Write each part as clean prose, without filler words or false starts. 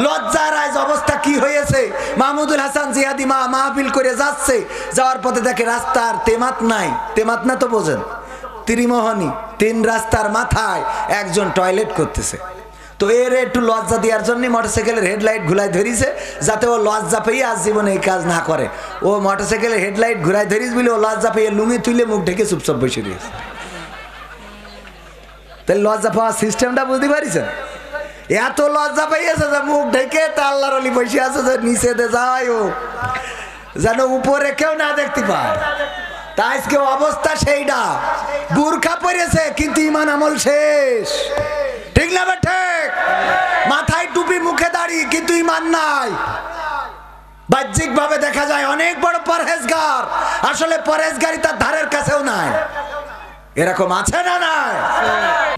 লজ্জার আজ অবস্থা কি হয়েছে। মাহমুদুল হাসান জিহাদি মাহফিল করে যাচ্ছে, যাওয়ার পথে দেখে রাস্তার তেমাত নাই, তেমাত না তো বোঝেন, ত্রিমোহনী, 3 রাস্তার মাথায় একজন টয়লেট করতেছে। তো এর একটু লজ্জা দেওয়ার জন্য মোটরসাইকেলের হেডলাইট ঘুরাই ধরিছে, যাতে ও লজ্জা পেয়ে আজ জীবনে এই কাজ না করে। ও মোটরসাইকেলের হেডলাইট ঘুরাই ধরিস বলে ও লজ্জা পেয়ে লুঙ্গি তুলে মুখ ঢেকে চুপচাপ বসে দিয়েছে। তাহলে লজ্জা পাওয়ার সিস্টেমটা বুঝতে পারিছেন? এত লজ্জা পাইয়াছে যে মুখ ঢেকে তা আল্লাহর ওলি বসে আছে যে নিচে দে যাই ও যেন উপরে কেউ না দেখতে পায়। তা আজকে অবস্থা সেইটা, বুরখা পরেছে কিন্তু ইমান আমল শেষ, ঠিক না ঠিক? মাথায় টুপি মুখে দাড়ি কিন্তু ইমান নাই। বাহ্যিক ভাবে দেখা যায় অনেক বড় পরহেজগার, আসলে পরহেজগারি তার ধারের কাছেও নাই। এরকম আছে না নাই?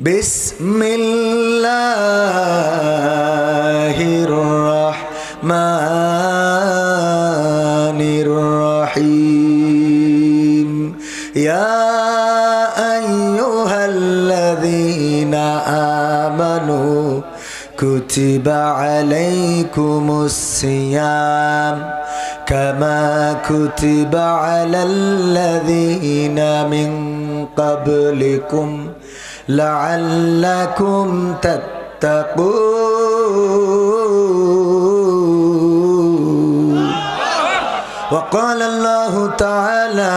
বিসমিল্লাহির রহমানির রহিম। ইয়া আইয়ুহাল্লাযীনা আমানু কুতিবা আলাইকুমুস সিয়াম কামা কুতিবা আলাল্লাযীনা মিন قبلكم لعلكم تتقون. وقال الله تعالى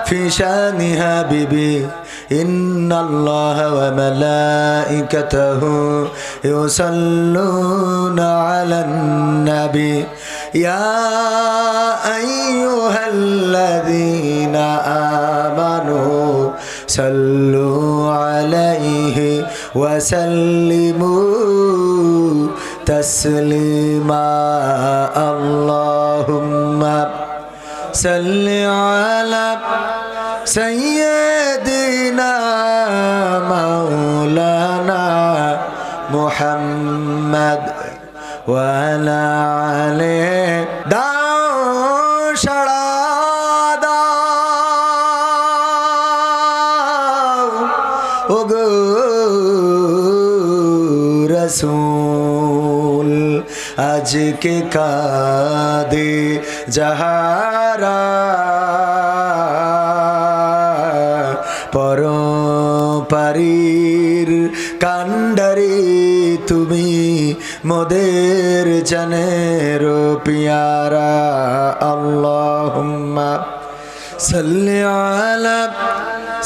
في شان حبيبه إن الله وملائكته يصلون على النبي يا أيها الذين آمنوا صلوا عليه وسلموا تسليما. اللهم صل على سيدنا مولانا محمد وعلى آله দাও ওগো রসূল আজকে কাঁদে যাহারা পরপারির কান্ডারে তুমি মোদের জানের পিয়ারা। আল্লাহুম্মা সাল্লি আলা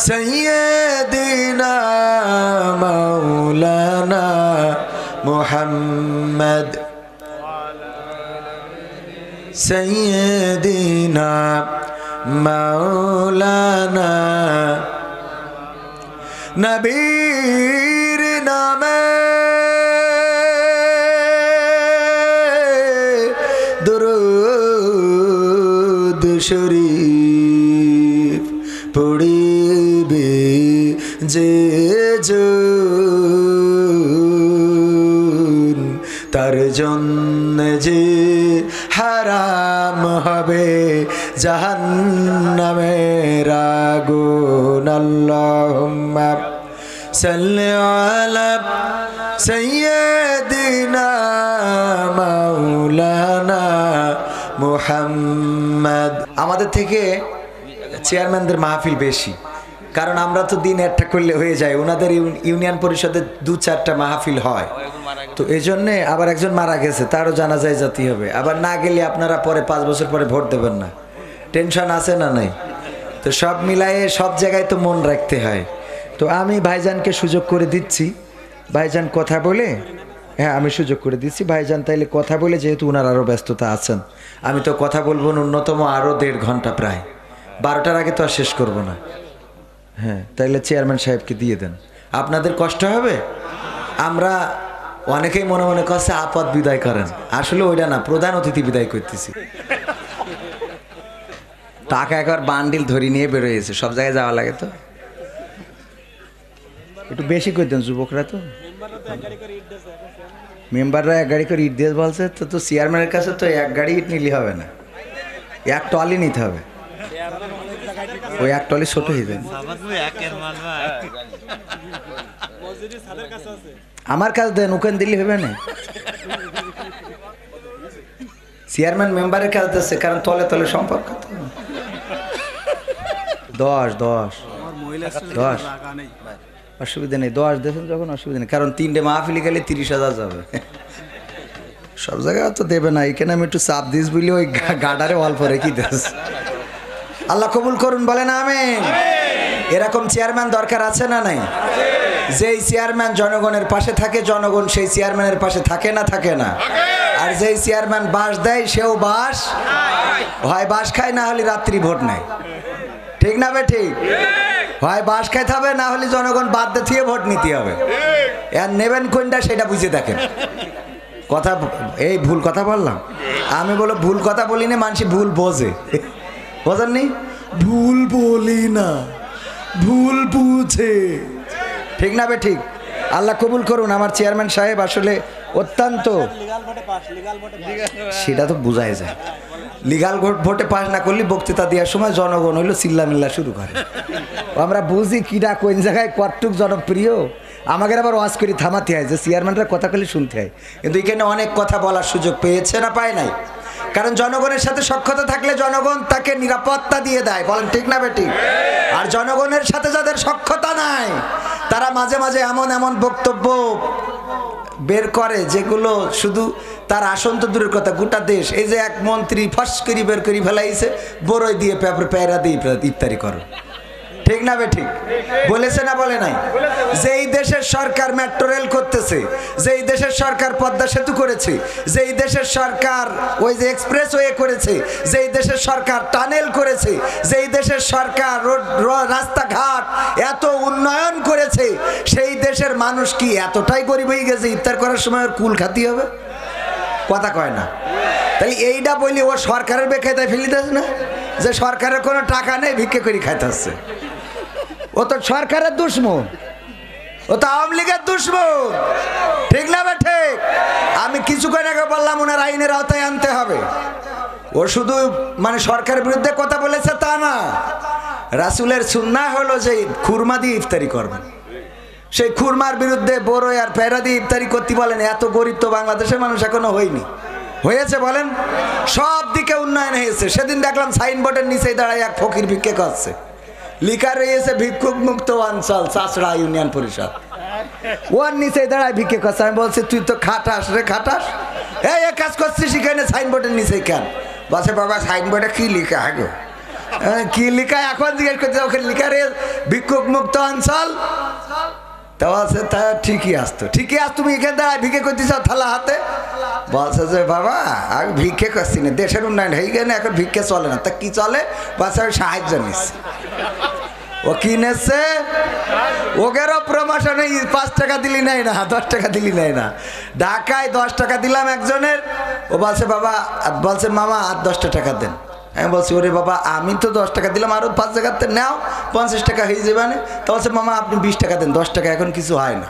সাইয়্যিদিনা মাওলানা মুহাম্মদ সাইয়্যিদিনা মাওলানা। নবীর নামে দুরূদ শরীফ পড়িবে যে জন তার জন্য যে হারাম হবে জাহান্নামের আগুন। আল্লাহুম্মা সাল্লি আলা সাইয়্যিদিনা মাওলানা মুহাম্মদ। আমাদের থেকে চেয়ারম্যানদের মাহফিল বেশি, কারণ আমরা তো দিন একটা করলে হয়ে যায়, ওনাদের ইউনিয়ন পরিষদে 2-4টা মাহফিল হয়। তো এই জন্যে আবার একজন মারা গেছে, তারও জানাজায় যেতে হবে। আবার না গেলে আপনারা পরে 5 বছর পরে ভোট দেবেন না, টেনশন আছে না নাই? তো সব মিলায়ে সব জায়গায় তো মন রাখতে হয়। তো আমি ভাইজানকে সুযোগ করে দিচ্ছি, ভাইজান কথা বলে, হ্যাঁ আমি সুযোগ করে দিচ্ছি ভাইজান, তাইলে কথা বলে, যেহেতু ওনার আরও ব্যস্ততা আছেন, আমি তো কথা বলবো ন্যূনতম আরও 1.5 ঘন্টা, প্রায় 12টার আগে তো আর শেষ করব না। হ্যাঁ, তাইলে চেয়ারম্যান সাহেবকে দিয়ে দেন, আপনাদের কষ্ট হবে। আমরা অনেকেই মনে মনে করছে আপদ বিদায় করেন, আসলে ওইটা না, প্রধান অতিথি বিদায় করতেছি। টাকা একবার বান্ডিল ধরে নিয়ে বেরোয়েছে, সব জায়গায় যাওয়া লাগে, তো একটু বেশি করে দেন যুবকরা। তো মেম্বাররা 1 গাড়ি করে ইট দিয়ে বলছে, তো চেয়ারম্যানের কাছে তো 1 গাড়ি ইট নিলে হবে না, 1 টলি নিতে হবে। ওই 1 টলি ছোট হয়ে যাবে। আমার কাছে দেন, ওখানে দিলে হবে না। চেয়ারম্যান মেম্বারের কাজ দিচ্ছে, কারণ তলে তলে সম্পর্ক তো। 10 অসুবিধা নেই, 10 দেবেন যখন অসুবিধা নেই, কারণ 3টে মাহফিলি গেলে 30,000 যাবে। সব জায়গায় তো দেবে না, এখানে আমি একটু চাপ দিস বলি ওই গাডারে অল্প রেখে দিস। আল্লাহ কবুল করুন, বলেন আমিন। এরকম চেয়ারম্যান দরকার আছে না নাই? যেই চেয়ারম্যান জনগণের পাশে থাকে, জনগণ সেই চেয়ারম্যানের পাশে থাকে না থাকে না? আর যেই চেয়ারম্যান বাস দেয় সেও বাস হয় বাস খায়, না হলে রাত্রি ভোট নেয়। ঠিক না বে ঠিক? হয় বাস খাইতে হবে, না হলে জনগণ বাদ দিয়ে ভোট নিতে হবে। আর নেবেন কোনটা সেটা বুঝে দেখেন। কথা এই ভুল কথা বললাম আমি, বলো ভুল কথা বলি না, মানুষ ভুল বোঝে, বোঝেননি? ভুল বলি না, ভুল বুঝে। ঠিক না বে ঠিক? আল্লাহ কবুল করুন। আমার চেয়ারম্যান সাহেব আসলে অত্যন্ত, সেটা তো বোঝাই যায়। লিগাল ভোটে পাস না করলে বক্তৃতা দেওয়ার সময় জনগণ হইলো চিল্লামিল্লা শুরু করে। আমরা বুঝি কিনা কোন জায়গায় কতটুক জনপ্রিয়। আমাদের আবার ওয়াজ করে থামাতে হয় যে চেয়ারম্যানরা কথা বলে শুনতে হয়, কিন্তু এখানে অনেক কথা বলার সুযোগ পেয়েছে না পায় নাই? কারণ জনগণের সাথে সখ্যতা থাকলে জনগণ তাকে নিরাপত্তা দিয়ে দেয়, বলেন ঠিক না বেটি? আর জনগণের সাথে যাদের সখ্যতা নাই তারা মাঝে মাঝে এমন এমন বক্তব্য বের করে যেগুলো শুধু তার আসন তো দূরের কথা, গোটা দেশ। এই যে এক মন্ত্রী ফস করি বের করি ফেলাইছে, বড়ই দিয়ে পেপার প্যারা দিয়ে ইফতারি করো। ঠিক না বে ঠিক? বলেছে না বলে নাই? যেই দেশের সরকার মেট্রো রেল করতেছে, যেই দেশের সরকার পদ্মা সেতু করেছে, যেই দেশের সরকার ওই যে এক্সপ্রেসওয়ে করেছে, যেই দেশের সরকার টানেল করেছে, যেই দেশের সরকার রাস্তাঘাট এত উন্নয়ন করেছে, সেই দেশের মানুষ কি এতটাই গরিব হয়ে গেছে ইফতার করার সময় ওর কুল খাতি হবে? কথা কয় না। তাহলে এইটা বলি ও সরকারের বেকায়দায় ফেলি দিস না, যে সরকারের কোনো টাকা নেই, ভিক্ষে করে খাইতে আসছে। ও তো সরকারের দুশ্মন, ও তো আওয়ামী লীগের দুশ্মন। ঠিক না বা ঠিক? আমি কিছুক্ষণ আগে বললাম ওনার আইনের আওতায় আনতে হবে। ও শুধু মানে সরকারের বিরুদ্ধে কথা বলেছে তা না, রাসূলের সুন্নাহ হলো যে খুরমা দিয়ে ইফতারি করবেন। সেই খুরমার বিরুদ্ধে বড়ই আর পেয়ারা দিয়ে ইফতারি করতে বলেন। এত গরিব তো বাংলাদেশের মানুষ এখনো হয়নি। হয়েছে বলেন? সব দিকে উন্নয়ন হয়েছে। সেদিন দেখলাম সাইনবোর্ডের নিচেই দাঁড়ায় এক ফকির ভিক্ষে করছে, লিখা রয়েছে ভিক্ষুক মুক্ত অঞ্চল চাষড়া ইউনিয়ন পরিষদ। ওর নিচে দাঁড়ায় ভিক্ষে করছে। আমি বলছি তুই তো খাটাস রে, খাটাস, এই কাজ করছিস সেখানে সাইনবোর্ডের নিচে কেন? বলছে বাবা সাইনবোর্ডে কি লিখা আগে, কি লিখা এখন জিজ্ঞেস করছে, ওখানে লিখা রে ভিক্ষুক মুক্ত অঞ্চল। তা বলছে তা ঠিকই আসতো, ঠিকই আস, তুমি এখানে দাঁড়ায় ভিক্ষে করতেছ থালা হাতে। বলছে যে বাবা আমি ভিক্ষে করছি না, দেশের উন্নয়ন হয়ে গেলে এখন ভিক্ষে চলে না। তা কি চলে? বলছে আমি সাহায্য নিচ্ছি। ও কি নেছে? ওগেরও প্রমোশনে 5 টাকা দিলি নাই না, 10 টাকা দিলি নাই না। ঢাকায় 10 টাকা দিলাম একজনের, ও বলছে বাবা, বলছে মামা আর 10টা টাকা দেন। আমি বলছি ওরে বাবা আমি তো 10 টাকা দিলাম, আরো 5 জায়গাতে নাও 50 টাকা হয়ে যাবে না। তো বলছে মামা আপনি 20 টাকা দেন, 10 টাকা এখন কিছু হয় না।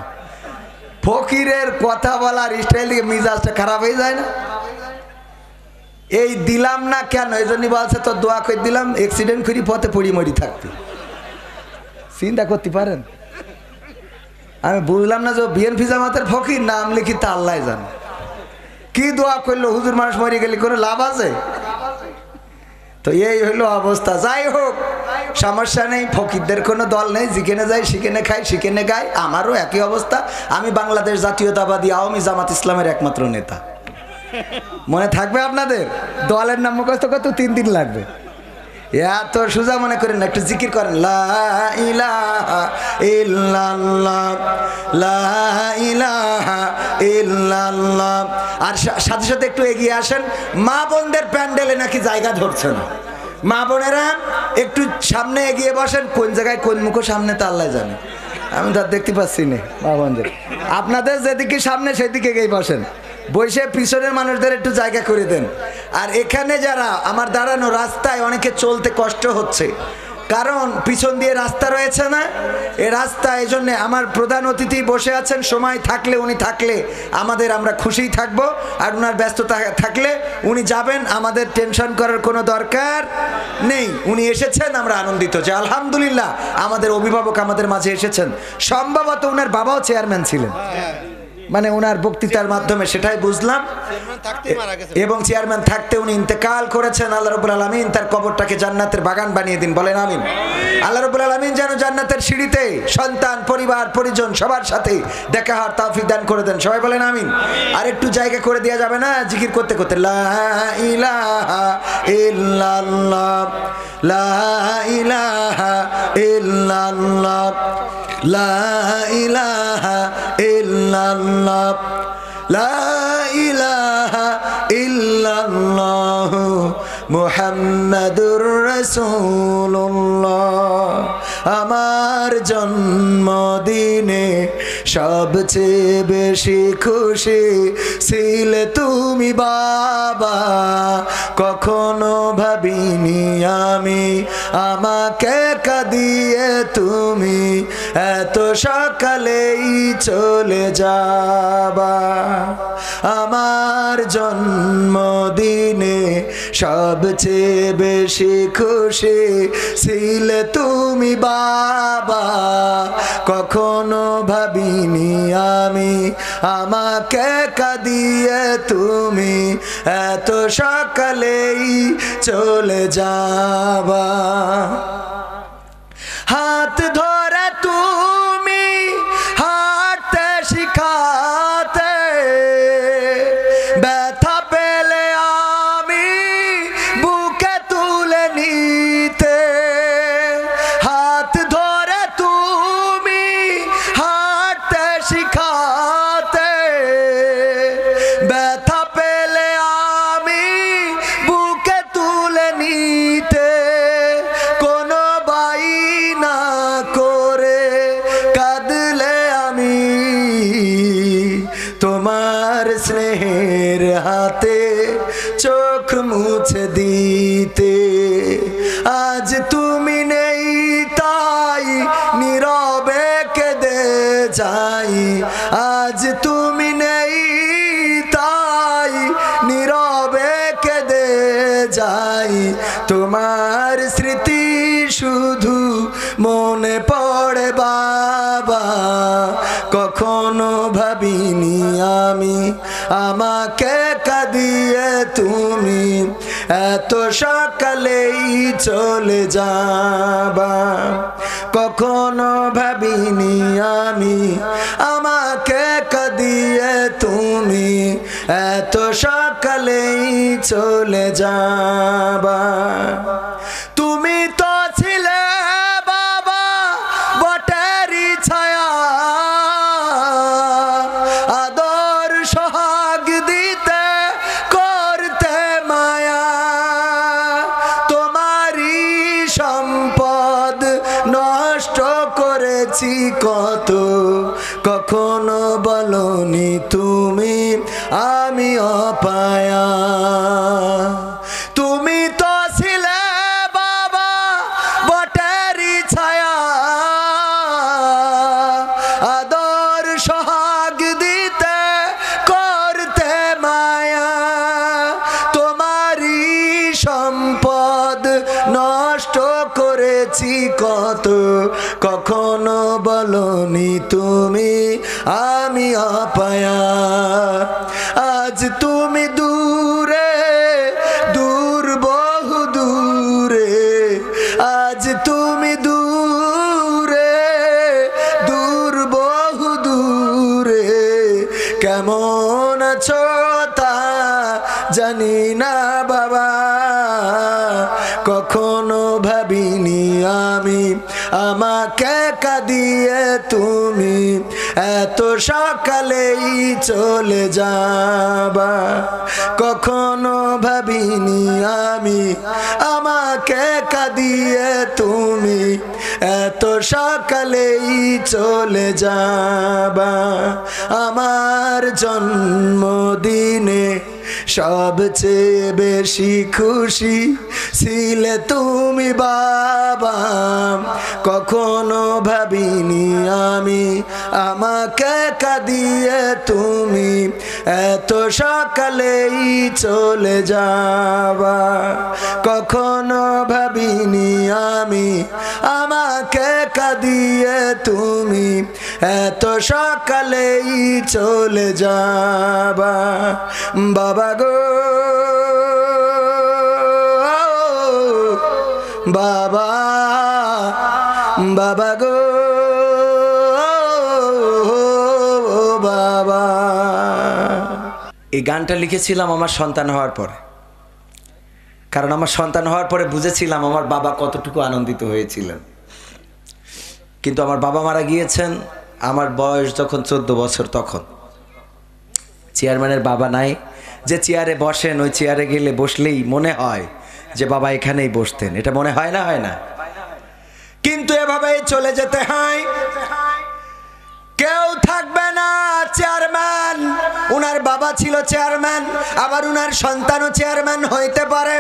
ফকিরের কথা বলার স্টাইল থেকে মিজাজটা খারাপ হয়ে যায় না? এই দিলাম না কেন, এই জন্যই বলছে তো দোয়া করে দিলাম, অ্যাক্সিডেন্ট করি পথে পড়ি মরি থাকতে। চিন্তা করতে পারেন? আমি বুঝলাম না যে বিএনপি জামাতের ফকির, নাম লিখি তা আল্লাহ জানে। কি দোয়া করলো, হুজুর মানুষ মরে গেলে কোনো লাভ আছে? তো এই হইলো অবস্থা। যাই হোক সমস্যা নেই, ফকিরদের কোনো দল নেই, যেখানে যাই সেখানে খাই সেখানে গাই। আমারও একই অবস্থা। আমি বাংলাদেশ জাতীয়তাবাদী আওয়ামী জামাত ইসলামের একমাত্র নেতা। মনে থাকবে আপনাদের? দলের নাম মুখস্থ করতে 3 দিন লাগবে। এত সোজা মনে করেন না, একটু জিকির করেন লা ইলাহা ইল্লাল্লাহ, লা ইলাহা ইল্লাল্লাহ। আর সাথে সাথে একটু এগিয়ে আসেন। মা বোনদের প্যান্ডেলে নাকি জায়গা ধরছে না। মা বোনেরা একটু সামনে এগিয়ে বসেন। কোন জায়গায় কোন মুখো সামনে তা আল্লাহ জানে, আমি তো দেখতে পাচ্ছি না। মা বোনদের আপনাদের যেদিকে সামনে সেদিকে এগিয়ে বসেন, বসে পিছনের মানুষদের একটু জায়গা করে দেন। আর এখানে যারা আমার দাঁড়ানো রাস্তায় অনেকে চলতে কষ্ট হচ্ছে, কারণ পিছন দিয়ে রাস্তা রয়েছে না, এই রাস্তা। এই জন্য আমার প্রধান অতিথি বসে আছেন, সময় থাকলে উনি থাকলে আমাদের আমরা খুশিই থাকব, আর ওনার ব্যস্ততা থাকলে উনি যাবেন, আমাদের টেনশন করার কোনো দরকার নেই। উনি এসেছেন, আমরা আনন্দিত যে আলহামদুলিল্লাহ আমাদের অভিভাবক আমাদের মাঝে এসেছেন। সম্ভবত ওনার বাবাও চেয়ারম্যান ছিলেন, মানে ওনার বক্তৃতার মাধ্যমে সেটাই বুঝলাম। এবং চেয়ারম্যান থাকতে উনি ইন্তেকাল করেছেন। আল্লাহ রাব্বুল আলামিন তার কবরটাকে জান্নাতের বাগান বানিয়ে দিন, বলেন আমিন। আল্লাহ রাব্বুল আলামিন যেন জান্নাতের সিঁড়িতে সন্তান পরিবার পরিজন সবার সাথে দেখা হওয়ার তৌফিক দান করে দেন, সবাই বলেন আমিন। আর একটু জায়গা করে দেওয়া যাবে না জিকির করতে করতে লা ইলাহা ইল্লাল্লাহ, লা ইলাহা ইল্লাল্লাহ, লা ইলাহা ইল্লাল্লাহ, লা ইলাহা ইল্লাল্লাহ মুহাম্মাদুর রাসূলুল্লাহ। আমার জন্মদিনে সবচেয়ে বেশি খুশি ছিলে তুমি বাবা, কখনো ভাবিনি আমি আমাকে কাঁদিয়ে তুমি এত সকালেই চলে যাবা। আমার জন্মদিনে সবচেয়ে বেশি খুশি ছিলে তুমি বাবা, কখনো ভাবিনি আমি আমাকে কাঁদিয়ে তুমি এত সকালেই চলে যাবা। হাত ধরে তুমি হাঁটতে শিখাতে, ব্যথা পেলে আমি বুকে তুলে নিতে। হাত ধরে তুমি হাঁটতে শিখাতে, ব্যথা পেলে আমি বুকে তুলে নিতে। কোনো বাইনা করে কাঁদলে আমি তোমার স্নেহের হাতে চোখ মুছে দিতে। আজ তুমি নেই তাই নীরবে কেঁদে যাই, আজ তুমি নেই তাই নীরবে কেঁদে যাই। তোমার স্মৃতি শুধু মনে পড়ে বাবা, কখনো ভাবিনি আমি আমাকে কাঁদিয়ে তুমি এত সকালেই চলে যাবা। কখনো ভাবিনি আমি আমাকে কাঁদিয়ে তুমি এত সকালেই চলে যাবা। তুমি তো ছিলে বাবা বটেরই ছায়া, আদর সোহাগ দিতে করতে মায়া। তোমারই সম্পদ নষ্ট করেছি কত, কখনো বলনি তুমি আমি অপায়া। তুমি তো ছিলে বাবা বটেরই ছায়া, আদর সোহাগ দিতে করতে মায়া। তোমারই সম্পদ নষ্ট করেছি কত, কখনো বলনি তুমি আমি অপায়া। আজ তুমি দূরে দূর বহু দূরে, আজ তুমি দূরে দূর বহু দূরে। কেমন আছো তা জানি না বাবা, কখনো ভাবিনি আমি আমাকে কাঁদিয়ে তুমি এত সকালেই চলে যাবা। কখনো ভাবিনি আমি আমাকে কাঁদিয়ে তুমি এত সকালেই চলে যাবা। আমার জন্মদিনে সবচেয়ে বেশি খুশি ছিলে তুমি বাবা, কখনো ভাবিনি আমি আমাকে কাঁদিয়ে তুমি এত সকালেই চলে যাবা। কখনো ভাবিনি আমি আমাকে কাঁদিয়ে তুমি এত সকালেই চলে যাবা। বাবা গো বাবা, বাবা গো বাবা। এই গানটা লিখেছিলাম আমার সন্তান হওয়ার পরে, কারণ আমার সন্তান হওয়ার পরে বুঝেছিলাম আমার বাবা কতটুকু আনন্দিত হয়েছিলেন। কিন্তু আমার বাবা মারা গিয়েছেন আমার বয়স যখন 14 বছর, তখন চেয়ারম্যানের বাবা নাই। যে চেয়ারে বসেন ওই চেয়ারে গেলে বসলেই মনে হয় যে বাবা এখানেই বসতেন, এটা মনে হয় না? হয় না? কিন্তু এভাবেই চলে যেতে হয়, কেউ থাকবে না। চেয়ারম্যান, উনার বাবা ছিল চেয়ারম্যান, আবার উনার সন্তানও চেয়ারম্যান হইতে পারে।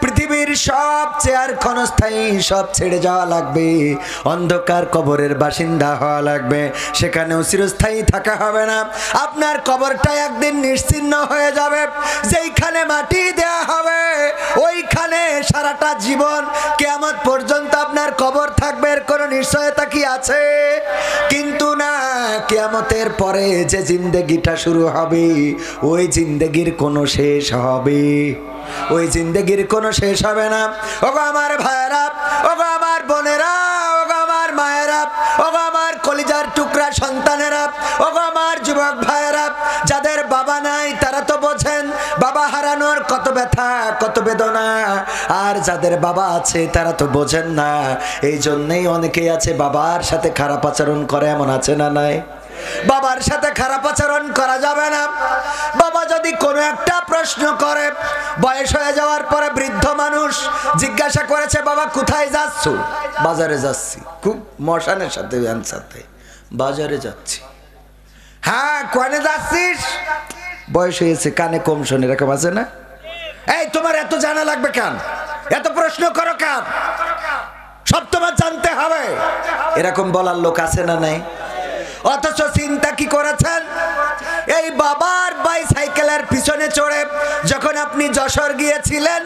পৃথিবীর সব চেয়ার ক্ষণস্থায়ী, সব ছেড়ে যাওয়া লাগবে, অন্ধকার কবরের বাসিন্দা হওয়া লাগবে, সেখানেও চিরস্থায়ী থাকা হবে না। আপনার কবরটা একদিন নিশ্চিহ্ন হয়ে যাবে, যেইখানে মাটি দেয়া হবে ওইখানে সারাটা জীবন কিয়ামত পর্যন্ত আপনার কবর থাকবে, এর কোনো নিশ্চয়তা কি আছে? কিন্তু না, কিয়ামতের পরে যে জিন্দেগিটা শুরু হবে ওই জিন্দেগির কোনো শেষ হবে? ওই জিন্দেগির কোনো শেষ হবে না। ওগো আমার ভাইয়েরা, ওগো আমার বোনেরা, ওগো আমার মায়েরা, ওগো আমার কলিজার টুকরা সন্তানেরা, ওগো আমার যুবক ভাইয়েরা, যাদের বাবা নাই তারা তো বোঝেন বাবা হারানোর কত ব্যথা, কত বেদনা। আর যাদের বাবা আছে তারা তো বোঝেন না। এই জন্যেই অনেকেই আছে বাবার সাথে খারাপ আচরণ করে, এমন আছে না নাই? বাবার সাথে খারাপ আচরণ করা যাবে না। বাবা যদি কোনো একটা প্রশ্ন করে, বয়স হয়ে যাওয়ার পরে বৃদ্ধ মানুষ জিজ্ঞাসা করেছে বাবা কোথায় যাচ্ছ? বাজারে যাচ্ছি। খুব মশানের সাথে সাথে বাজারে যাচ্ছি। হ্যাঁ, কোনে যাচ্ছিস? বয়স হয়েছে, কানে কম শোনে, এরকম আছে না? এই তোমার এত জানা লাগবে কেন? এত প্রশ্ন করো কেন? সব তোমার জানতে হবে, এরকম বলার লোক আছে না নাই? অথচ চিন্তা কি করেছেন? এই বাবার বাইসাইকেলের পিছনে চড়ে যখন আপনি যশোর গিয়েছিলেন,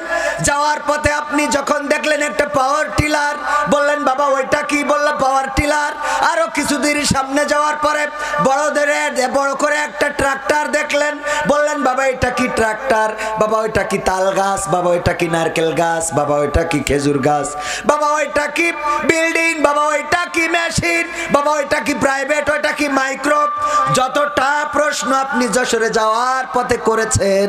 যাওয়ার পথে আপনি যখন দেখলেন একটা পাওয়ার টিলার, বললেন বাবা ওইটা কি? বললো পাওয়ার টিলার। আরো কিছুদিন সামনে যাওয়ার পরে বড় করে একটা ট্রাক্টর দেখলেন, বললেন বাবা এটা কি ট্রাক্টর? বাবা ওইটা কি তাল গাছ? বাবা ওইটা কি নারকেল গাছ? বাবা ওইটা কি খেজুর গাছ? বাবা ওইটা কি বিল্ডিং? বাবা ওইটা কি মেশিন? বাবা ওইটা কি প্রাইভেট? ওইটা কি মাইক্রো? যতটা প্রশ্ন আপনি যশোরে যাওয়ার পথে করেছেন,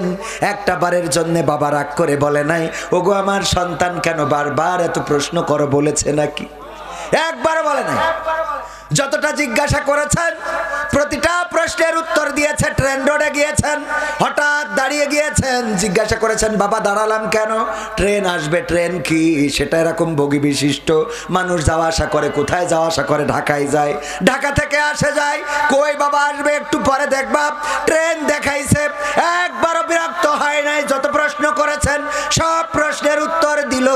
একটা বারের জন্য বাবা রাগ করে বলে নাই ওগো আমার সন্তান কেন বারবার এত প্রশ্ন করো বলেছে নাকি? একবারও বলে নাই। যতটা জিজ্ঞাসা করেছেন প্রতিটা প্রশ্নের উত্তর দিয়েছে। ট্রেন রোডে গিয়েছেন, হঠাৎ দাঁড়িয়ে গিয়েছেন, জিজ্ঞাসা করেছেন বাবা দাঁড়ালাম কেন? ট্রেন আসবে। ট্রেন কি? সেটা এরকম বগি বিশিষ্ট, মানুষ যাওয়া আসা করে। কোথায় যাওয়া আসা করে? ঢাকায় যায়। ঢাকা থেকে আসে যায়। কই বাবা আসবে একটু পরে দেখবা। ট্রেন দেখাইছে, একবারও বিরক্ত হয় নাই। যত প্রশ্ন করেছেন সব প্রশ্নের উত্তর দিল।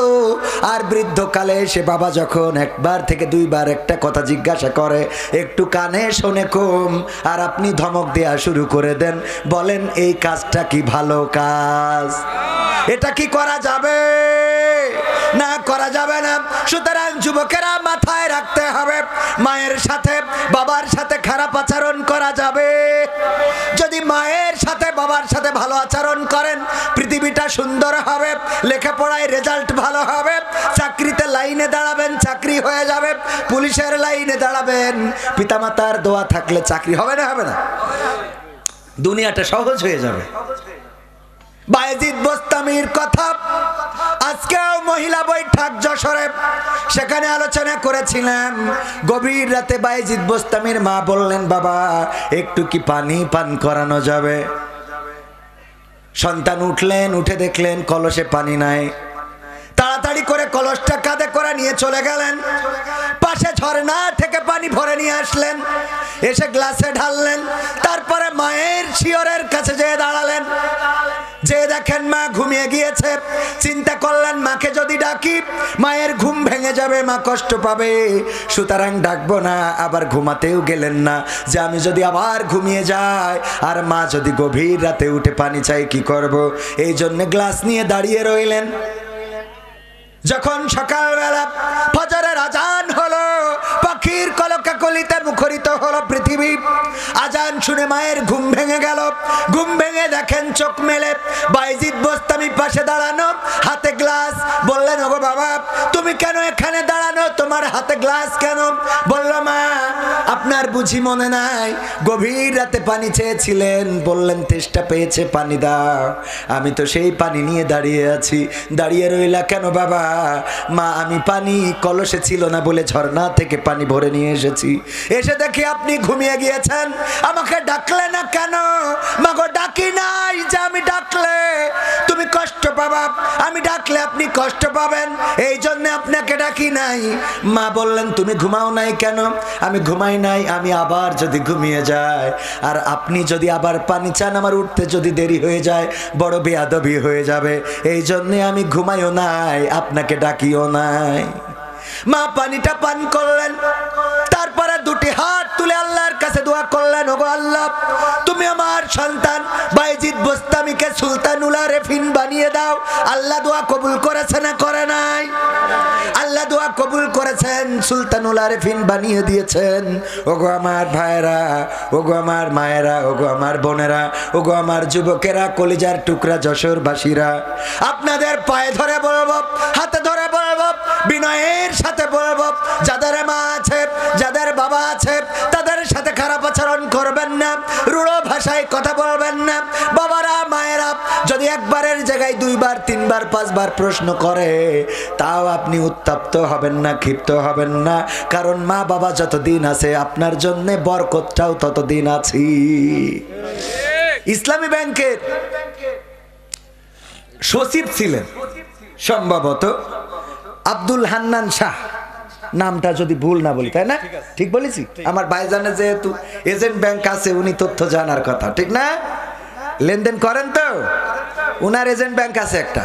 আর বৃদ্ধকালে এসে বাবা যখন একবার থেকে দুইবার একটা কথা জিজ্ঞাসা করে, একটু কানে শোনে কম, আর আপনি ধমক দেয়া শুরু করে দেন, বলেন এই কাজটা কি ভালো কাজ? এটা কি করা যাবে? না, করা যাবে না। সুতরাং যুবকেরা মাথায় রাখতে হবে, মায়ের সাথে বাবার সাথে খারাপ আচরণ করা যাবে। যদি মায়ের সাথে বাবার সাথে ভালো আচরণ করেন, পৃথিবীটা সুন্দর হবে, লেখাপড়ায় রেজাল্ট ভালো হবে, চাকরিতে লাইনে দাঁড়াবেন, চাকরি হয়ে যাবে, পুলিশের লাইনে দাঁড়াবেন। পিতামাতার দোয়া থাকলে চাকরি হবে না? হবে না? দুনিয়াটা সহজ হয়ে যাবে। বায়েজিদ বোস্তামির কথা আজকেও মহিলা বৈঠক যশোরে, সেখানে আলোচনা করেছিলাম। গভীর রাতে বায়েজিদ বোস্তামির মা বললেন বাবা একটু কি পানি পান করানো যাবে? সন্তান উঠলেন, উঠে দেখলেন কলসে পানি নাই। তাড়াতাড়ি করে কলসটা কাঁধে করে নিয়ে চলে গেলেন, পাশে ঝর্ণা থেকে পানি ভরে নিয়ে আসলেন, এসে গ্লাসে ঢাললেন। তারপরে মায়ের শিয়রের কাছে যেয়ে দাঁড়ালেন, যেয়ে দেখেন মা ঘুমিয়ে গিয়েছে। চিন্তা করলেন মাকে যদি ডাকি মায়ের ঘুম ভেঙে যাবে, মা কষ্ট পাবে, সুতরাং ডাকবো না। আবার ঘুমাতেও গেলেন না যে আমি যদি আবার ঘুমিয়ে যাই আর মা যদি গভীর রাতে উঠে পানি চাই কি করব। এই জন্য গ্লাস নিয়ে দাঁড়িয়ে রইলেন। যখন সকালবেলা ফজরের আজান হলো, পাখির কলকাকলিতে মুখরিত হলো পৃথিবী। আজান শুনে মায়ের ঘুম ভেঙে গেল। ঘুম ভেঙে দেখেন চোখ মেলে বাইজিদ বোস্তামি পাশে দাঁড়ানো, হাতে গ্লাস। বললেন ওগো বাবা তুমি কেন এখানে দাঁড়ানো, তোমার হাতে গ্লাস কেন? বলল মা আপনার বুঝি মনে নাই গভীর রাতে পানি চেয়েছিলেন, বললেন তেষ্টা পেয়েছে পানি দাও। আমি তো সেই পানি নিয়ে দাঁড়িয়ে আছি। দাঁড়িয়ে রইলা কেন বাবা? মা আমি পানি কলসে ছিল না বলে ঝর্ণা থেকে পানি ভরে নিয়ে এসেছি। এসে দেখি আপনি ঘুমিয়ে গিয়েছেন, আমাকে ডাকলে না কেন? মা গো ডাকি নাই যে আমি ডাকলে তুমি কষ্ট পাবা, আমি ডাকলে আপনি কষ্ট পাবেন, এই জন্য আপনাকে ডাকি নাই। মা বললেন তুমি ঘুমাও নাই কেন? আমি ঘুমাই নাই, আমি আবার যদি ঘুমিয়ে যাই আর আপনি যদি আবার পানি চান আমার উঠতে যদি দেরি হয়ে যায় বড় বেয়াদবি হয়ে যাবে, এই জন্যে আমি ঘুমাইও নাই, আপনাকে ডাকিও নাই। মা পানিটা পান করলেন, তারপরে দুটি হাত তুলে আল্লাহর কাছে দোয়া করলেন ওগো আল্লাহ তুমি আমার সন্তান বাইজিদ বোস্তামিকে সুলতানুল আরেফিন বানিয়ে দাও। আল্লাহ দোয়া কবুল করেছে না করে নাই? আল্লাহ দোয়া কবুল করেছেন, সুলতানুল আরেফিন বানিয়ে দিয়েছেন। ওগো আমার ভাইয়েরা, ওগো আমার মায়েরা, ওগো আমার বোনেরা, ওগো আমার যুবকেরা, কলিজার টুকরা যশোরবাসীরা, আপনাদের পায়ে ধরে বলবো, হাতে ধরে বলবো, বিনয়ের সাথে বলবো, যাদের মা আছে যাদের বাবা আছে তাদের সাথে খারাপ আচরণ করবেন না, রূঢ় ভাষায় কথা বলবেন না। বাবারা মায়েরা যদি একবারের জায়গায় দুইবার তিনবার পাঁচবার প্রশ্ন করে তাও আপনি উত্তপ্ত হবেন না, ক্ষিপ্ত হবেন না, কারণ মা বাবা যতদিন আছে আপনার জন্য বরকতটাও ততদিন আছে। ইসলামী ব্যাংকের সচিব ছিলেন সম্ভবত আব্দুল হান্নান শাহ, নামটা যদি ভুল না বলি, তাই না? ঠিক বলেছি? আমার ভাইজানে যেহেতু এজেন্ট ব্যাংক আছে উনি তথ্য জানার কথা, ঠিক না? লেনদেন করেন তো, উনার এজেন্ট ব্যাংক আছে একটা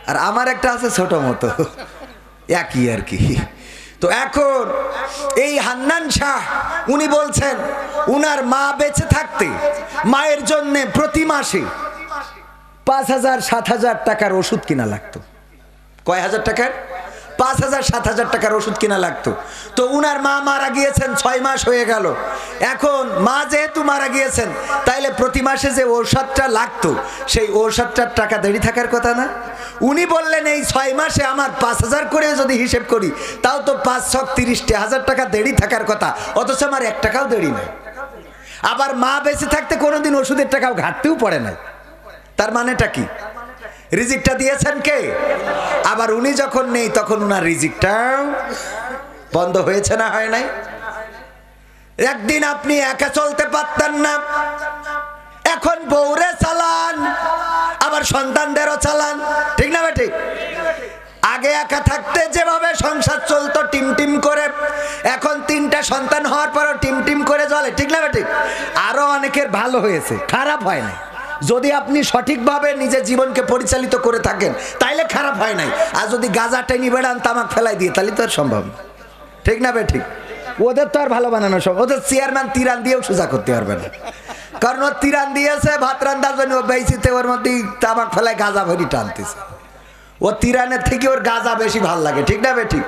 আর আমার একটা আছে ছোট মতো, একই আর কি। তো এখন এই হান্নান শাহ উনি বলছেন উনার মা বেঁচে থাকতে মায়ের জন্য প্রতি মাসে 5,000-7,000 টাকার ওষুধ কিনা লাগতো। কয় হাজার টাকার? 5,000-7,000 টাকার ওষুধ কিনা লাগতো। তো উনার মা মারা গিয়েছেন 6 মাস হয়ে গেল। এখন মা যেহেতু মারা গিয়েছেন তাইলে প্রতি মাসে যে ঔষধটা লাগতো সেই ঔষধটার টাকা দেরি থাকার কথা না? উনি বললেন এই 6 মাসে আমার 5,000 করে যদি হিসেব করি তাও তো 5,30,000 টাকা দেরি থাকার কথা, অথচ আমার 1 টাকাও দেরি নাই। আবার মা বেঁচে থাকতে কোনোদিন ওষুধের টাকাও ঘাটতেও পড়ে নাই। তার মানেটা কি? রিজিকটা দিয়েছেন কে? আবার উনি যখন নেই তখন উনার রিজিকটাও বন্ধ হয়েছে না হয় নাই? একদিন আপনি একা চলতে পারতেন না, এখন বউরে চালান, আবার সন্তানদেরও চালান, ঠিক না বেটি? আগে একা থাকতে যেভাবে সংসার চলতো টিম টিম করে, এখন 3টা সন্তান হওয়ার পরও টিম টিম করে চলে, ঠিক না বেটি? আরো অনেকের ভালো হয়েছে, খারাপ হয় না। যদি আপনি সঠিকভাবে নিজের জীবনকে পরিচালিত করে থাকেন তাইলে খারাপ হয় নাই। আর যদি গাঁজা টেনি বেড়ান তামাক ফেলাই দিয়ে তাহলে তো আর সম্ভব না, ঠিক না বে ঠিক? ওদের তো আর ভালো বানানো সম্ভব, ওদের চেয়ারম্যান তিরান দিয়েও সোজা করতে পারবে না, কারণ ও তিরান দিয়েছে ভাত রান্নার জন্য, ও বেঁচেতে ওর মধ্যে তামাক ফেলায় গাঁজা ভরি টানতেছে। ও তিরানের থেকে ওর গাঁজা বেশি ভাল লাগে, ঠিক না বে ঠিক?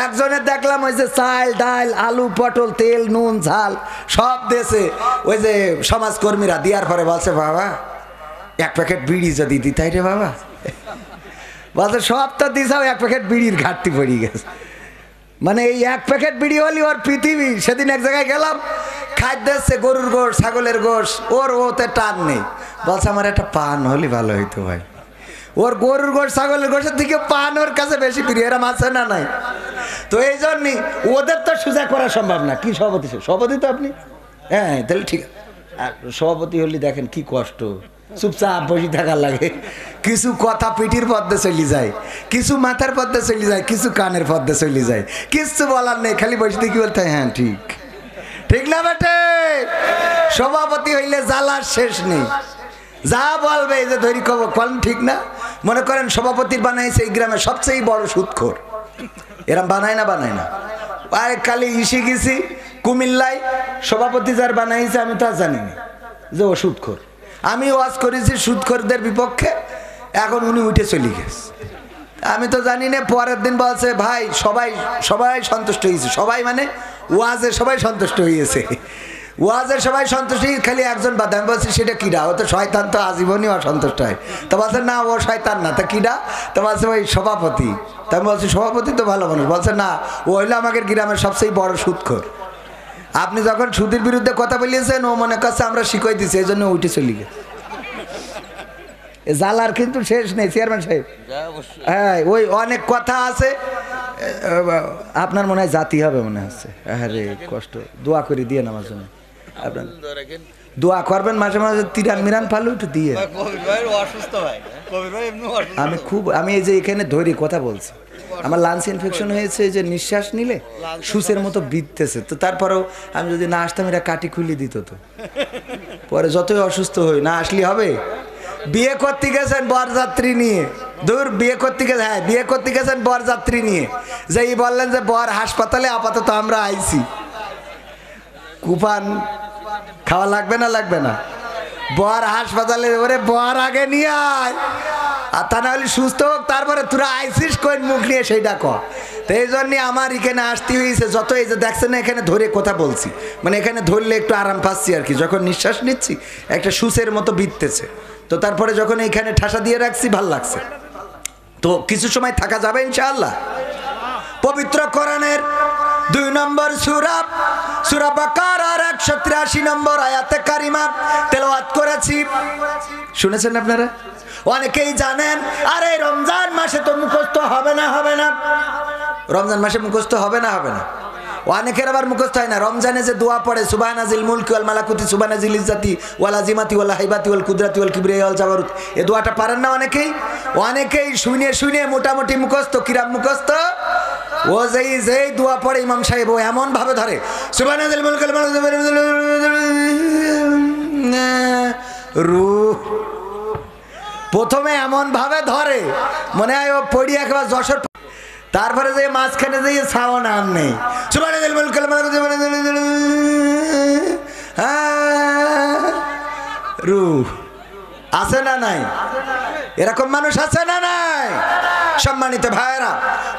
একজনের দেখলাম ওই যে চাল ডাল আলু পটল তেল নুন ঝাল সব দেশে ওই যে সমাজকর্মীরা দেওয়ার পরে বলছে বাবা 1 প্যাকেট বিড়ি যদি দিতাই রে বাবা, বলছে সব তো দিছাও 1 প্যাকেট বিড়ির ঘাটতি পড়ে গেছে। মানে এই 1 প্যাকেট বিড়ি হলি ওর পৃথিবী। সেদিন এক জায়গায় গেলাম, খাদ্য দিচ্ছে গরুর গোশ ছাগলের গোশ, ওর ওতে টান নেই, বলছে আমার একটা পান হলি ভালো হইতো ভাই। ওর গরুর গোশ ছাগলের গোশের থেকে পান ওর কাছে বেশি প্রিয়, এরা মাছে না নাই। তো এই জন্যই ওদের তো সোজা করা সম্ভব না। কি সভাপতি? সভাপতি তো আপনি? হ্যাঁ তাহলে ঠিক আছে। আর সভাপতি হলে দেখেন কি কষ্ট, চুপচাপ বসে থাকার লাগে। কিছু কথা পিঠির পদ্মে চলে যায়, কিছু মাথার পদ্মে চলে যায়, কিছু কানের পদ্মে চলে যায়, কিছু বলার নেই, খালি বসে থেকে বলতে হ্যাঁ ঠিক, ঠিক না বেটে? সভাপতি হইলে জ্বালার শেষ নেই। যা বলবে এই যে ধরি কল ঠিক না। মনে করেন সভাপতির বানাইছে এই গ্রামের সবচেয়ে বড় সুদখোর, এরম বানায় না আর কালি ইসে গেছি কুমিল্লায়, সভাপতি যার বানাইছে আমি তা জানি না যে ও সুদখোর। আমি ওয়াজ করেছি সুদখোরদের বিপক্ষে, এখন উনি উঠে চলে গেছে। আমি তো জানি না। পরের দিন বলছে ভাই সবাই সন্তুষ্ট হয়েছে। সবাই মানে ওয়াজে সবাই সন্তুষ্ট হয়েছে, ওয়াজের সবাই সন্তুষ্ট, খালি একজন বাদ। আমি বলছি সেটা কিডা? ও তো শয়তান, তো আজীবনই অসন্তুষ্ট হয়। তো বলছে না ও শয়তান না, তা কিডা? তো বলছে ওই সভাপতি। তা আমি বলছি সভাপতি তো ভালো মানুষ। বলছে না ও হইলো আমাদের গ্রামের সবচেয়ে বড় সুদখোর। আপনি যখন সুদের বিরুদ্ধে কথা বলিয়েছেন ও মনে করছে আমরা শিখাই দিচ্ছি, এই জন্য উঠে চলে গেছে। জ্বালার কিন্তু শেষ নেই চেয়ারম্যান সাহেব। হ্যাঁ ওই অনেক কথা আছে। আপনার মনে হয় জাতি হবে মনে হচ্ছে। আরে কষ্ট, দোয়া করে দিয়ে আমার জন্য। আপনার দোয়া করবেন মাঝে মাঝে, তিরান মিরান ফালু একটু দিয়ে। আমি এই যে এখানে ধরে কথা বলছি, আমার লাঞ্চ ইনফেকশন হয়েছে, যে নিঃশ্বাস নিলে সুসের মতো বিধতেছে। তো তারপরেও আমি যদি না আসতাম এরা কাটি খুলে দিত, তো পরে যতই অসুস্থ হই না আসলে হবে। বিয়ে করতে গেছেন বরযাত্রী নিয়ে, দূর বিয়ে করতে গেছে, হ্যাঁ বিয়ে করতে গেছেন বরযাত্রী নিয়ে, যেই বললেন যে বর হাসপাতালে আপাতত আমরা আইছি, কুপান খাওয়া লাগবে না? বর হাসপাতালে, ওরে বর আগে নিয়ে আয়, আর তা না হলে সুস্থ হোক, তারপরে তোরা আইসিস কই মুখ নিয়ে সেইটা কর। তো এই জন্যে আমার এখানে আসতে হয়েছে। যত এই যে দেখছেন না এখানে ধরে কথা বলছি, মানে এখানে ধরলে একটু আরাম পাচ্ছি আর কি। যখন নিঃশ্বাস নিচ্ছি একটা সুসের মতো বিধতেছে, তো তারপরে যখন এইখানে ঠাসা দিয়ে রাখছি ভাল লাগছে। তো কিছু সময় থাকা যাবে ইনশাআল্লাহ। পবিত্র কোরআনের 2 নম্বর সূরা বাকারার 183 নম্বর আয়াতে কারিমা তেলাওয়াত করেছি, শুনেছেন আপনারা? অনেকেই জানেন আরে রমজান মাসে তো মুখস্থ হবে না, রমজান মাসে মুখস্থ হবে না। অনেকের আবার মুখস্থ হয় না। রমজানে যে দোয়া পড়ে সুবহানাজিল মুলকি ওয়াল মালাকুতি সুবহানাজিল ইজ্জাতি ওয়াল আজিমাতি ওয়াল হাইবাতি ওয়াল কুদরাতি ওয়াল কিবরিয়া ওয়াল জাবারুত, এই দোয়াটা পারেন না অনেকেই শুনে মোটামুটি মুখস্থ, কিরাম মুখস্থ। ও যেই দোয়া পড়ে ইমাম সাহেব ও এমন ভাবে ধরে সুবহানাজিল মুলকি ওয়াল মালাকুতি রূহ, প্রথমে এমন ভাবে ধরে মনে হয় ও পড়ি একবার যশোর, তারপরে যে মাঝখানে যে সাওন আর নেই, রূহ আছে না নাই? এরকম মানুষ আছে না নাই? সম্মানিত ভাইরা,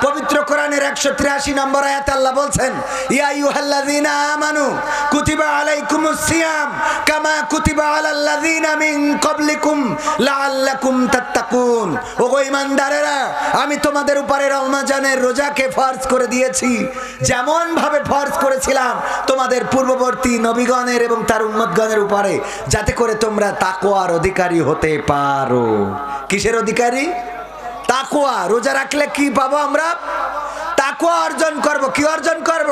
পবিত্র কোরআনের 183 নম্বর আয়াতে আল্লাহ বলছেন ইয়া আইয়ুহাল্লাযীনা আমানু কুতিবা আলাইকুমুস সিয়াম কামা কুতিবা আলাল্লাযীনা মিন ক্বাবলিকুম লাআল্লাকুম তাত্তাকুন। ওগো ঈমানদারেরা, আমি তোমাদের উপরে রমজানের রোজাকে ফরজ করে দিয়েছি যেমন ভাবে ফরজ করেছিলাম তোমাদের পূর্ববর্তী নবীগণের এবং তার উম্মতগণের উপরে, যাতে করে তোমরা তাকওয়ার অধিকারী হতে পারো। কিসের অধিকারী? তাকওয়া। রোজা রাখলে কি পাবো আমরা? তাকওয়া অর্জন করব। কি অর্জন করব?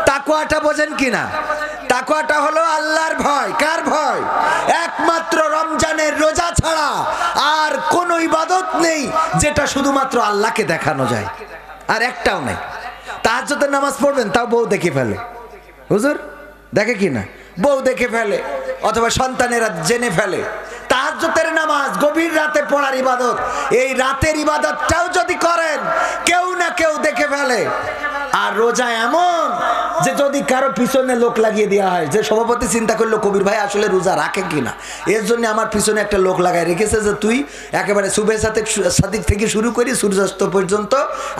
তাকওয়াটা বোঝেন কিনা? তাকওয়াটা হলো আল্লাহর ভয়। কার ভয়? একমাত্র রমজানের রোজা ছাড়া আর কোনো ইবাদত নেই যেটা শুধুমাত্র আল্লাহকে দেখানো যায়, আর একটাও নেই। তাহাজ্জুদের নামাজ পড়বেন, তাও বউ দেখে ফেলে। হুজুর দেখে কিনা? বউ দেখে ফেলে, অথবা সন্তানেরা জেনে ফেলে। তাহাজ্জুদের নামাজ গভীর রাতে পড়ার ইবাদত, এই রাতের ইবাদতটাও যদি করেন কেউ না কেউ দেখে ফেলে। আর রোজা এমন যে যদি কারো পিছনে লোক লাগিয়ে দেওয়া হয়, যে সভাপতি চিন্তা করলো কবির ভাই আসলে রোজা রাখে কিনা, এর জন্য আমার পিছনে একটা লোক লাগাই রেখেছে যে তুই একেবারে সুবে সাদিক থেকে শুরু করি সূর্যাস্ত পর্যন্ত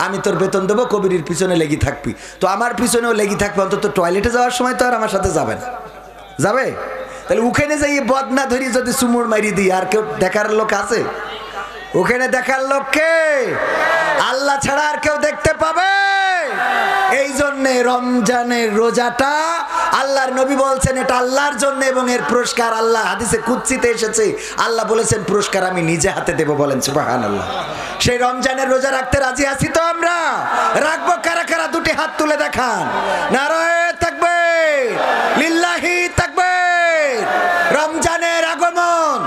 আমি তোর বেতন দেবো, কবিরের পিছনে লেগে থাকবি। তো আমার পিছনেও লেগে থাকবে, অন্তত টয়লেটে যাওয়ার সময় তো আর আমার সাথে যাবে না। যাবে? তাহলে ওখানে যাই বদনা ধরি যদি চুমুর মারি দিই, আর কেউ দেখার লোক আছে? ওখানে দেখার লোক কে? আল্লাহ ছাড়া আর কেউ দেখতে পাবে? এই জন্যে রমজানের রোজাটা আল্লাহর নবী বলছেন এটা আল্লাহর জন্য, এবং এর পুরস্কার আল্লাহ হাদিসে কুদসিতে এসেছে, আল্লাহ বলেছেন পুরস্কার আমি নিজে হাতে দেব। বলেন সুবহানাল্লাহ। সেই রমজানের রোজা রাখতে রাজি আছি তো আমরা? রাখবো কারা কারা? দুটি হাত তুলে দেখান। নারায়ে তাকবীর, লিল্লাহি তাকবীর। রমজানের আগমন,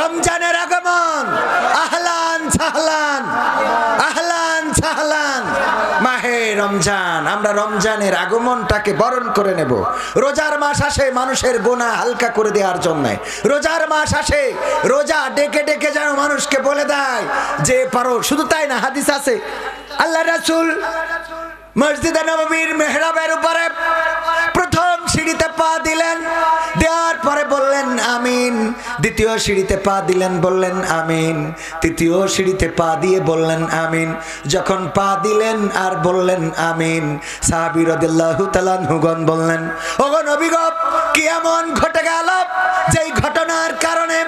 রমজানের আগমন, আহলান সাহলান, আহলান সাহলান। মাহে রমজান আমরা আমরা রমজানের আগমনটাকে বরণ করে নেব। রোজার মাস আসে মানুষের গুনাহ হালকা করে দেওয়ার জন্য। রোজার মাস আসে রোজা ডেকে ডেকে যেন মানুষকে বলে দেয় যে পারো। শুধু তাই না, হাদিস আছে আল্লাহ রাসূল মসজিদে নববীর মেহরাবের উপরে প্রথম সিঁড়িতে পা দিলেন, দেওয়ার পরে বললেন আমিন। দ্বিতীয় সিঁড়িতে পা দিলেন, বললেন আমিন। তৃতীয় সিঁড়িতে পা দিয়ে বললেন আমিন। যখন পা দিলেন আর বললেন আমিন, সাহাবী রাদিয়াল্লাহু তাআলা আনহুগণ বললেন, ওগো নবী গো, কি এমন ঘটে গেল যেই ঘটনার কারণে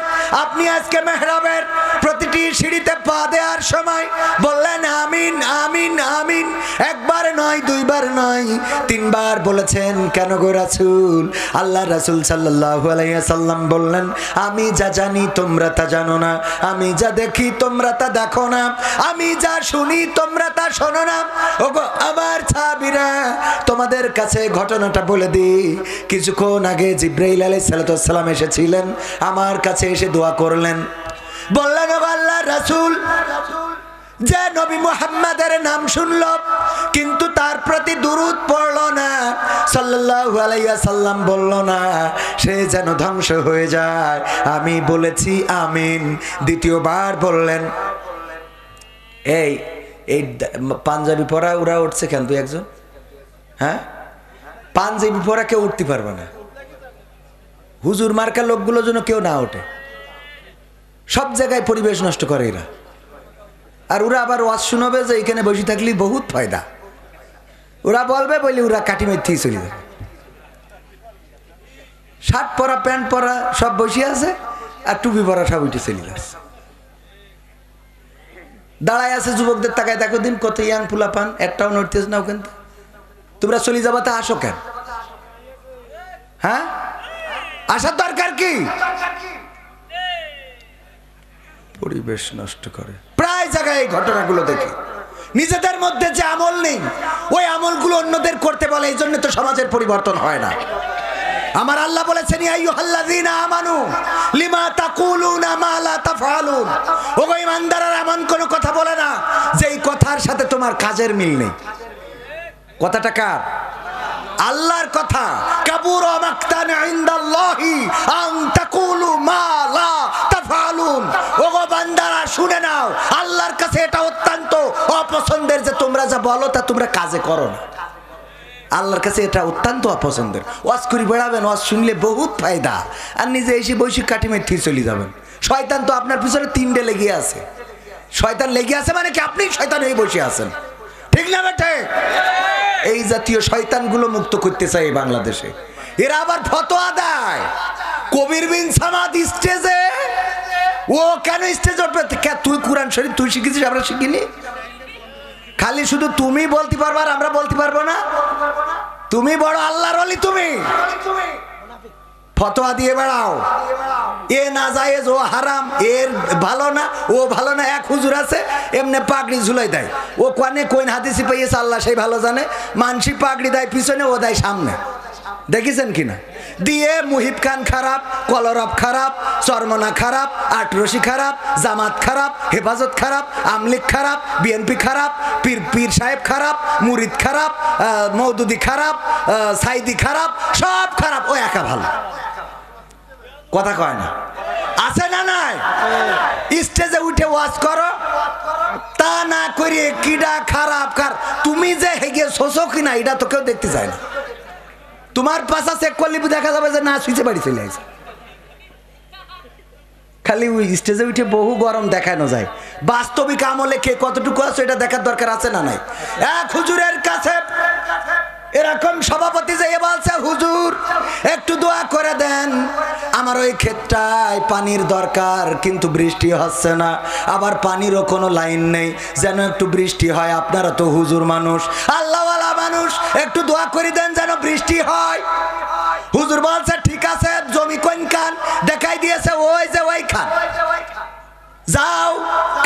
আপনি আজকে মেহরাবের প্রতিটি সিঁড়িতে পা দেওয়ার সময় বললেন আমিন আমিন আমিন? একবার নয়, দুইবার নয়, তিনবার বলেছেন। কেন গো রাসূল? আল্লাহ রাসূল সাল্লাল্লাহু আলাইহি ওয়াসাল্লাম বললেন, আমি যা জানি তোমরা তা জানো না, আমি যা দেখি তোমরা তা দেখো না, আমি যা শুনি তোমরা তা শোনো না। ওগো আমার সাহাবীরা, তোমাদের কাছে ঘটনাটা বলে দিই। কিছুক্ষণ আগে জিবরাইল আলাইহিস সালাম এসেছিলেন, আমার কাছে এসে দোয়া করলেন। বললেন, ওগো আল্লাহর রাসূল, যে নবী মুহাম্মাদের নাম শুনল কিন্তু তার প্রতি দুরূদ পড়ল না, সাল্লাল্লাহু আলাইহি ওয়াসাল্লাম বলল না, সে যেন ধ্বংস হয়ে যায়। আমি বলেছি আমিন। দ্বিতীয়বার বললেন, এই এই পাঞ্জাবি পরা ওরা উঠছে কেন? তুই একজন, হ্যাঁ, পাঞ্জাবি পরা কেউ উঠতে পারবে না। হুজুর মার্কা লোকগুলো যেন কেউ না ওঠে। সব জায়গায় পরিবেশ নষ্ট করে এরা। আর ওরা আবার ওয়াজ শুনবে যে এখানে বসে থাকলে বহুত ফায়দা। ওরা বলবে বলে ওরা কাটি মেথেই চলে যাবে। শার্ট পরা প্যান্ট পরা সব বসে আছে, আর টুপি পরা সব উঠে চলে যাচ্ছে। দাঁড়ায় আছে যুবকদের তাকায় দেখো দিন, কত ইয়াং ফুলা পান, একটাও নড়তেছ না ওখান। তোমরা চলে যাবা, তা আসো কেন? হ্যাঁ, আসার দরকার কি? পরিবেশ নষ্ট করে। প্রায় জায়গায় এই ঘটনাগুলো দেখি। নিজেদের মধ্যে যে আমল নেই, ওই আমলগুলো অন্যদের করতে বলে, এই জন্য তো সমাজের পরিবর্তন হয় না। আমার আল্লাহ বলেছেন, ইয়া আইয়ুহাল্লাযীনা আমানু লিমা তাকুলুনা মা লা তাফআলুন। ওগো ঈমানদাররা, এমন কোন কথা বলে না যেই কথার সাথে তোমার কাজের মিল নেই। কথাটা কার? আল্লাহর কথা। কাবুরা মাকতান ইনদাল্লাহি আন তাকুলু মা লা তাফআলুন। ওগো বান্দারা, শুনে নাও, আল্লাহর কাছে এটা অত্যন্ত অপছন্দের যে তোমরা যা বলো তা তোমরা কাজে করো না। আল্লাহর কাছে এটা অত্যন্ত অপছন্দের। ওয়াজ করে বেড়াবেন, ওয়াজ শুনলে বহুত ফায়দা, আর নিজে এসে বৈশিক কাটি মেথি চলে যাবেন। শয়তান তো আপনার পিছনে তিনটে লেগে আছে। শয়তান লেগে আছে মানে কি? আপনি শয়তান হয়ে বসে আছেন, ঠিক না বেটে? এই জাতীয় শয়তানগুলো মুক্ত করতে চাই বাংলাদেশে। এরা আবার ফতোয়া দেয়। কবির বিন সামাদ স্টেজে, ও কেন স্টেজে উঠবে? তুই কোরআন শরীফ তুই শিখেছিস, আমরা শিখিনি? খালি শুধু তুমি বলতে পারবা আর আমরা বলতে পারবো না? তুমি বড় আল্লাহর ওলি, তুমি ফতোয়া দিয়ে বেড়াও। এ না জায়েজ, ও হারাম, এর ভালো না, ও ভালো না। এক হুজুর আছে এমনি পাগড়ি ঝুলাই দেয়। ও কোনে কোন হাদিসে পেয়েছে আল্লাহ সেই ভালো জানে। মানসি পাগড়ি দেয় পিছনে, ও দেয় সামনে। দেখেছেন কিনা? দিয়ে মুহিব খান খারাপ, কলরব খারাপ, চরমনা খারাপ, আটরশি খারাপ, জামাত খারাপ, হেফাজত খারাপ, আমলিক খারাপ, বিএনপি খারাপ, পীর সাহেব খারাপ, মুরিদ খারাপ, মৌদুদি খারাপ, সাইদি খারাপ, সব খারাপ, ও একা ভালো। কথা কয় না? আছে না নাই? স্টেজে উঠে ওয়াজ করো, তা না করে কিডা খারাপ কার তুমি যে হেগে শোষো কিনা এটা তো কেউ দেখতে চায় না। তোমার পাশা চেক করলে দেখা যাবে যে না সুইচে বাড়ি চলে আসে। খালি ওই স্টেজে উঠে বহু গরম দেখানো যায়। বাস্তবিক আমলে কে কতটুকু আছে এটা দেখার দরকার আছে না নাই? এক হুজুরের কাছে এরকম সভাপতি যে বলছে, হুজুর একটু দোয়া করে দেন, আমার ওই ক্ষেতটায় পানির দরকার কিন্তু বৃষ্টি হচ্ছে না, আবার পানিরও কোনো লাইন নেই, যেন একটু বৃষ্টি হয়। আপনারা তো হুজুর মানুষ, আল্লাহওয়ালা মানুষ, একটু দোয়া করে দেন যেন বৃষ্টি হয়। হুজুর বলছে, ঠিক আছে, জমি কোনখান? দেখাই দিয়েছে ওই যে ওইখান, যাও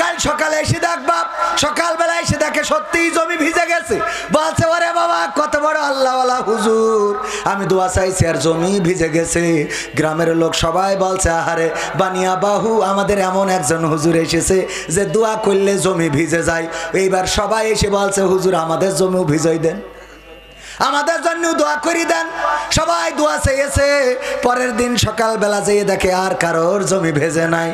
কাল সকালে এসে দেখবা। সকালবেলা এসে দেখে সত্যিই জমি ভিজে গেছে। বলছে, ওরে বাবা, কত বড় আল্লাহওয়ালা হুজুর, আমি দোয়া চাইছি আর জমি ভিজে গেছে। গ্রামের লোক সবাই বলছে, আহারে বানিয়া বাহু, আমাদের এমন একজন হুজুর এসেছে যে দোয়া করলে জমি ভিজে যায়। এইবার সবাই এসে বলছে, হুজুর আমাদের জমিও ভিজাই দেন। আমাদের জন্য দোয়া করে দেন। সবাই দোয়া চেয়েছে, পরের দিন সকালবেলা যেয়ে দেখে আর কারোর জমি ভেজে নাই।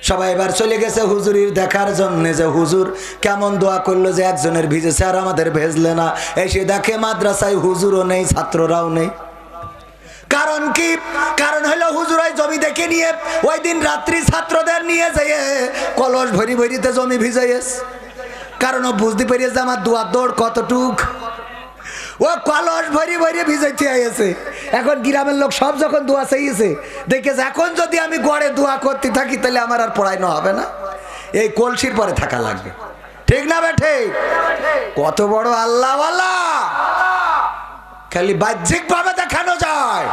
সবাই এবার চলে গেছে হুজুরির দেখার জন্য যে হুজুর কেমন দোয়া করলো যে একজনের ভিজেছে আর আমাদের ভেজলে না। এসে দেখে মাদ্রাসায় হুজুরও নেই, ছাত্ররাও নেই। কারণ কি? কারণ হলো হুজুর ওই জমি দেখে নিয়ে ওই দিন রাত্রি ছাত্রদের নিয়ে যেয়ে কলস ভরি ভরিতে জমি ভিজাইয়েছে। কারণ ও বুঝতে পেরেছে আমার দোয়ার দৌড় কতটুক। ও কলস ভরি ভরি ভিজাইতে আইছে। এখন গ্রামের লোক সব যখন দোয়া চাইছে দেখেছে এখন যদি আমি গড়ে দোয়া করতে থাকি তাহলে আমার আর পড়ানো হবে না, এই কলসির পরে থাকা লাগবে। ঠিক না বেঠে? কত বড় আল্লাহওয়ালা, খালি বাহ্যিক ভাবে দেখানো যায়।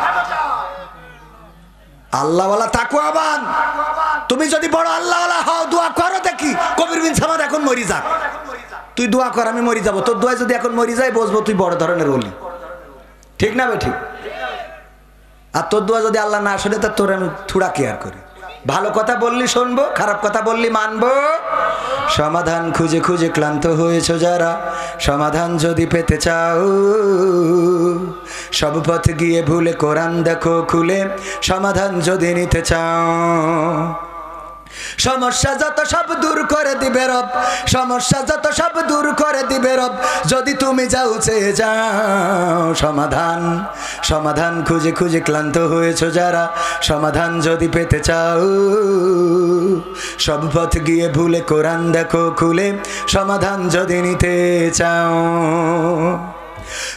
আল্লাহওয়ালা তাকওয়াবান। তুমি যদি বড় আল্লাহওয়ালা হও দোয়া করো দেখি কবির বিন সামাদ এখন মরি যাক, তুই দোয়া কর আমি মরি যাবো, তোর দোয়া যদি এখন মরি যায় বুঝবো তুই বড় ধরনের ওলি। ঠিক না বেঠিক? আর তোর দোয়া যদি আল্লাহ না শুনে তা তোর আমি থুড়া কেয়ার করি। ভালো কথা বললি শুনবো, খারাপ কথা বললি মানবো। সমাধান খুঁজে খুঁজে ক্লান্ত হয়েছো যারা, সমাধান যদি পেতে চাও সব পথ গিয়ে ভুলে কোরআন দেখো খুলে, সমাধান যদি নিতে চাও সমস্যা যত সব দূর করে দিবে রব, সমস্যা যত সব দূর করে দিবে রব যদি তুমি যাও চেয়ে যাও। সমাধান সমাধান খুঁজে খুঁজে ক্লান্ত হয়েছো যারা, সমাধান যদি পেতে চাও সব পথ গিয়ে ভুলে কোরআন দেখো খুলে, সমাধান যদি নিতে চাও।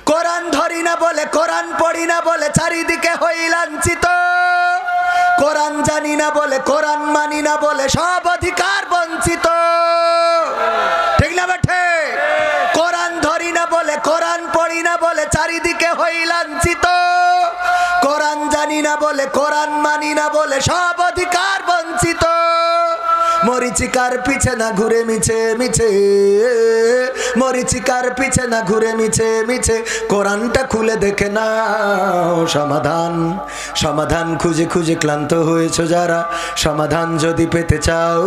কোরআন ধরি না বলে, কোরআন পড়ি না বলে চারিদিকে হই লাঞ্ছিত, কোরআন জানি না বলে, কোরআন মানি না বলে সব অধিকার বঞ্চিত। ঠিক না বেঠে? কোরআন ধরি না বলে, কোরআন পড়ি না বলে চারিদিকে হই লাঞ্ছিত, কোরআন জানি না বলে, কোরআন মানি না বলে সব অধিকার বঞ্চিত। মরিচিকার পিছে না ঘুরে মিছে মিছে, মরিচিকার পিছে না ঘুরে মিছে মিছে কোরআনটা খুলে দেখে নাও। সমাধান সমাধান খুঁজে খুঁজে ক্লান্ত হয়েছো যারা, সমাধান যদি পেতে চাও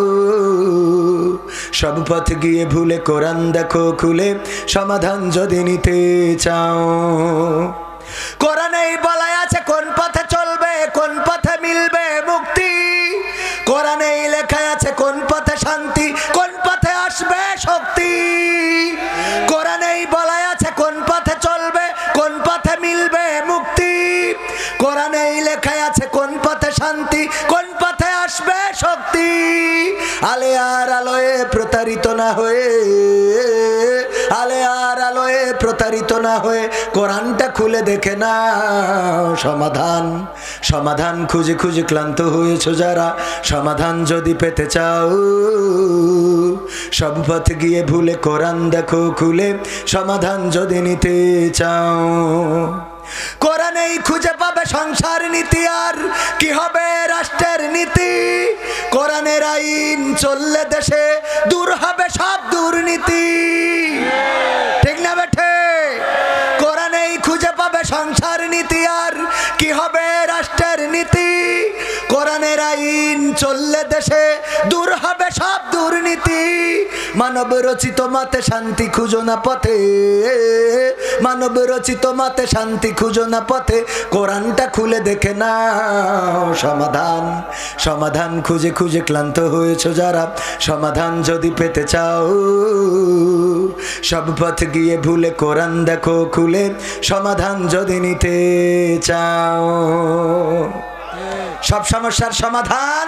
সব পথ গিয়ে ভুলে কোরআন দেখো খুলে, সমাধান যদি নিতে চাও। কোরআনেই বলা আছে কোন পথে চলবে, কোন পথে মিলবে মুক্তি, কোরআনেই লেখা আছে কোন পথে শান্তি, কোন পথে আসবে শক্তি। কোরআনেই বলা আছে কোন পথে চলবে, কোন পথে মিলবে মুক্তি, কোরআনেই লেখা আছে কোন পথে শান্তি, কোন পথে আসবে শক্তি। আলে আর আলোয় প্রতারিত না হয়ে, আলে আর আলোয় প্রতারিত না হয়ে কোরআনটা খুলে দেখে নাও। সমাধান সমাধান খুঁজে খুঁজে ক্লান্ত হয়েছো যারা, সমাধান যদি পেতে চাও সব পথ গিয়ে ভুলে কোরআন দেখো খুলে, সমাধান যদি নিতে চাও। কোরআনেই খুঁজে পাবে সংসার নীতি, আর কি হবে রাষ্ট্রের নীতি, কোরআনের আইন চললে দেশে দূর হবে সব দুর্নীতি। ঠিক না বেঠে? কোরআনেই খুঁজে পাবে সংসার নীতি, আর কি হবে রাষ্ট্রের নীতি, কোরআনের আইন চললে দেশে দূর হবে সব দুর্নীতি। মানব রচিত মতে শান্তি খুঁজো না পথে, মানব রচিত মতে শান্তি খুঁজো না পথে, কোরআনটা খুলে দেখে নাও। সমাধান সমাধান খুঁজে খুঁজে ক্লান্ত হয়েছো যারা, সমাধান যদি পেতে চাও সব পথ গিয়ে ভুলে কোরআন দেখো খুলে, সমাধান যদি নিতে চাও। সব সমস্যার সমাধান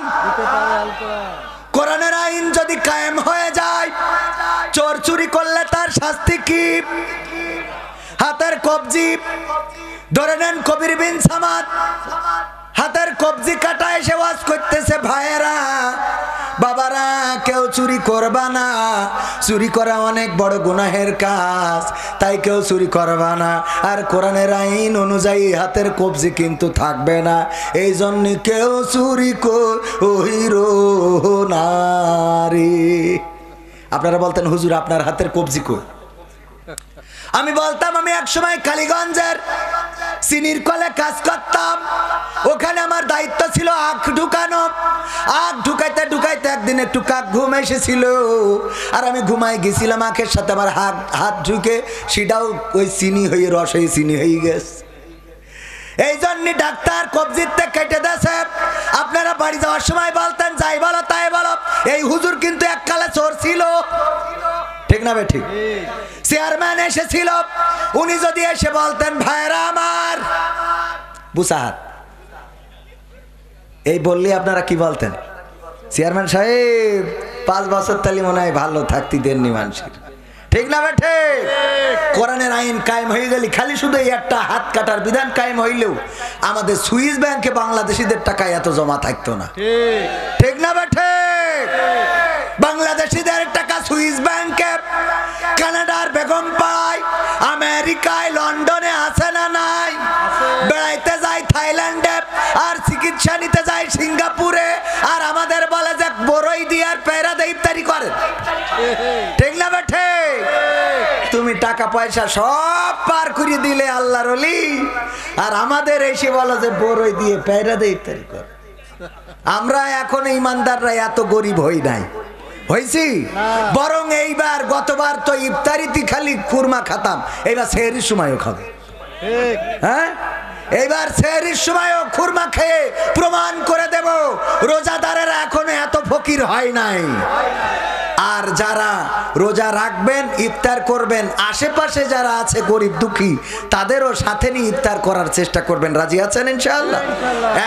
কোরআনের আইন যদি কায়েম হয়ে যায়, চোর চুরি করলে তার শাস্তি কি, হাতের কবজি ধরে নেন কবির বিন সামাদ, হাতের কবজি কাটা এসে ওয়াজ করতেছে, ভাইয়েরা বাবারা কেউ চুরি করবা না, চুরি করা অনেক বড় গুনাহের কাজ, তাই কেউ চুরি করবা না। আর কোরআনের আইন অনুযায়ী হাতের কবজি কিন্তু থাকবে না, এই জন্য কেউ চুরি কইরো না রে। আপনারা বলতেন হুজুর আপনার হাতের কবজি কই? আমি বলতাম আমি একসময় কালীগঞ্জের চিনির কলে কাজ করতাম, ওখানে আমার দায়িত্ব ছিল আখ ঢুকানো। আখ ঢুকাই ঢুকাইতে ঢুকাইতে একদিন একটু কাক ঘুম এসেছিল, আর আমি ঘুমাই গেছিলাম, আখের সাথে আমার হাত ঢুকে সেটাও ওই চিনি হয়ে রস হয়ে চিনি হয়ে গেছে। এই জন্য ডাক্তার কবজিতে কেটে দেছে। আপনারা বাড়ি যাওয়ার সময় বলতেন যাই বলো তাই বলো, এই হুজুর কিন্তু এককালে চোর ছিল, ঠিক না ঠিক? চেয়ারম্যান এসেছিল, উনি যদি এসে বলতেন ভাইরা আমার বুসাহাত, এই বললি আপনারা কি বলতেন? চেয়ারম্যান সাহেব 5 বছর তালি মনে হয় ভালো থাকতে দেননি মানুষের, ঠিক না বেঠে? কোরআনের আইন কায়েম হয়ে গেলি, খালি শুধু এই একটা হাত কাটার বিধান কায়েম হইলেও আমাদের সুইস ব্যাংকে বাংলাদেশিদের টাকা এত জমা থাকতো না, ঠিক না বেঠে? বাংলাদেশিদের টাকা সুইস ব্যাংকে, কানাডার বেগম পাড়ায়, আমেরিকায়, লন্ডনে আছে না নাই? বেড়াইতে যায় থাইল্যান্ডে, আর চিকিৎসা নিতে যায় সিঙ্গাপুরে, আর আমাদের বলে যে বড়ই দিয়ে আর পেরা দিয়ে ইফতারি করে, ঠিক না বেঠে? তুমি টাকা পয়সা সব পার করে দিলে আল্লাহর ওলি, আর আমাদের এসে বলো যে বড়ই দিয়ে পেরা দিয়ে ইফতারি করে। আমরা এখন ইমানদাররা এত গরিব হই নাই, হয়েছি? বরং এইবার, গতবার তো ইফতারিতে খালি কুরমা খাতাম, এইবার সেহরির সময়ও খাবে। হ্যাঁ, এইবার সেহরির সময়ও খুরমা খেয়ে প্রমাণ করে দেব রোজাদারেরা এখনো এত ফকির হয় নাই। আর যারা রোজা রাখবেন, ইফতার করবেন, আশেপাশে যারা আছে গরিব দুঃখী তাদেরও সাথে নিয়ে ইফতার করার চেষ্টা করবেন। রাজি আছেন ইনশাআল্লাহ?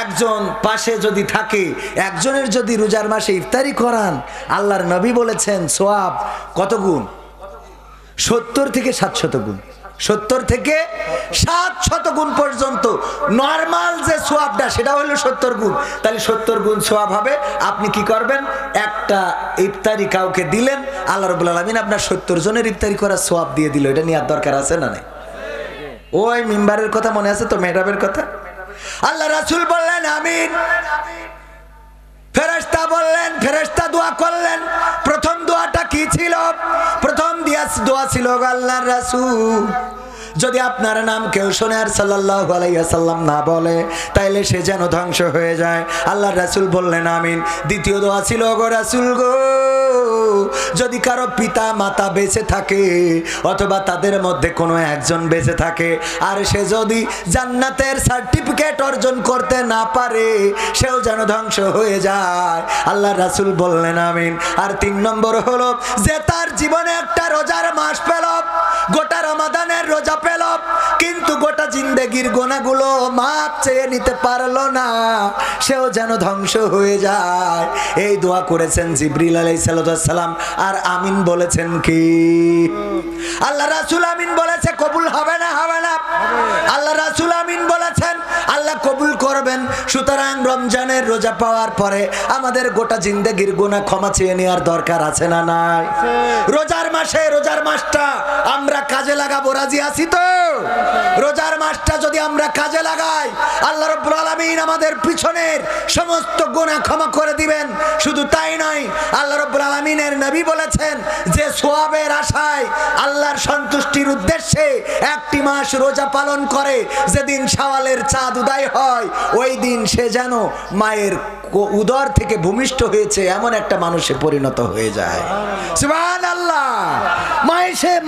একজন পাশে যদি থাকে, একজনের যদি রোজার মাসে ইফতারি করান, আল্লাহর নবী বলেছেন সওয়াব কত গুণ? 70 থেকে 700 গুণ, 70 থেকে 700 গুণ পর্যন্ত। নরমাল যে সোয়াবটা সেটা হলো 70 গুণ, তাহলে 70 গুণ সোয়াব হবে। আপনি কি করবেন? একটা ইফতারি কাউকে দিলেন, আল্লাহ রাব্বুল আলামিন আপনার 70 জনের ইফতারি করার সোয়াব দিয়ে দিল। এটা নেওয়ার দরকার আছে না নাই? ওই মিম্বারের কথা মনে আছে তো, মেহরাবের কথা? আল্লাহ রাসূল বললেন আমিন, ফেরেশতা বললেন, ফেরেশতা দোয়া করলেন। প্রথম দোয়াটা কি ছিল? প্রথম দোয়া ছিল আল্লাহর রাসূল যদি আপনার নাম কেউ শোনে আর সাল্লাল্লাহু আলাইহি ওয়াসাল্লাম না বলে, তাইলে সে যেন ধ্বংস হয়ে যায়। আল্লাহর রাসূল বললেন আমিন। দ্বিতীয় দোয়া ছিল গো রাসূল গো, যদি কারো পিতা মাতা বেঁচে থাকে অথবা তাদের মধ্যে কোনো একজন বেঁচে থাকে আর সে যদি জান্নাতের সার্টিফিকেট অর্জন করতে না পারে, সেও যেন ধ্বংস হয়ে যায়। আল্লাহর রাসূল বললেন আমিন। আর 3 নম্বর হলো যে তার জীবনে একটা রোজার মাস পেল, গোটা রমাদানের রোজা পেল, কিন্তু গোটা জিন্দেগির গুনাহগুলো মাপ চেয়ে নিতে পারলো না, সেও যেন ধ্বংস হয়ে যায়। এই দোয়া করেছেন জিবরিল আলাইহিস সালাম। আর আমিন বলেছেন কি? আল্লাহ রাসূল আমিন বলেছে, কবুল হবে না? হবে না। আল্লাহ রাসূল আমিন বলেছেন, আল্লাহ কবুল করবেন। সুতরাং রমজানের রোজা পাওয়ার পরে আমাদের গোটা জিন্দেগির গুনাহ ক্ষমা চেয়ে নেওয়ার দরকার আছে না নাই? রোজার মাসে, রোজার মাসটা আমরা কাজে লাগাবো। রাজি আছি তো? রোজার মাসটা যদি আমরা কাজে লাগাই, আল্লাহ রাব্বুল আলামিন আমাদের পিছনের সমস্ত গুনাহ ক্ষমা করে দিবেন। শুধু তাই নয়, আল্লাহ রাব্বুল আলামিনের নবী বলেছেন যে সওয়াবের আশায়, আল্লাহর সন্তুষ্টির উদ্দেশ্যে একটি মাস রোজা পালন করে, যেদিন শাওয়ালের চাঁদ উদয় হয়, ওই দিন সে যেন মায়ের উদর থেকে ভূমিষ্ঠ হয়েছে এমন একটা মানুষে পরিণত হয়ে যায়। সুবহানাল্লাহ।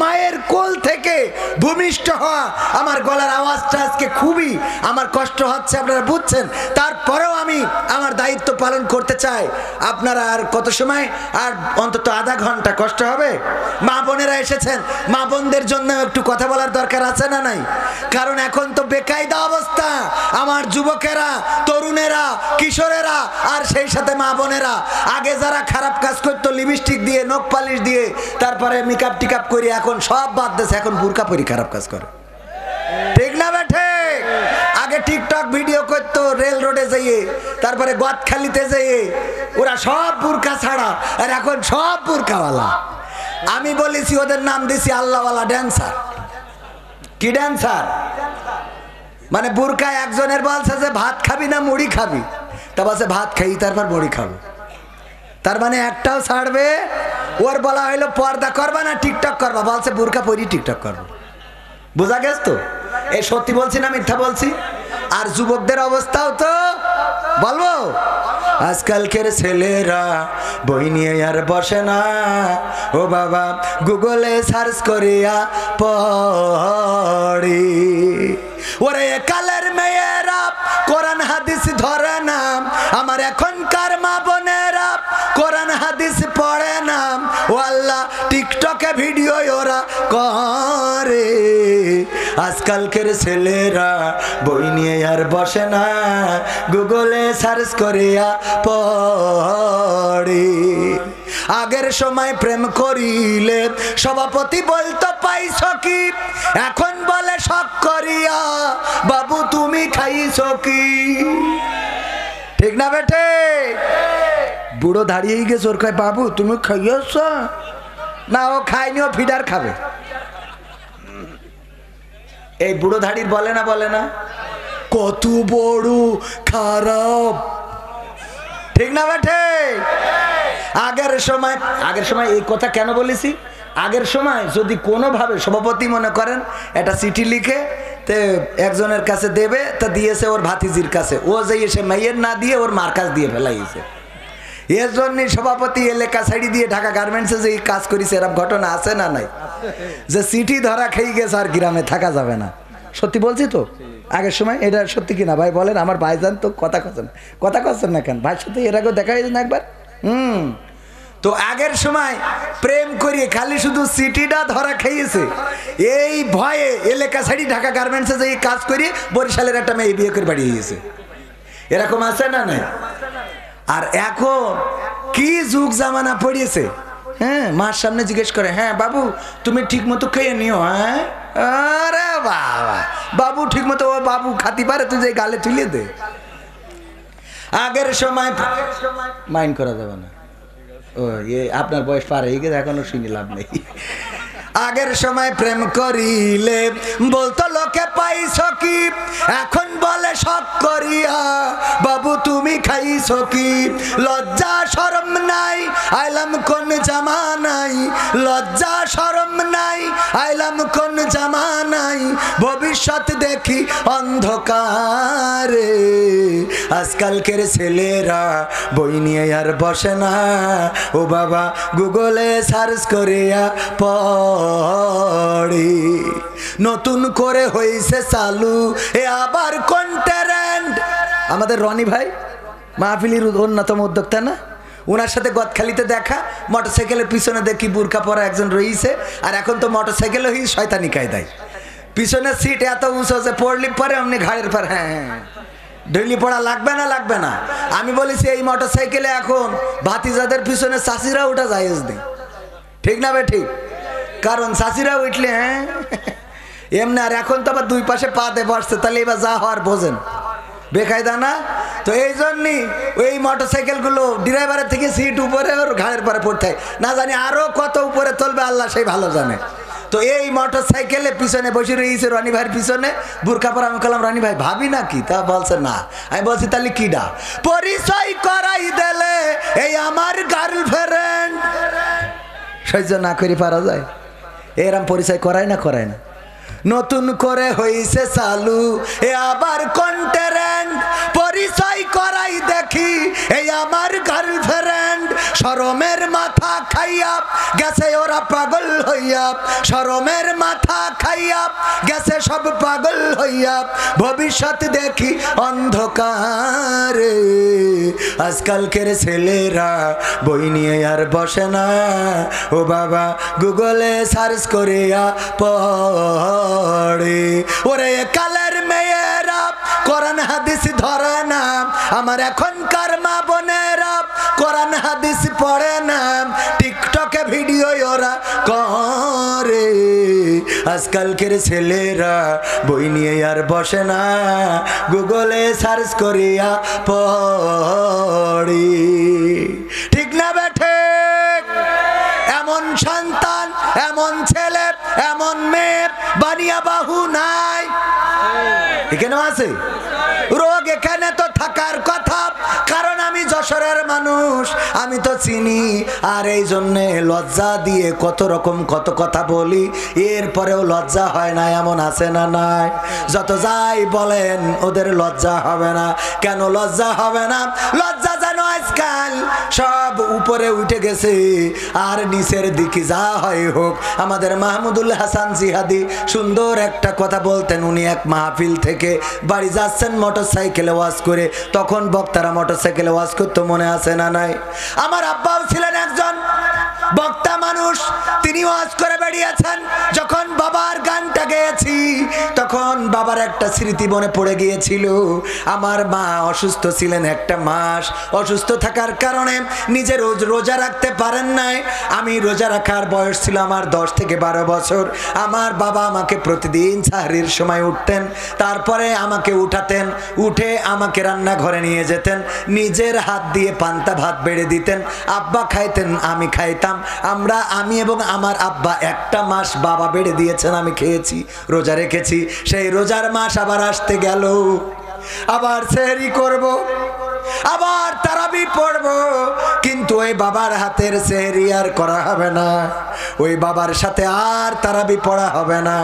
মায়ের কোল থেকে ভূমিষ্ঠ হওয়া। আমার গলার আওয়াজটা আজকে খুবই আমার কষ্ট হচ্ছে, আপনারা বুঝছেন। তারপরেও আমি আমার দায়িত্ব পালন করতে চাই। আপনারা আর কত সময়? আর অন্তত আধা ঘন্টা কষ্ট হবে। মা বোনেরা এসেছেন, মা বোনদের জন্য একটু কথা বলার দরকার আছে না নাই? কারণ এখন তো বেকায়দা অবস্থা। আমার যুবকেরা, তরুণেরা, কিশোরেরা আর সেই সাথে মা বোনেরা, আগে যারা খারাপ কাজ করতো লিপস্টিক দিয়ে, নখ পালিশ দিয়ে, তারপরে মেকআপ টিকআপ করে, এখন সব বাদ দিয়েছে, এখন বুরকা পরি খারাপ কাজ করে, ঠিক না বেঠে? আগে টিকটক ভিডিও করতো রেল রোডে যেয়ে, তারপরে গদখালিতে যেয়ে, ওরা সব বুরকা ছাড়া, আর এখন সব বুরকাওয়ালা। আমি বলেছি ওদের নাম দিছি আল্লাহওয়ালা ড্যান্সার। কি ড্যান্সার? মানে বুরকায় একজনের বলছে যে ভাত খাবি না মুড়ি খাবি, তা বলছে ভাত খাই তারপর মুড়ি খাবো। তার মানে একটাও ছাড়বে। ওর বলা হইলো পর্দা করবা না টিকটক করবা, বলছে বুরকা পরি টিকটক করবো। বোঝা গেছ তো? এই সত্যি বলছি না মিথ্যা বলছি? আর যুবকদের অবস্থাও তো বলবো আজকালকের ছেলেরা বই নিয়ে আর বসে না, ও বাবা গুগলে সার্চ করিয়া পড়ি। ওরে কালের মেয়েরা কোরআন হাদিস ধরে না, আমার এখনকার মা বোনেরা কোরআন হাদিস পড়ে না, ও আল্লাহ টিকটকে ভিডিও ওরা করে। আজকালকের ছেলেরা বই নিয়ে আর বসে না, গুগলে সার্চ করিয়া পড়ি। আগের সময় প্রেম করিলে সভাপতি বলতো পাইছ কি, এখন বলে শখ করিয়া বাবু তুমি খাইছ কি। ঠিক না বেটে? বুড়ো দাঁড়িয়ে গেছে, ওর কয় বাবু তুমি খাইয়াছ না? ও খায়নি, ও ফিডার খাবে। এই বুড়ো ধাড়ির বলে না, বলে না কত বড় খারাপ। ঠিক না বেটে? আগের সময় এই কথা কেন বলেছি? আগের সময় যদি কোনোভাবে সভাপতি মনে করেন একটা চিঠি লিখে তে একজনের কাছে দেবে, তা দিয়েছে ওর ভাতিজির কাছে, ও যে এসে মেয়ের না দিয়ে ওর মার কাছ দিয়ে ফেলাইছে। এর জন্যই সভাপতি এলাকা ছাড়ি দিয়ে ঢাকা গার্মেন্টসে যে কাজ করেছে। এরকম ঘটনা আছে না নাই? যে চিঠি ধরা খেয়ে গেছে আর গ্রামে থাকা যাবে না। সত্যি বলছি তো? আগের সময় এটা সত্যি কিনা ভাই বলেন? আমার ভাইজান তো কথা কচ্ছেন না কেন? ভাই সাথে এর আগেও দেখা হয়েছে না একবার? তো আগের সময় প্রেম করিয়ে খালি শুধু সিটিটা ধরা খেয়েছে, এই ভয়ে এলাকা ছাড়ি ঢাকা গার্মেন্টসে যে কাজ করি বরিশালের একটা মেয়ে বিয়ে করে বাড়ি গিয়েছে। এরকম আছে না নাই? আর এখন কি যুগ জামানা পড়িয়েছে। হ্যাঁ, মার সামনে জিজ্ঞেস করে, হ্যাঁ বাবু তুমি ঠিক মতো খেয়ে নিও। হ্যাঁ, আরে বাবা, বাবু ঠিক মতো, ও বাবু খাতি পারে, তুই যে গালে তুলে দে। আগের সময় মাইন্ড করা যাবে না। ও আপনার বয়স পার হয়ে গেছে, এখনো শুনি লাভ নেই। আগের সময় প্রেম করিলে বলতো লোকে পাইছ কি, এখন বলে শখ করিয়া বাবু তুমি খাইছ কি। লজ্জা শরম নাই, আইলাম কোন জামানাই, লজ্জা শরম নাই, আইলাম কোন জামানাই, ভবিষ্যৎ দেখি অন্ধকারে। আজকালকের ছেলেরা বই নিয়ে আর বসে না, ও বাবা গুগলে সার্চ করিয়া পড়ি। নতুন করে হইছে চালু এ আবার কন্টেন্ট। আমাদের রনি ভাই মাহফিলের অন্যতম উদ্যোক্তা না, ওনার সাথে গদখালিতে দেখা, মোটরসাইকেলের পিছনে দেখি বুরকা পরা একজন রয়েছে। আর এখন তো মোটরসাইকেল হই শয়তানি কায়দায়, পিছনের সিট এত উঁচু যে পড়লি পরে অমনি ঘাড়ের পর হ্যাঁ ডেইলি পড়া লাগবে না, লাগবে না। আমি বলেছি এই মোটরসাইকেলে এখন ভাতিজাদের পিছনে চাষিরা উঠা জায়েজ নেই। ঠিক না বে ঠিক? কারণ চাষিরা উঠলে হ্যাঁ এমনি। আর এখন তো আবার দুই পাশে পা দিয়ে বসছে, তাহলে এবার যা হওয়ার বোঝেন, বেকায়দা না? তো এই জন্যই ওই মোটরসাইকেলগুলো ড্রাইভারের থেকে সিট উপরে ওর ঘাড়ের পরে পড়তে হয়, না জানি আরও কত উপরে তুলবে আল্লাহ সেই ভালো জানে। তো এই মোটরসাইকেলে পিছনে বসে রয়েছে রনি ভাইয়ের পিছনে বুরকা পর। আমি বললাম রনি ভাই ভাবি নাকি? তা বলছে না। আমি বলছি তাহলে কিডা? পরিচয় করাই দিলে এই আমার গার্লফ্রেন্ড। সহ্য না করে পারা যায়? এরম পরিচয় করায় না, করায় না। নতুন করে হইছে চালু এ আবার কন্টেন্ট, পরিচয় করাই দেখি এই আমার গার্লফ্রেন্ড। শরমের মাথা খাইয়া গেছে ওরা পাগল হইয়া, শরমের মাথা খাইয়া গেছে সব পাগল হইয়া, ভবিষ্যৎ দেখি অন্ধকারে। আজকালকের ছেলেরা বই নিয়ে আর বসে না, ও বাবা গুগলে সার্চ করিয়া পড়ে। ওরে কালের মেয়েরা কোরআন হাদিস ধরে না, আমার এখনকার মা বোনেরা কোরআন হাদিস পড়ে না, টিকটকে ভিডিও ওরা করে। আজকালকের ছেলেরা বই নিয়ে আর বসে না, গুগলে সার্চ করিয়া পড়ি। ঠিক না বেঠে? এমন সন্তান, এমন ছেলে, এমন মেয়ে বানিয়া বাহু নাই। এখানে আছে রোগ, এখানে তো থাকার কথা। কারণ আমি বছরের মানুষ, আমি তো চিনি। আর এই জন্যে লজ্জা দিয়ে কত রকম কত কথা বলি, এরপরেও লজ্জা হয় না এমন আছে না নাই? যত যাই বলেন ওদের লজ্জা হবে না। কেন লজ্জা হবে না? লজ্জা যেন আজকাল সব উপরে উঠে গেছে, আর নিচের দিকে যা হয় হোক। আমাদের মাহমুদুল হাসান জিহাদি সুন্দর একটা কথা বলতেন। উনি এক মাহফিল থেকে বাড়ি যাচ্ছেন মোটরসাইকেলে ওয়াজ করে, তখন বক্তারা মোটরসাইকেলে ওয়াজ করতো, মনে আছে না নাই? আমার আব্বাও ছিলেন একজন বক্তা মানুষ, তিনি ওয়াজ করে বেরিয়েছেন। যখন বাবার গানটা গেয়েছি তখন বাবার একটা স্মৃতি মনে পড়ে গিয়েছিল। আমার মা অসুস্থ ছিলেন একটা মাস, অসুস্থ থাকার কারণে নিজে রোজা রাখতে পারেন নাই। আমি রোজা রাখার বয়স ছিল আমার 10 থেকে 12 বছর। আমার বাবা আমাকে প্রতিদিন সাহরির সময় উঠতেন, তারপরে আমাকে উঠাতেন, উঠে আমাকে রান্নাঘরে নিয়ে যেতেন, নিজের হাত দিয়ে পান্তা ভাত বেড়ে দিতেন। আব্বা খাইতেন, আমি খাইতাম। আমি এবং আমার আব্বা একটা মাস বাবা বেড়ে দিয়েছেন, আমি খেয়েছি, রোজা রেখেছি। সেই রোজার মাস আবার আসতে গেল, আবার সেহরি করব, আবার তারাবি পড়ব, কিন্তু ওই বাবার হাতের সেহরি আর করা হবে না, ওই বাবার সাথে আর তারাবি পড়া হবে না।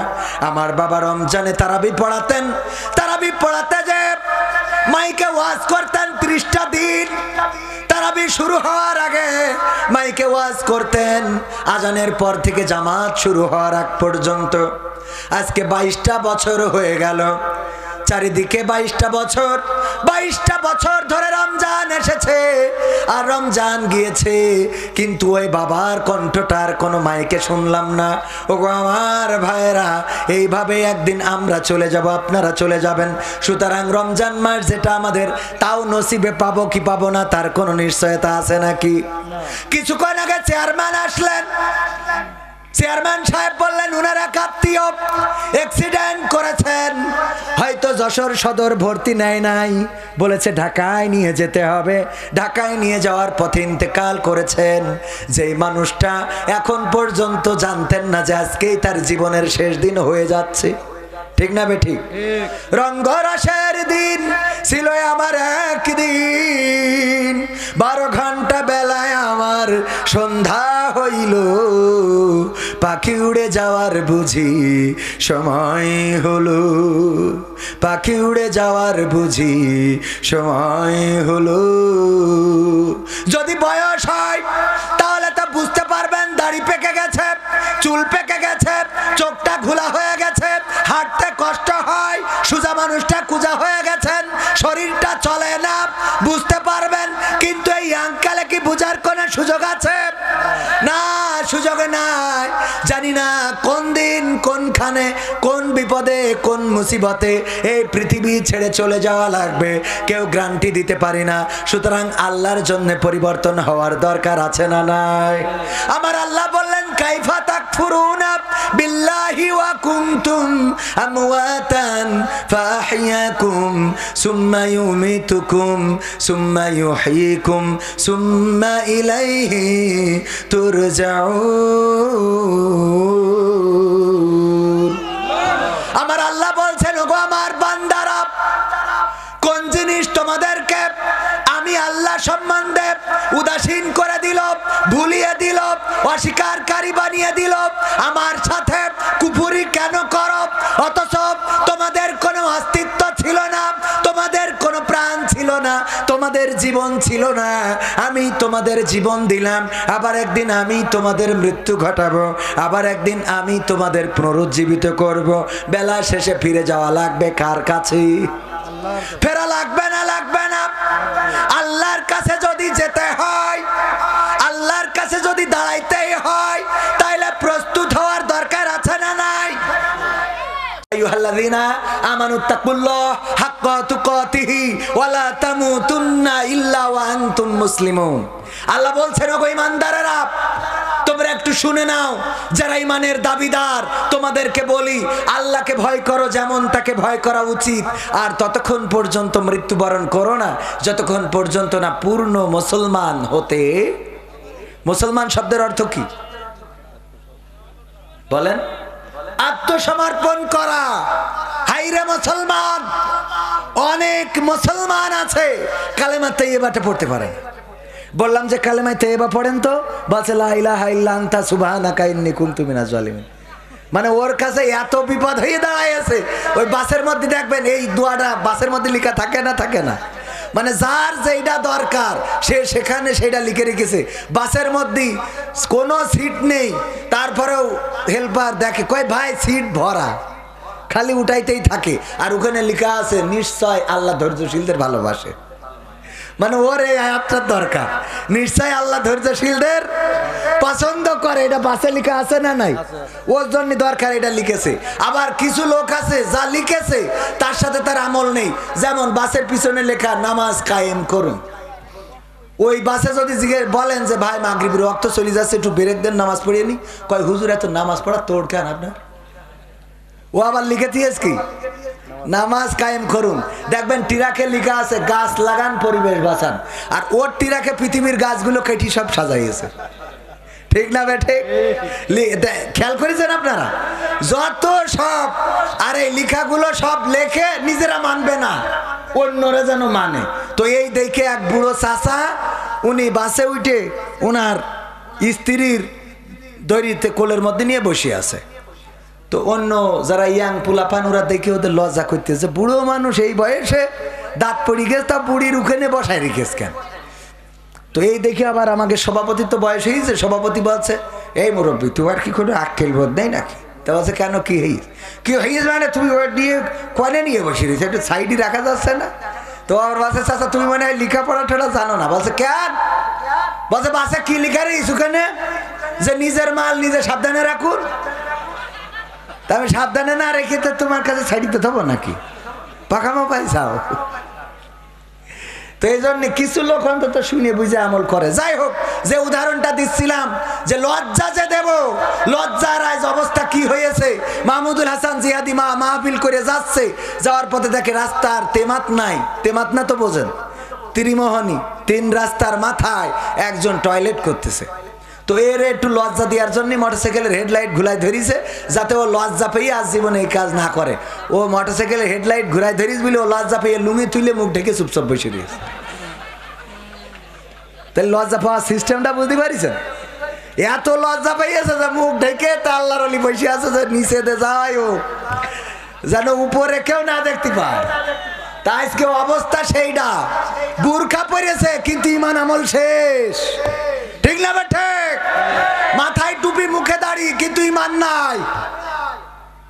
আমার বাবা রমজানে তারাবি পড়াতেন, তারাবি পড়াতে যে মাইকে ওয়াজ করতেন 30টা দিন। তারাবি শুরু হওয়ার আগে মাইকে ওয়াজ করতেন, আজানের পর থেকে জামাত শুরু হওয়ার আগ পর্যন্ত। আজকে 22টা বছর হয়ে গেল, চারিদিকে 22টা বছর, 22টা বছর ধরে রমজান এসেছে আর রমজান গিয়েছে, কিন্তু ওই বাবার কণ্ঠটার কোনো মাইকে শুনলাম না। ওগো আমার ভাইরা, এইভাবে একদিন আমরা চলে যাব, আপনারা চলে যাবেন। সুতরাং রমজান মাস যেটা আমাদের, তাও নসিবে পাবো কি পাবো না তার কোনো নিশ্চয়তা আছে নাকি? কিছুক্ষণ আগে চেয়ারম্যান আসলেন, চেয়ারম্যান সাহেব বললেন উনারা আত্মীয় অ্যাক্সিডেন্ট করেছেন, হয়তো যশোর সদর ভর্তি নেয় নাই, বলেছে ঢাকায় নিয়ে যেতে হবে। ঢাকায় নিয়ে যাওয়ার পথে ইন্তেকাল করেছেন। যেই মানুষটা এখন পর্যন্ত জানতেন না যে আজকেই তার জীবনের শেষ দিন হয়ে যাচ্ছে, ঠিক না বেঠিক? রঙ্গরসের দিন ছিল আমার একদিন, 12 ঘন্টা বেলায় আমার সন্ধ্যা হইল, পাখি উড়ে যাওয়ার বুঝি সময় হলো, পাখি উড়ে যাওয়ার বুঝি সময় হলো। যদি বয়স হয় তাহলে তা বুঝতে পারবেন দাড়ি পেকে গেছে, চুল পেকে গেছে, চোখটা ঘোলা হয়ে গেছে, হাঁটতে কষ্ট হয়, সোজা মানুষটা কুজা হয়ে গেছেন, শরীরটা চলে না, বুঝতে পারবেন। কিন্তু এই আঙ্কালে কি বুঝার কোনো সুযোগ আছে? না, সুযোগ নাই। জানি না কোন দিন কোনখানে কোন বিপদে কোন মুসিবতে এই পৃথিবী ছেড়ে চলে যাওয়া লাগবে, কেউ গ্যারান্টি দিতে পারি না। সুতরাং আল্লাহর জন্য পরিবর্তন হওয়ার দরকার আছে না নাই? আমার আল্লাহ বললেন কাইফা তাকফুরুনা বিল্লাহি ওয়া কুনতুম আমওয়াতান ফাহিয়াকুম সুম্মা ইউমিতুকুম সুম্মা ইউহয়িকুম সুম্মা ইলাইহি তুরজাউন। আমার আল্লাহ বলছেন ওগো আমার বান্দারা, কোন জিনিস তোমাদেরকে আমি আল্লাহ সম্বন্ধে উদাসীন করে দিল, ভুলিয়ে দিল, অস্বীকারী বানিয়ে দিল, আমার সাথে কুফরি কেন করো? অথচ তোমাদের কোনো অস্তিত্ব ছিল না, তোমাদের কোনো প্রাণ ছিল না, তোমাদের জীবন ছিল না। আমি তোমাদের জীবন দিলাম, আবার একদিন আমি তোমাদের মৃত্যু ঘটাবো, আবার একদিন আমি তোমাদের পুনরুজ্জীবিত করব। বেলা শেষে ফিরে যাওয়া লাগবে কার কাছে? ফেরা লাগবে না? লাগবে না। আল্লাহর কাছে যদি যেতে হয়, আল্লাহর কাছে যদি দাঁড়াইতেই হয়, তাইলে প্রস্তুত হওয়ার দরকার আছে না নাই? আইয়ুহাল্লাযীনা আমানুত্তাকুল্লাহ হাক্কা তুকাতিহি ওয়া লা তামুতুন্না ইল্লা ওয়া আনতুম মুসলিমুন। আল্লাহ বলছেন ওগো ঈমানদারেরা, তোমরা একটু শুনে নাও, যারা ঈমানের দাবিদার, তোমাদেরকে বলি আল্লাহকে ভয় করো যেমন তাকে ভয় করা উচিত, আর ততক্ষণ পর্যন্ত মৃত্যুবরণ করো না যতক্ষণ পর্যন্ত না পূর্ণ মুসলমান হতে। মুসলমান শব্দের অর্থ কি বলেন? আত্মসমর্পণ করা। হাইরে মুসলমান, অনেক মুসলমান আছে কালেমা তাইয়্যিবাটা পড়তে পারে না। বললাম যে কালেমায় তয়্যিবা পড়েন তো, বলছে লা ইলাহা ইল্লা আনতা সুবহানাকা ইন্নী কুনতু মিনাজ জালিমিন। মানে ওর কাছে এত বিপদ হয়ে দাঁড়ায় আছে, ওই বাসের মধ্যে দেখবেন এই দোয়াটা বাসের মধ্যে লেখা থাকে না, থাকে না, মানে যার যেটা দরকার সে সেখানে সেটা লিখে রেখেছে। বাসের মধ্যে কোনো সিট নেই, তারপরেও হেল্পার দেখে, কয় ভাই সিট ভরা, খালি উঠাইতেই থাকে, আর ওখানে লেখা আছে নিশ্চয় আল্লাহ ধৈর্যশীলদের ভালোবাসে। মানে ওর এই আয়াতটার দরকার, নিশ্চয় আল্লাহ ধৈর্যশীলদের পছন্দ করে, এটা বাসে লেখা আছে না নাই, ওর জন্য দরকার এটা লিখেছে। আবার কিছু লোক আছে যা লিখেছে তার সাথে তার আমল নেই, যেমন বাসের পিছনে লেখা নামাজ কায়েম করুন। ওই বাসে যদি বলেন যে ভাই মাগরিবের ওয়াক্ত চলে যাচ্ছে, একটু ব্রেক দেন, নামাজ পড়িয়ে নি, কয় হুজুর এত নামাজ পড়া তোর কেন আপনার? ও আবার লিখে দিয়েছে কি নামাজ কায়েম করুন। দেখবেন টিরাকে লেখা আছে গাছ লাগান পরিবেশ বাঁচান, আর ওর টিরাকে পৃথিবীর গাছগুলো কেটে সব সাজাইয়েছে। ঠিক না বেঠে? খেয়াল করেছেন আপনারা? যত সব আর এই লেখাগুলো সব লেখে নিজেরা মানবে না, অন্যরা যেন মানে। তো এই দেখে এক বুড়ো চাচা, উনি বাসে উঠে ওনার স্ত্রীর দড়িতে কোলের মধ্যে নিয়ে বসে আছে। তো অন্য যারা ইয়াং পোলাপান ওরা দেখে ওদের লজ্জা করতেছে, বুড়ো মানুষ এই বয়সে দাঁত পড়ি গেছে, তা বুড়ির ওখানে বসায় রেখেছে কেন? তো এই দেখে আবার আমাকে সভাপতির তো বয়স হয়েছে, সভাপতি বলছে এই মুরব্বী তোমার কি কোনো আক্কেল বোধ নেই নাকি? তা বলছে কেন কি হয়েছে? কি হয়েছে মানে তুমি ওর নিয়ে কনে নিয়ে বসে রয়েছে, একটু সাইডে রাখা যাচ্ছে না? তো আমার বাসে চাচা তুমি মনে হয় লেখাপড়া ঠোড়া জানো না। বলছে কেন? বলছে বাসে কি লেখা রয়েছে ওখানে যে নিজের মাল নিজে সাবধানে রাখুন। তা আমি সাবধানে না রেখে তো তোমার কাছে ছাড়িতে দেবো নাকি? পাকামো পাইছাও। তো এই জন্য কিছু লোক অন্তত শুনে বুঝে আমল করে। যাই হোক, যে উদাহরণটা দিচ্ছিলাম যে লজ্জা যে দেব, লজ্জার আজ অবস্থা কি হয়েছে। মাহমুদুল হাসান জিহাদি মাহফিল করে যাচ্ছে, যাওয়ার পথে দেখে রাস্তার তেমাত নাই, তেমাত না তো বোঝেন, ত্রিমোহনী, তিন রাস্তার মাথায় একজন টয়লেট করতেছে। তো এর একটু লজ্জা দেওয়ার জন্য মোটরসাইকেলের হেডলাইট ঘুরাই ধরিছে, যাতে ও লজ্জা পেয়ে আজ জীবনে এই কাজ না করে। ও মোটরসাইকেলের হেডলাইট ঘুরাই ধরিস বলে ও লজ্জা পেয়ে লুঙ্গি তুলে মুখ ঢেকে চুপচাপ বসে দিয়েছে। তাহলে লজ্জা পাওয়ার সিস্টেমটা বুঝতে পারিছেন? এত লজ্জা পেয়েছে যে মুখ ঢেকে তা আল্লাহর ওলি বসে আছে যে নিচে দে যায় ও যেন উপরে কেউ না দেখতে পায়। তা আজকে অবস্থা সেইটা, বুরখা পরেছে কিন্তু ইমান আমল শেষ। ঠিক না ঠিক? মাথায় টুপি মুখে দাড়ি কিন্তু ইমান নাই।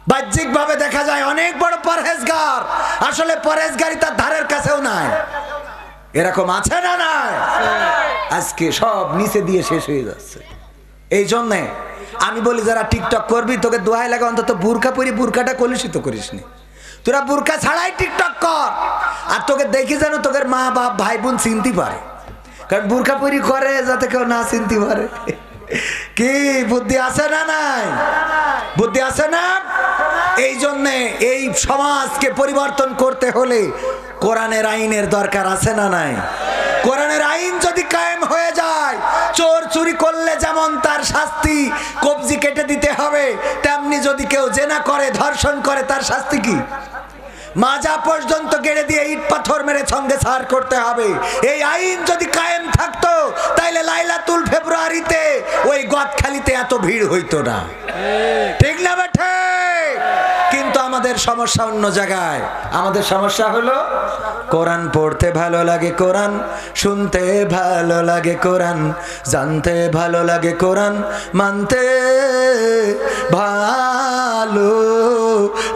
বাহ্যিক ভাবে দেখা যায় অনেক বড় পরহেজগার, আসলে পরহেজগারি তার ধারের কাছেও নাই। এরকম আছে না নাই? আজকে সব নিচে দিয়ে শেষ হয়ে যাচ্ছে। এই জন্যে আমি বলি যারা টিকটক করবি তোকে দোহাই লাগে অন্তত বুরখা পরি বুরখাটা কলুষিত করিস নি। তোরা বুরখা ছাড়াই টিকটক কর, আর তোকে দেখি যেন তোকে মা বাপ ভাই বোন চিনতে পারে, কারণ বুরখা পরি করে যাতে কেউ না চিনতে পারে। কি বুদ্ধি আছে না নাই? বুদ্ধি আছে না? এই জন্যে এই সমাজকে পরিবর্তন করতে হলে কোরআনের আইনের দরকার আছে না নাই? কোরআনের আইন যদি কায়েম হয়ে যায়, চোর চুরি করলে যেমন তার শাস্তি কবজি কেটে দিতে হবে, তেমনি যদি কেউ জেনা করে ধর্ষণ করে তার শাস্তি কি? মাজা পর্যন্ত গেড়ে দিয়ে ইট পাথর মেরে সঙ্গে সার করতে হবে। এই আইন যদি কায়েম থাকতো তাইলে লাইলাতুল ফেব্রুয়ারিতে ওই গদখালিতে এত ভিড় হইতো না। ঠিক না বেঠে? কিন্তু আমাদের সমস্যা অন্য জায়গায়। আমাদের সমস্যা হলো কোরআন পড়তে ভালো লাগে, কোরআন শুনতে ভালো লাগে, কোরআন জানতে ভালো লাগে, কোরআন মানতে ভালো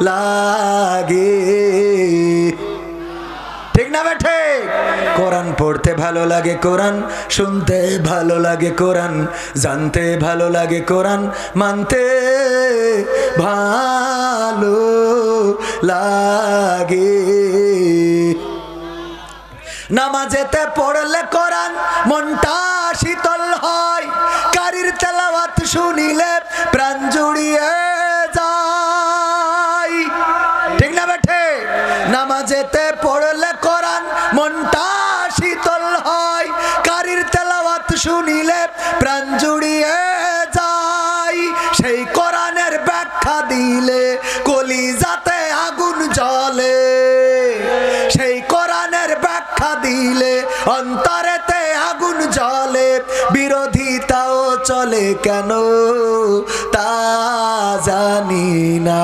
লাগে। ঠিক না বেঠে? কোরআন পড়তে ভালো লাগে, কোরআন শুনতে ভালো লাগে, কোরআন জানতে ভালো লাগে, কোরআন মানতে ভালো লাগে। নামাজেতে পড়লে কোরআন মনটা শীতল হয়, কারির তেলাওয়াত শুনিলে প্রাণ জুড়িয়ে যায়। ঠিক না বেঠে? নামাজেতে পড়লে কোরআন মনটা শীতল হয়, কারির তেলাওয়াত শুনিলে প্রাণ জুড়িয়ে যায়। সেই কোরআনের ব্যাখ্যা দিলে কলিজাতে আগুন জ্বলে, সেই কোরআনের ব্যাখ্যা দিলে অন্তরেতে আগুন জ্বলে। তাও চলে কেন তা জানি না।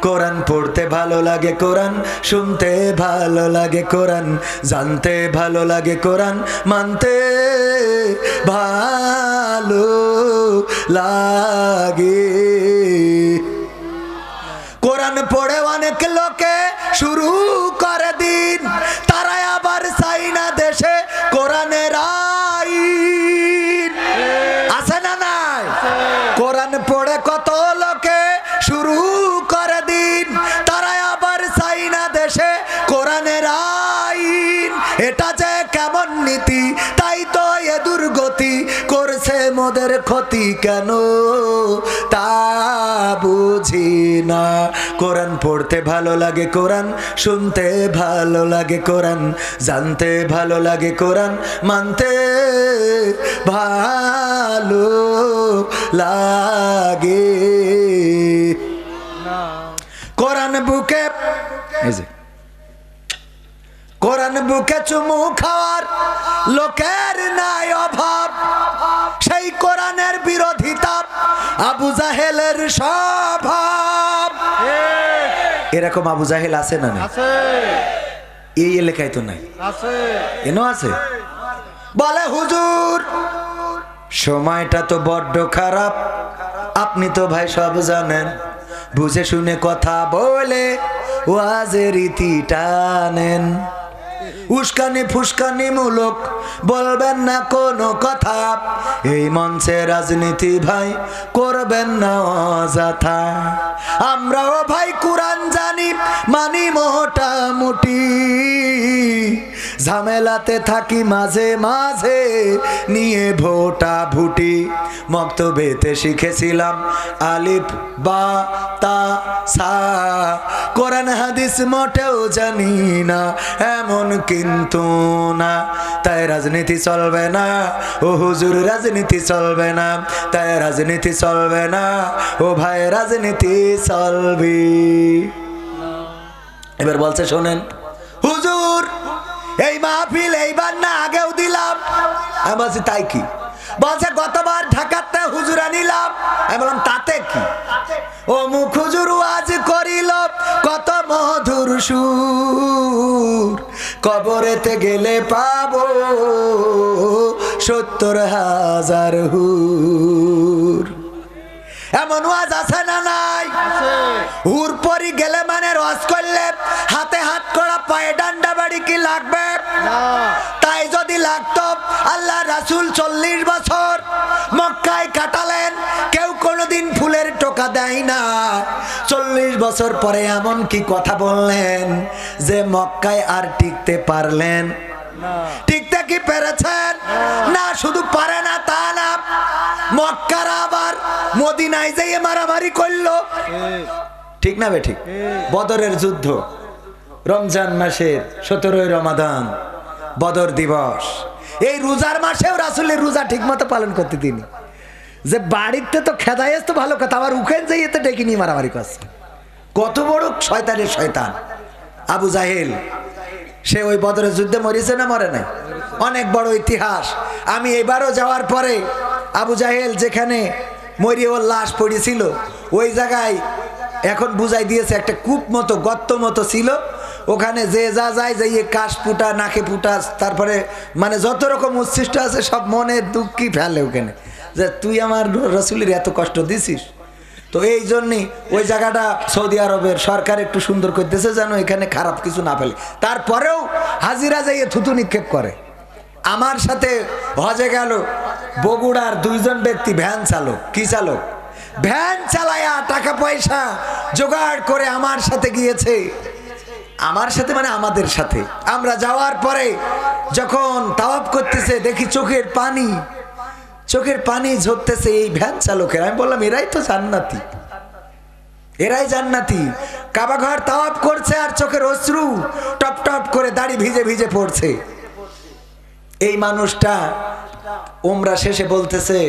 কোরআন পড়তে ভালো লাগে, কোরআন শুনতে ভালো লাগে, কোরআন জানতে ভালো লাগে, কোরআন মানতে ভালো লাগে। কোরআন পড়ে অনেক লোকে শুরু করে দিন, তারা আবার চাই না দেশে কোরআনের আইন। আছে না নাই? কোরআন পড়ে কত লোকে শুরু করে দিন, তারা আবার চাই না দেশে কোরআনের আইন। এটা যে কেমন নীতি, তাই তো এ দুর্গতি করছে মোদের ক্ষতি কেন তা বুঝি না। কোরআন পড়তে ভালো লাগে, কোরআন শুনতে ভালো লাগে, কোরআন জানতে ভালো লাগে, কোরআন মানতে ভালো লাগে। কোরআন বুকে কোরআন বুকে চুমু খাওয়ার লোকের নাই অভাব, সেই কোরআনের বিরোধিতা আবু জাহেলের স্বভাব। এরকম আবু জাহেল আছে না? এই এলাকায় তো নাই, এনো আছে। বলে হুজুর সময়টা তো বড্ড খারাপ, আপনি তো ভাই সব জানেন, বুঝে শুনে কথা বলে ওয়াজের রীতি টানেন। উস্কানি ফুস্কানি মূলক বলবেন না কোনো কথা, এই মঞ্চে রাজনীতি ভাই করবেন না অযথা। আমরাও ভাই কোরআন জানি মানি মোটামুটি, ঝামেলাতে থাকি মাঝে মাঝে নিয়ে ভোটা ভুটি। মক্তবেতে শিখেছিলাম আলিফ বা তা সা, কোরআন হাদিস মোটেও জানি না এমন কিন্তু না। তাই রাজনীতি চলবে না ও হুজুর, রাজনীতি চলবে না, তাই রাজনীতি চলবে না ও ভাই, রাজনীতি চলবে। এবার বলছে শোনেন হুজুর এই মাহফিল এইবার না আগেও দিলাম। আমি বলছি তাই কি? বলছে গতবার ঢাকাতে হুজুর আনিলাম। আমি বললাম তাতে কি? ও মুখ হুজুর ওয়াজ করিল কত মধুর সুর, কবরেতে গেলে পাবো ৭০,০০০ হুর। এমন ওয়াজ আছে না নাই? হুর পরি গেলে মানে রস করলে হাতে হাত করা পায়ে ডান্ডা বাড়ি কি লাগবে? তাই যদি লাগতো আল্লাহ রাসূল ৪০ বছর মক্কায় কাটালেন, কেউ কোনোদিন ফুলের টোকা দেয় না। ৪০ বছর পরে এমন কি কথা বললেন যে মক্কায় আর টিকতে পারলেন? টিকতে কি পেরেছেন? না, শুধু পারে না তা না, মক্কার আবার মদিনায় যেয়ে মারামারি করলো। ঠিক না বেঠিক? বদরের যুদ্ধ, রমজান মাসের ১৭ই রমাদান বদর দিবস। এই রোজার মাসেও রাসূলের রোজা ঠিক মতো পালন করতে তিনি, যে বাড়িতে তো খেদাই তো ভালো কথা, আবার উখেন যাইয়ে তো ডেকে নিয়ে মারামারি করছে। কত বড় শয়তানের শয়তান আবু জাহেল। সে ওই বদরের যুদ্ধে মরেছে না মরে নাই? অনেক বড় ইতিহাস। আমি এবারও যাওয়ার পরে আবু জাহেল যেখানে মরিয়ে ওর লাশ পড়েছিল ওই জায়গায় এখন বুঝাই দিয়েছে, একটা কূপ মতো গর্ত মতো ছিল, ওখানে যে যা যায় যে কাশ ফুটা নাকে ফুটা, তারপরে মানে যত রকম উচ্ছিষ্ট আছে সব মনের দুঃখই ফেলে ওখানে, যে তুই আমার রাসূলের এত কষ্ট দিছিস। তো এই জন্যই ওই জায়গাটা সৌদি আরবের সরকার একটু সুন্দর করতেছে যেন এখানে খারাপ কিছু না ফেলে। তারপরেও হাজিরা যাইয়ে থুতু নিক্ষেপ করে। আমার সাথে হজে গেল বগুড়ার ২ জন ব্যক্তি, ভ্যান চালক, কি চালক, ভ্যান চালায়া টাকা পয়সা জোগাড় করে আমার সাথে গিয়েছে। আমার সাথে মানে আমাদের সাথে। আমরা যাওয়ার পরে যখন তাওয়াফ করতেছে দেখি চোখের পানি ঝরতেছে এই ভ্যান চালকের। আমি বললাম এরাই তো জান্নাতি, এরাই জান্নাতি। কাবা ঘর তাওয়াফ করছে আর চোখের অশ্রু টপ টপ করে দাড়ি ভিজে ভিজে পড়ছে। এই মানুষটা উমরা শেষে বলতেছে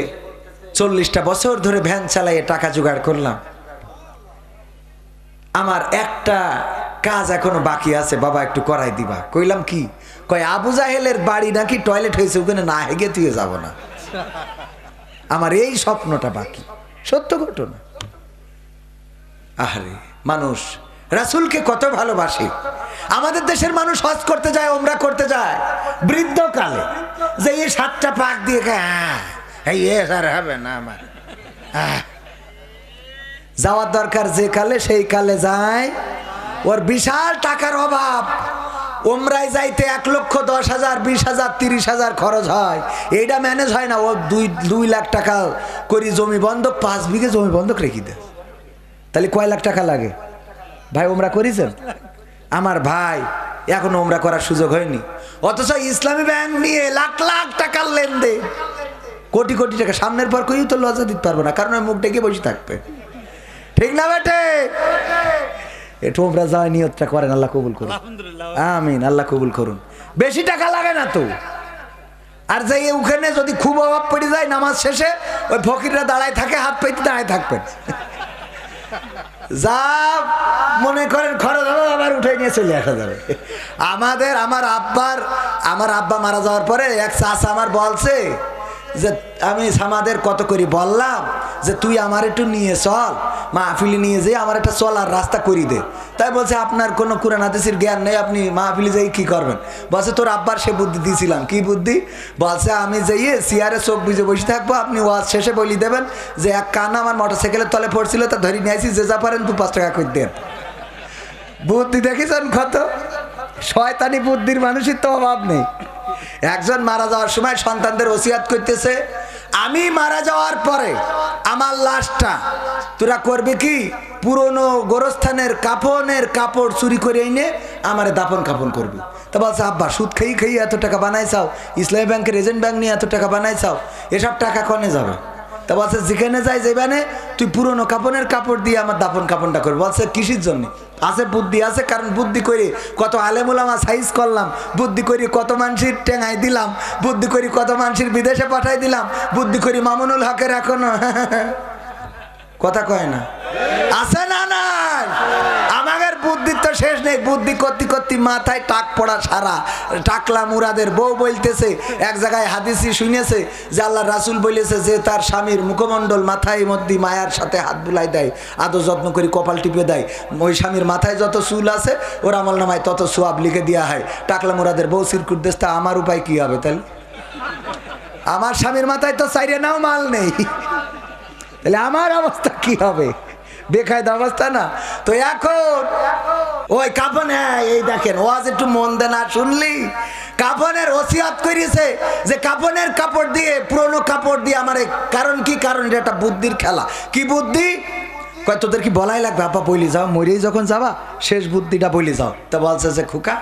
৪০টা বছর ধরে ভ্যান চালাইয়ে টাকা জোগাড় করলাম, আমার একটা কাজ এখনো বাকি আছে, বাবা একটু করাই দিবা। কইলাম কি? কয় আবু জাহেলের বাড়ি নাকি টয়লেট হয়েছে, ওখানে না হেগে তুই যাব না। আমার এই স্বপ্নটা বাকি। সত্য ঘটনা। আরে মানুষ রাসূলকে কত ভালোবাসে। আমাদের দেশের মানুষ হজ করতে যায়, ওমরা করতে যায় বৃদ্ধকালে, যে এই 7টা পাক দিয়ে এই আর হবে না আমার, যাওয়ার দরকার যে কালে সেই কালে যায়। ওর বিশাল টাকার অভাব, ওমরায় যাইতে 1,10,000 20,000 30,000 খরচ হয়, এইটা ম্যানেজ হয় না। ও 2 লাখ টাকা করি জমি বন্ধক, 5 বিঘে জমি বন্ধক রেখে দেয়, তাহলে কয় লাখ টাকা লাগে ভাই? ওমরা করেছেন? আমার ভাই এখনো ওমরা করার সুযোগ হয়নি, অথচ ইসলামী ব্যাংক নিয়ে লাখ লাখ টাকার লেনদেন, কোটি কোটি টাকা। সামনের পর কেউ তো লজ্জা দিতে পারবো না, কারণ মুখ ডেকে বসে থাকবে, ঠিক না বেটে? একটু ওমরা যাওয়ার নিয়তটা করেন, আল্লাহ কবুল করুন, আমিন, আল্লাহ কবুল করুন। বেশি টাকা লাগে না তো। আর যাই ওখানে যদি খুব অভাব পড়ে যায়, নামাজ শেষে ওই ফকিররা দাঁড়ায় থাকে, হাত পেতে দাঁড়ায় থাকবেন, যা মনে করেন খরচ হবে আবার উঠে নিয়ে চলে আসা যাবে। আমার আব্বা মারা যাওয়ার পরে এক চাচা আমার বলছে যে আমি আমাদের কত করি বললাম যে তুই আমার একটু নিয়ে চল, মাহফিলি নিয়ে যেয়ে আমার একটা চলার রাস্তা করি দে। তাই বলছে আপনার কোনো কুরআন হাদিসের জ্ঞান নেই, আপনি মাহফিলি যাই কি করবেন? বলছে তোর আব্বার সে বুদ্ধি দিয়েছিলাম। কি বুদ্ধি? বলছে আমি যাইয়ে চেয়ারে চোখ বুঝে বসে থাকবো, আপনি ওয়াজ শেষে বলি দেবেন যে এক কানা আমার মোটরসাইকেলের তলে পড়ছিল, তা ধরে নিয়ে আসি, যে যা পারেন 2-5 টাকা করে দেন। বুদ্ধি দেখেছেন কত? শয়তানি বুদ্ধির মানুষের তো অভাব নেই। একজন মারা যাওয়ার সময় সন্তানদের ওসিয়াত করতেছে, আমি মারা যাওয়ার পরে আমার লাশটা তোরা করবে কি, পুরনো গোরস্থানের কাপড় চুরি করে এনে আমারে দাফন কাফন করবি। তা বলছে আব্বা সুদ খেয়ে এত টাকা বানাইছাও, ইসলামী ব্যাংকের এজেন্ট ব্যাংক নিয়ে এত টাকা বানাইছাও, এসব টাকা কনে যাবে? তা বলছে যেখানে যাই যেখানে তুই পুরনো কাপড় দিয়ে আমার দাফন কাপনটা করবি। বলছে কিসের জন্য? আছে বুদ্ধি আছে, কারণ বুদ্ধি করে কত আলেমুলামা সাইজ করলাম, বুদ্ধি করি কত মানুষের টেঙাই দিলাম, বুদ্ধি করি কত মানুষের বিদেশে পাঠাই দিলাম, বুদ্ধি করি মামুনুল হকের এখনো কথা কয় না, আছে না নাই? আমাদের বুদ্ধির তো শেষ নেই। বুদ্ধি করতে করতে মাথায় টাক পড়া সারা। টাকলা মুরাদের বউ বলতেছে, এক জায়গায় হাদিসি শুনেছে যে আল্লাহ রাসূল বলেছে যে তার স্বামীর মুখমণ্ডল মাথায় মধ্যে মায়ার সাথে হাত বুলাই দেয়, আদর যত্ন করে কপাল টিপে দেয়, ওই স্বামীর মাথায় যত চুল আছে ওর আমল নামায় তত সোয়াব লিখে দেওয়া হয়। টাকলা মুরাদের বউ সিরকুট দেশটা, আমার উপায় কি হবে তাহলে? আমার স্বামীর মাথায় তো চাইরে নাও মাল নেই, তাহলে আমার অবস্থা কি হবে? বেকায়দা অবস্থা না? তো এখন ওই কাফন, এই দেখেন ওয়াজ একটু মন দে না শুনলি, কাফনের ওসিয়াত করেছে যে কাফনের কাপড় দিয়ে, পুরনো কাপড় দিয়ে আমার, কারণ কি? কারণ এটা একটা বুদ্ধির খেলা। কি বুদ্ধি? কয় তোদের কি বলাই লাগবে? আপা বলি যাও, মরেই যখন যাবা শেষ বুদ্ধিটা বলি যাও। তা বলছে যে খোকা,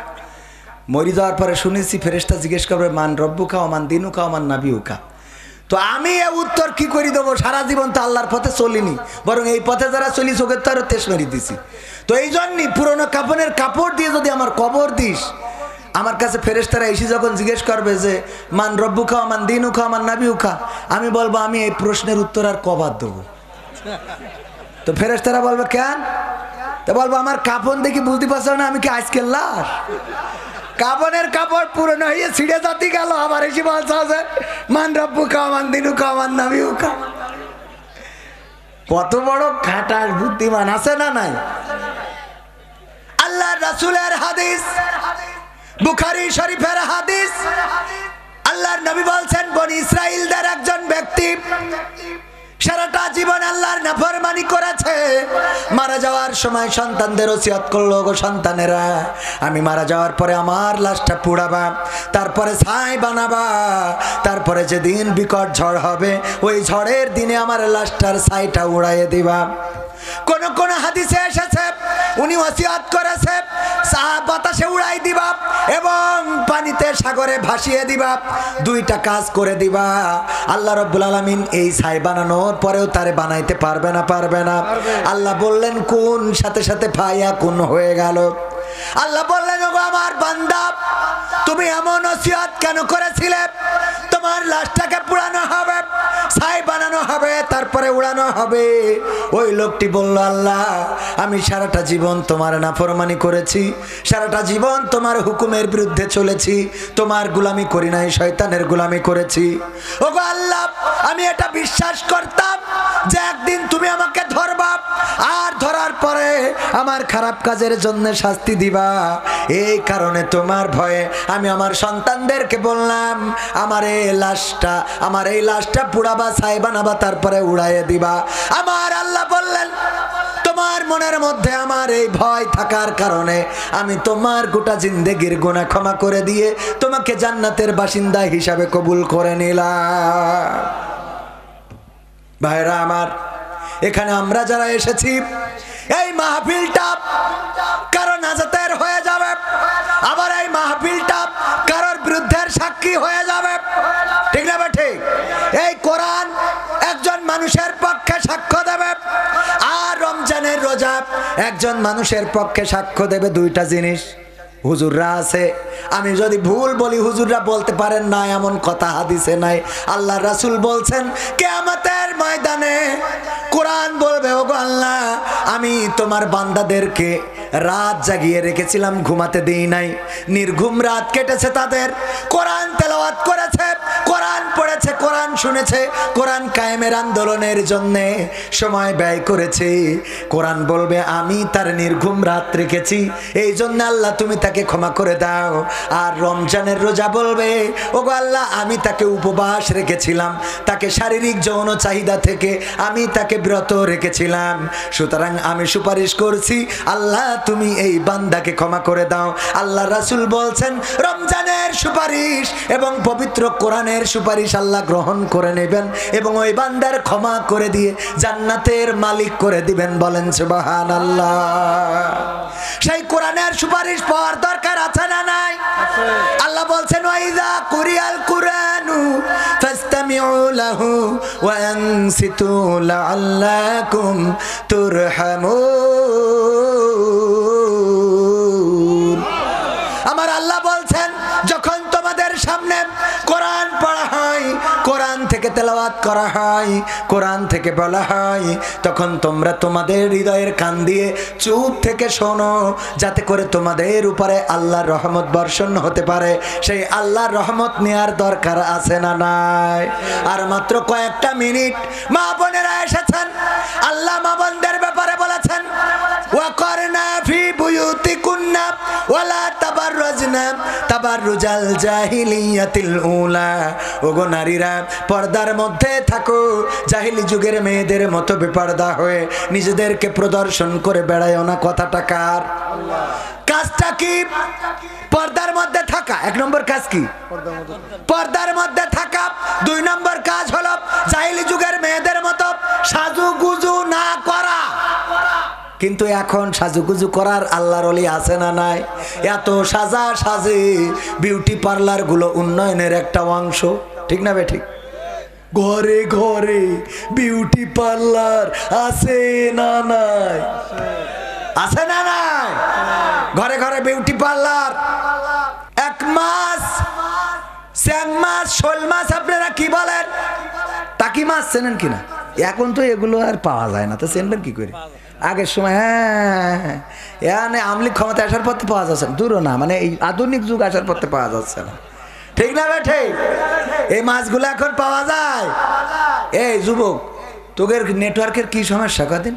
মরি যাওয়ার পরে শুনেছি ফেরেশতা জিজ্ঞেস করবে মান রব্বুকা ওয়া মান দীনুকা ওয়া মান নাবিয়ুকা। তো আমি এ উত্তর কি করে দেবো? সারা জীবন তো আল্লাহর পথে চলিনি, বরং এই পথে যারা চলি চোখের তো আরো তেজ মেরে দিছি। তো এই জন্যই পুরোনো কাফনের কাপড় দিয়ে যদি আমার কবর দিস, আমার কাছে ফেরেশতারা এসে যখন জিজ্ঞেস করবে যে মান রব্বুকা ওয়া মান দীনুকা ওয়া মান নাবিয়ুকা, আমি বলবো আমি এই প্রশ্নের উত্তর আর কবার দেবো? তো ফেরেশতারা বলবে কেন? তো বলবো আমার কাফন দেখি বুঝতে পারছো না আমি কি আজকের লাশ? কাফনের কাপড় পুরনো হয়ে ছিঁড়ে যাতে গেল, আবার এসে বলছে যে মান রব্বুকা ওয়া মান দীনুকা ওয়া মান নাবিয়ুকা। কত বড় খাটাস বুদ্ধিমান, আছে না নাই? আল্লাহর রাসূলের হাদিস, বুখারী শরীফের হাদিস, আল্লাহর নবী বলছেন বনি ইসরাইলদের একজন ব্যক্তি সারাটা জীবন আল্লাহর নাফরমানি করেছে, মারা যাওয়ার সময় সন্তানদের ওসিয়ত করলো, গো সন্তানেরা আমি মারা যাওয়ার পরে আমার লাশটা পুড়াবা, তারপরে ছাই বানাবা, তারপরে যেদিন বিকট ঝড় হবে ওই ঝড়ের দিনে আমার লাশটার ছাইটা উড়াইয়ে দিবা। কোন কোন হাদিসে এসেছে উনি ওসিয়ত করেছে বাতাসে উড়াই দিবা এবং পানিতে সাগরে ভাসিয়ে দিবা, দুইটা কাজ করে দিবা। আল্লাহ রাব্বুল আলামিন এই ছাই বানানোর পরেও তারে বানাইতে পারবে না, পারবে না। আল্লাহ বললেন কোন, সাথে সাথে ফায়া কোন হয়ে গেল। আল্লাহ বললেন ওগো আমার বান্দা, তুমি এমন ওসিয়ত কেন করেছিলে? তোমার লাশটাকে পুড়ানো হবে, ছাই বানানো হবে, তারপরে উড়ানো হবে। ওই লোকটি বলল, আল্লাহ আমি সারাটা জীবন তোমার নাফরমানি করেছি, সারাটা জীবন তোমার হুকুমের বিরুদ্ধে চলেছি, তোমার গোলামি করি নাই, শয়তানের গোলামি করেছি। ওগো আল্লাহ, আমি এটা বিশ্বাস করতাম যে একদিন তুমি আমাকে ধরবা, আর ধরার পরে আমার খারাপ কাজের জন্য শাস্তি দিবা। এই কারণে তোমার ভয়ে আমি আমার সন্তানদেরকে বললাম, আমার এই লাশটা পুড়াবা, ছাই বানাবা, তারপরে উড়াইয়ে দিবা। আমার আল্লাহ বললেন, তোমার মনের মধ্যে আমার এই ভয় থাকার কারণে আমি তোমার গোটা জিন্দেগির গুনাহ ক্ষমা করে দিয়ে তোমাকে জান্নাতের বাসিন্দা হিসাবে কবুল করে নিলাম। ভাইরা আমার, এখানে আমরা যারা এসেছি, এই মাহফিলটা কারো নাজাতের হয়ে যাবে, আবার এই মাহফিলটা কারোর বিরুদ্ধের সাক্ষী হয়ে যাবে, ঠিক না ঠিক? এই কোরআন একজন মানুষের পক্ষে সাক্ষ্য দেবে, আর রমজানের রোজা একজন মানুষের পক্ষে সাক্ষ্য দেবে। দুইটা জিনিস হুজুররা আছে, আমি যদি ভুল বলি হুজুররা বলতে পারেন না, এমন কথা হাদিসে নাই। আল্লাহ রাসূল বলছেন, কিয়ামতের ময়দানে কোরআন বলবে, ওগো আল্লাহ, আমি তোমার বান্দাদেরকে রাত জাগিয়ে রেখেছিলাম, ঘুমাতে দেই নাই, নির্ঘুম রাত কেটেছে তাদের, কোরআন তেলাওয়াত করেছে, কোরআন পড়েছে, কোরআন শুনেছে, কোরআন কায়েমের আন্দোলনের জন্য সময় ব্যয় করেছে। কোরআন বলবে, আমি তার নির্ঘুম রাত রেখেছি, এই জন্য আল্লাহ তুমি তাকে ক্ষমা করে দাও। আর রমজানের রোজা বলবে, ওগো আল্লাহ, আমি তাকে উপবাস রেখেছিলাম, তাকে শারীরিক যৌন চাহিদা থেকে আমি তাকে বিরত রেখেছিলাম, সুতরাং আমি সুপারিশ করছি, আল্লাহ তুমি এই বান্দাকে ক্ষমা করে দাও। আল্লাহ রাসূল বলছেন, রমজানের সুপারিশ এবং পবিত্র কোরআনের সুপারিশ আল্লাহ গ্রহণ করে নেবেন এবং ওই বান্দার ক্ষমা করে দিয়ে জান্নাতের মালিক করে দিবেন। বলেন সুবহানাল্লাহ। সেই কোরআনের সুপারিশ পাওয়ার দরকার আছে না নাই? আল্লাহ বলছেন, ওয়াইযা কুরিয়াল কুরআনু ফাসতামিউ লাহু ওয়া আনসিতু লাআল্লাকুম তুরহামুন। আমার আল্লাহ বলছেন, যখন তোমাদের সামনে কোরআন পড়া হয়, কোরআন থেকে তেলাওয়াত করা হয়, কোরআন থেকে বলা হয়, তখন তোমরা তোমাদের হৃদয়ের কান দিয়ে চুপ থেকে শোনো, যাতে করে তোমাদের উপরে আল্লাহর রহমত বর্ষণ হতে পারে। সেই আল্লাহর রহমত নেওয়ার দরকার আছে না নাই? আর মাত্র কয়েকটা মিনিট। মা বোনেরা এসেছেন, আল্লাহ মা বোনদের ব্যাপারে বলেছেন, ওয়াকরনা ফি বুয়ুতিকুন্না ওয়ালা তাবাররাজনা তাবাররুজাল জাহিলিয়াতিল উলা। ওগো নারীরা, পর্দার মধ্যে থাকো, জাহিলি যুগের মেয়েদের মতো বেপর্দা হয়ে নিজেদেরকে প্রদর্শন করে বেড়ায়ও না। কথাটা কার? কাজটা কি? পর্দার মধ্যে থাকা। এক নম্বর কাজ কি? পর্দার মধ্যে থাকা। দুই নম্বর কাজ হলো জাহিলি যুগের মেয়েদের মতো সাজুগুজু না করা। কিন্তু এখন সাজুগুজু করার আল্লাহর ওলি আছে না নাই? এত সাজা সাজে বিউটি পার্লার গুলো উন্নয়নের একটা অংশ, ঠিক না বে ঠিক? ঘরে ঘরে বিউটি পার্লার আছে না নাই? আছে না নাই? ঘরে ঘরে বিউটি পার্লার। এক মাছ, স্যাং মাছ, শোল মাছ আপনারা কি বলেন? টাকি মাছ চেনেন কিনা? এখন তো এগুলো আর পাওয়া যায় না, তো চেনবেন কি করে? আগের সময় হ্যাঁ, এখানে আমলি ক্ষমতা আসার পর পাওয়া যাচ্ছে না, দূরও না, মানে এই আধুনিক যুগ আসার পর পাওয়া যাচ্ছে না, ঠিক না ঠিক? এই মাছগুলো এখন পাওয়া যায়। এই যুবক, তোদের নেটওয়ার্কের কি সমস্যা কদিন?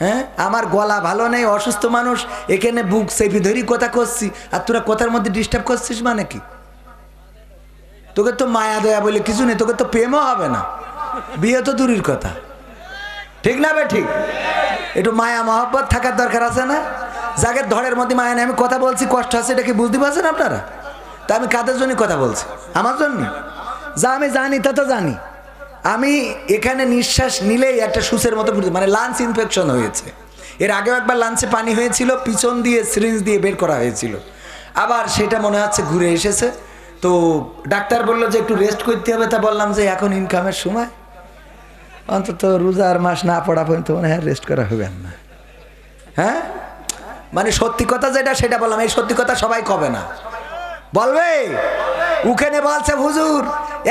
হ্যাঁ, আমার গলা ভালো নেই, অসুস্থ মানুষ, এখানে বুক চেপি ধরি কথা করছি, আর তোরা কথার মধ্যে ডিস্টার্ব করছিস মানে কি? তোকে তো মায়া দয়া বলে কিছু নেই, তোকে তো প্রেমও হবে না, বিয়ে তো দূরের কথা, ঠিক না বে ঠিক? একটু মায়া মহব্বত থাকার দরকার আছে না? যাকে ধরের মধ্যে মায়া নেই, আমি কথা বলছি, কষ্ট আছে, এটা কি বুঝতে পারছেন আপনারা? তা আমি কাদের জন্য কথা বলছি? আমার জন্য। যা আমি জানি তা তো জানি। আমি এখানে নিঃশ্বাস নিলেই একটা সুসের মতো, মানে লাঞ্চ ইনফেকশন হয়েছে। এর আগেও একবার লাঞ্চে পানি হয়েছিল, পিছন দিয়ে সিরিঞ্জ দিয়ে বের করা হয়েছিল, আবার সেটা মনে হচ্ছে ঘুরে এসেছে। তো ডাক্তার বললো যে একটু রেস্ট করতে হবে, তা বললাম যে এখন ইনকামের সময়, অন্তত রোজার মাস না পড়া পর্যন্ত মনে হয় রেস্ট করা হবে না। হ্যাঁ, মানে সত্যি কথা যেটা সেটা বললাম। এই সত্যি কথা সবাই কবে না বলবে? ওখানে বলছে হুজুর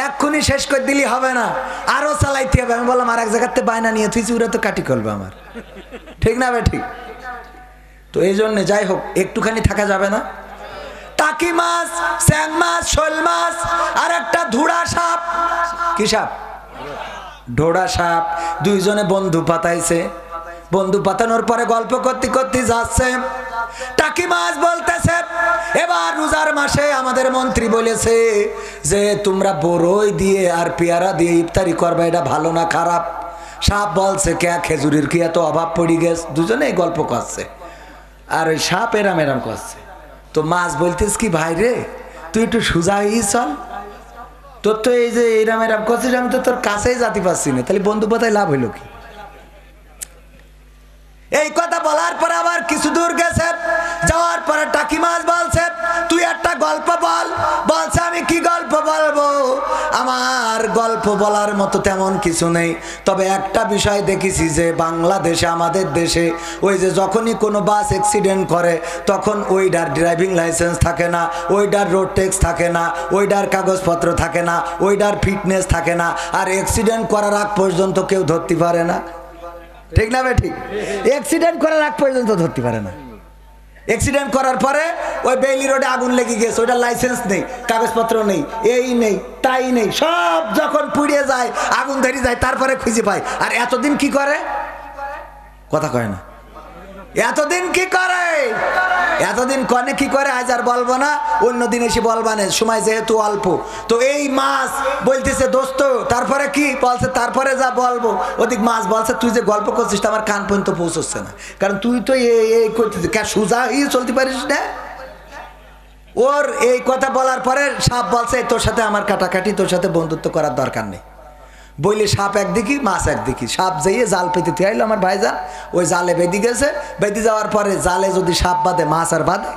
এক্ষুনি শেষ করে দিলি হবে না, আরো চালাইতে হবে। আমি বললাম আর এক জায়গাতে বায়না নিয়ে তুই ওরা তো কাটি করবে আমার, ঠিক না বে ঠিক? তো এই জন্য যাই হোক একটুখানি থাকা যাবে না। টাকি মাছ, স্যাং মাছ, শোল মাছ, আর একটা ধুড়া সাপ। কি সাপ? ঢোড়া সাপ। দুইজনে বন্ধু পাতাইছে। বন্ধু পাতানোর পরে গল্প করতে করতে যাচ্ছে। টাকি মাছ বলতেছে এবার রোজার মাসে আমাদের মন্ত্রী বলেছে যে তোমরা বড়ই দিয়ে আর পেয়ারা দিয়ে ইফতারি করবে, এটা ভালো না খারাপ? সাপ বলছে কে খেজুরির কি এত অভাব পড়ে গেছে? দুজনেই গল্প করছে আর ওই সাপ এরাম এরাম করছে। তো মাছ বলতেস কি ভাই রে তুই একটু সোজা হয়ে চল, তোর তো এই যে এরাম এরাম করছিস আমি তো তোর কাছেই যেতে পারছি না, তাহলে বন্ধু পাতায় লাভ হইল কি? এই কথা বলার পরে আবার কিছু দূর গেছে, যাওয়ার পরে টাকি মাছ বলছে তুই একটা গল্প বল। বলছে আমি কি গল্প বলবো, আমার গল্প বলার মতো তেমন কিছু নেই, তবে একটা বিষয় দেখেছি যে বাংলাদেশে আমাদের দেশে ওই যে যখনই কোনো বাস অ্যাক্সিডেন্ট করে তখন ওইটার ড্রাইভিং লাইসেন্স থাকে না, ওইটার রোড ট্যাক্স থাকে না, ওইটার কাগজপত্র থাকে না, ওইটার ফিটনেস থাকে না, আর অ্যাক্সিডেন্ট করার আগ পর্যন্ত কেউ ধরতে পারে না, ঠিক না ঠিক? অ্যাক্সিডেন্ট করার আগ পর্যন্ত ধরতে পারে না। অ্যাক্সিডেন্ট করার পরে ওই বেইলি রোডে আগুন লেগে গেছে, ওইটা লাইসেন্স নেই, কাগজপত্র নেই, এই নেই তাই নেই, সব যখন পুড়িয়ে যায় আগুন ধরে যায় তারপরে খুঁজে পায়। আর এতদিন কি করে? কথা কয় না। এতদিন কি করে? এতদিন কনে কি করে আজ আর বলবো না, অন্যদিন এসে বলবানে, সময় যেহেতু অল্প। তো এই মাছ বলতেছে দোস্ত তারপরে কি বলছে, তারপরে যা বলবো। ওদিক মাছ বলছে তুই যে গল্প করছিস আমার কান পর্যন্ত পৌঁছচ্ছে না, কারণ তুই তো এই করতেছিস, সোজা হয়ে চলতে পারিস না। ওর এই কথা বলার পরে সাপ বলছে তোর সাথে আমার কাটাকাটি, তোর সাথে বন্ধুত্ব করার দরকার নেই। বইলে সাপ একদিকে মাছ একদিকে। সাপ যাইয়ে জাল পেতে আইলো আমার ভাইজান, ওই জালে বেঁধে গেছে। বেঁধে যাওয়ার পরে জালে যদি সাপ বাঁধে মাছ আর বাঁধে?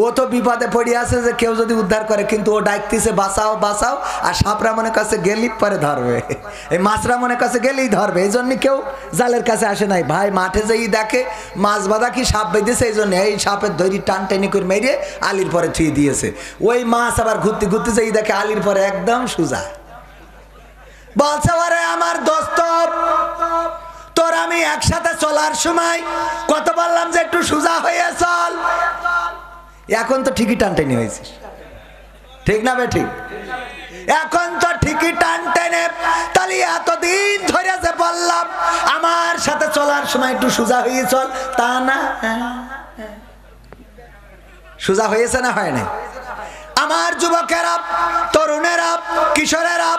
ও তো বিপদে পড়ে আছে যে কেউ যদি উদ্ধার করে, কিন্তু ও ডাকতেছে বাঁচাও বাঁচাও, আর সাপরা মনে কাছে গেলেই পরে ধরবে, এই মাছরা মনে কাছে গেলেই ধরবে। এই জন্য কেউ জালের কাছে আসে নাই। ভাই মাঠে যাই দেখে মাছ বাঁধা কি সাপ বেঁধেছে, এই জন্য এই সাপের দড়ি টান টেনে করে মেরে আলির পরে থুয়ে দিয়েছে। ওই মাছ আবার ঘুরতে ঘুরতে যাই দেখে আলির পরে একদম সোজা। বলছে ওরে আমার দোস্ত তোর আমি একসাথে চলার সময় কত বললাম যে একটু সোজা হয়ে চল, এখন তো ঠিকই টান টেনে হয়েছিস, ঠিক না বে ঠিক? এখন তো ঠিকই টান টেনে, তাহলে এতদিন ধরে যে বললাম আমার সাথে চলার সময় একটু সোজা হয়ে চল, তা না সোজা হয়েছে না হয় নাই? আমার যুবকেরা, তরুণেরা, কিশোরেরা,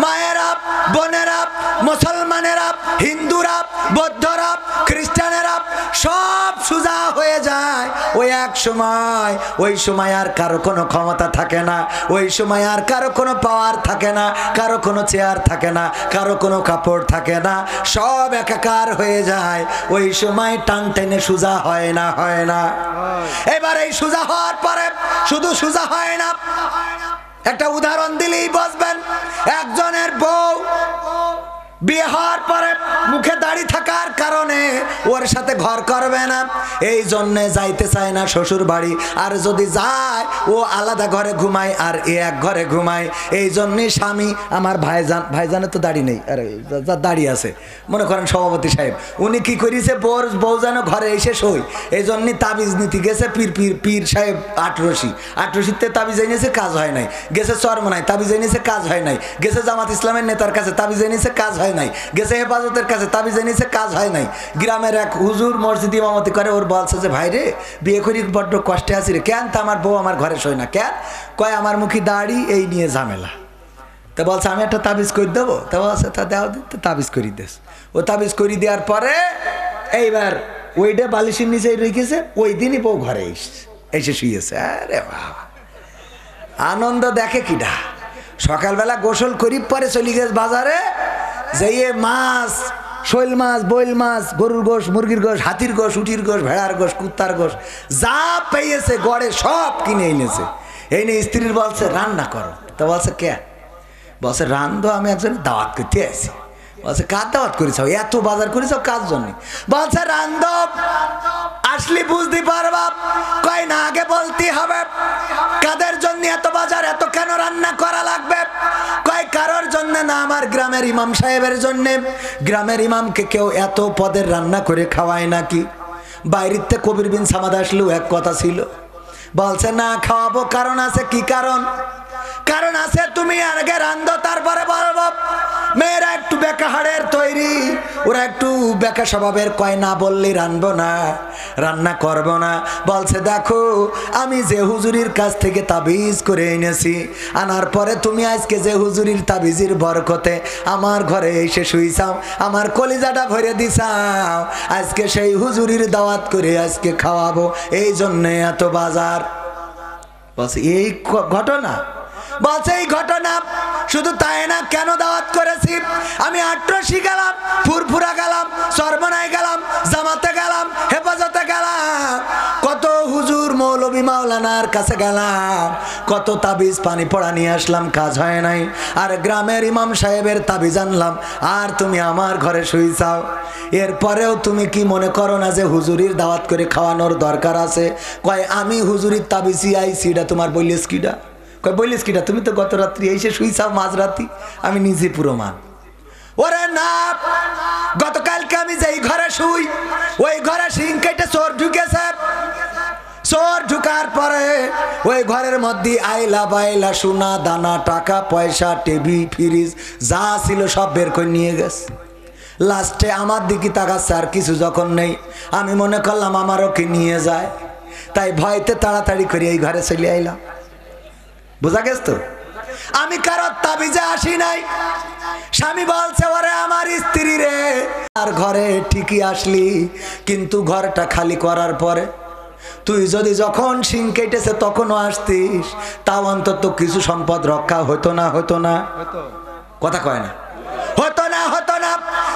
মায়েরা, বোনেরা, মুসলমানেরা, হিন্দুরা, বৌদ্ধরা, খ্রিস্টানেরা সব সোজা হয়ে যায় ওই এক সময়। ওই সময় আর কারো কোনো ক্ষমতা থাকে না, ওই সময় আর কারো কোনো পাওয়ার থাকে না, কারো কোনো চেয়ার থাকে না, কারো কোনো কাপড় থাকে না, সব একাকার হয়ে যায়। ওই সময় টান টেনে সোজা হয় না, হয় না? এবার এই সোজা হওয়ার পরে শুধু সোজা হয় না, একটা উদাহরণ দিলেই বুঝবেন। একজনের বউ বিয়ে হওয়ার পরে মুখে দাড়ি থাকার কারণে ওর সাথে ঘর করবে না, এই জন্যে যাইতে চায় না শ্বশুর বাড়ি। আর যদি যায় ও আলাদা ঘরে ঘুমায় আর এ এক ঘরে ঘুমায়। এই জন্যে স্বামী আমার ভাইজানের তো দাড়ি নেই, আরে যার দাড়ি আছে মনে করেন সভাপতি সাহেব, উনি কি করেছে বউ যেন ঘরে এসে শোয়, এই জন্যে তাবিজ নীতি গেছে পীর সাহেব আটরশিতে তাবিজ এনেছে, কাজ হয় নাই। গেছে চরমনায় তাবিজ এনেছে, কাজ হয় নাই। গেছে জামাত ইসলামের নেতার কাছে তাবিজ এনেছে, কাজ হয় নাই। গেছে হেফাজতের কাছে তাবিজ এনেছে, কাজ হয় নাই। গ্রামের এক হুজুর মসজিদ ইমামতি করে, ওর বলছে যে ভাই রে বিয়ে করি বড্ড কষ্টে আছি রে। কেন? তা আমার বউ আমার ঘরে শোয় না। কেন? কয় আমার মুখী দাড়ি, এই নিয়ে ঝামেলা। তা বলছে আমি একটা তাবিজ করে দেবো। তা বলছে তা দেওয়া দিতে তাবিজ করি দেস। ও তাবিজ করে দেওয়ার পরে এইবার ওইটা বালিশের নিচে রেখেছে, ওই দিনই বউ ঘরে এসে শুয়েছে। আরে বাবা আনন্দ দেখে কিডা। সকালবেলা গোসল করি পরে চলে গেছে বাজারে, যেয়ে মাছ, শৈল মাছ, বইল মাছ, গরুর গোশ, মুরগির গোশ, হাতির গোশ, উটির গোশ, ভেড়ার গোশ, কুত্তার গোশ যা পেয়েছে গড়ে সব কিনে এনেছে। এই নিয়ে স্ত্রীর বলছে রান্না করো। তা বলছে কে? বলছে রান্ধো, আমি একজন দাওয়াত করতে আসি। বলছে কার দাওয়াত করেছ, এত বাজার করেছ কার জন্য? বলছে রান্ধব, আসলে বুঝতে পারবা। কয় না, আগে বলতে হবে কাদের জন্য এত বাজার, এত কেন রান্না করা লাগবে? কয় কারোর জন্য না, আমার গ্রামের ইমাম সাহেবের জন্য। গ্রামের ইমামকে কেউ এত পদের রান্না করে খাওয়ায় নাকি? বাইরেতে কবির বিন সামাদ আসলেও এক কথা ছিল, বলছে না খাওয়াবো, কারণ আছে। কি কারণ? কারণ আছে, তুমি আগে রান্ধো তারপরে বলবো। মেয়েরা একটু বেকা হাড়ের তৈরি, ওরা একটু বেকা স্বভাবের, কয় না বললে রানবো না, রান্না করবো না। বলছে দেখো, আমি যে হুজুরির কাছ থেকে তাবিজ করে এনেছি, আনার পরে তুমি আজকে যে হুজুরির তাবিজের বরকতে আমার ঘরে এসে শুইছাও, আমার কলিজাটা ভরে দিছাও, আজকে সেই হুজুরির দাওয়াত করে আজকে খাওয়াবো, এই জন্যে এত বাজার। বলছে এই ঘটনা? বলছে এই ঘটনা। শুধু তাই না, কেন দাওয়াত করেছি? আমি আট্রসি গেলাম, ফুরফুরা গেলাম, সরবনায় গেলাম, জামাতে গেলাম, হেফাজতে গেলাম, কত হুজুর মৌলবী মাওলানার কাছে গেলাম, কত তাবিজ পানি পড়া নিয়ে আসলাম, কাজ হয় নাই। আর গ্রামের ইমাম সাহেবের তাবিজ আনলাম, আর তুমি আমার ঘরে শুইছাও। এরপরেও তুমি কি মনে করো না যে হুজুরির দাওয়াত করে খাওয়ানোর দরকার আছে? কয় আমি হুজুরির তাবিজি আইছি, এটা তোমার বলিস কিটা? কয় বলিস কিটা? তুমি তো গত রাত্রি এসে শুইছাও মাঝরাতি, আমি নিজে পুরো মান। ওরে না, গতকালকে আমি যেই ঘরে শুই, ওই ঘরে সিং কেটে চোর ঢুকেছে। চোর ঢুকার পরে ওই ঘরের মধ্যে আইলা বাইলা সোনা দানা টাকা পয়সা টিভি ফ্রিজ যা ছিল সব বের করে নিয়ে গেছে। লাস্টে আমার দিকে তাকাচ্ছে, আর কিছু যখন নেই, আমি মনে করলাম আমারও কি নিয়ে যায়, তাই ভয়তে তাড়াতাড়ি করে এই ঘরে চলে আইলাম। বোঝা গেছ তো? আমি কারোর তাবিজে আসি নাই। স্বামী বলছে ওরে আমার স্ত্রী রে, আর ঘরে ঠিকই আসলি, কিন্তু ঘরটা খালি করার পরে তুই যদি যখন সিং কেটেছে তখনও আসতিস, তাও অন্তত কিছু সম্পদ রক্ষা হতো না? হতো না? কথা কয় না, হতো না? হতো না।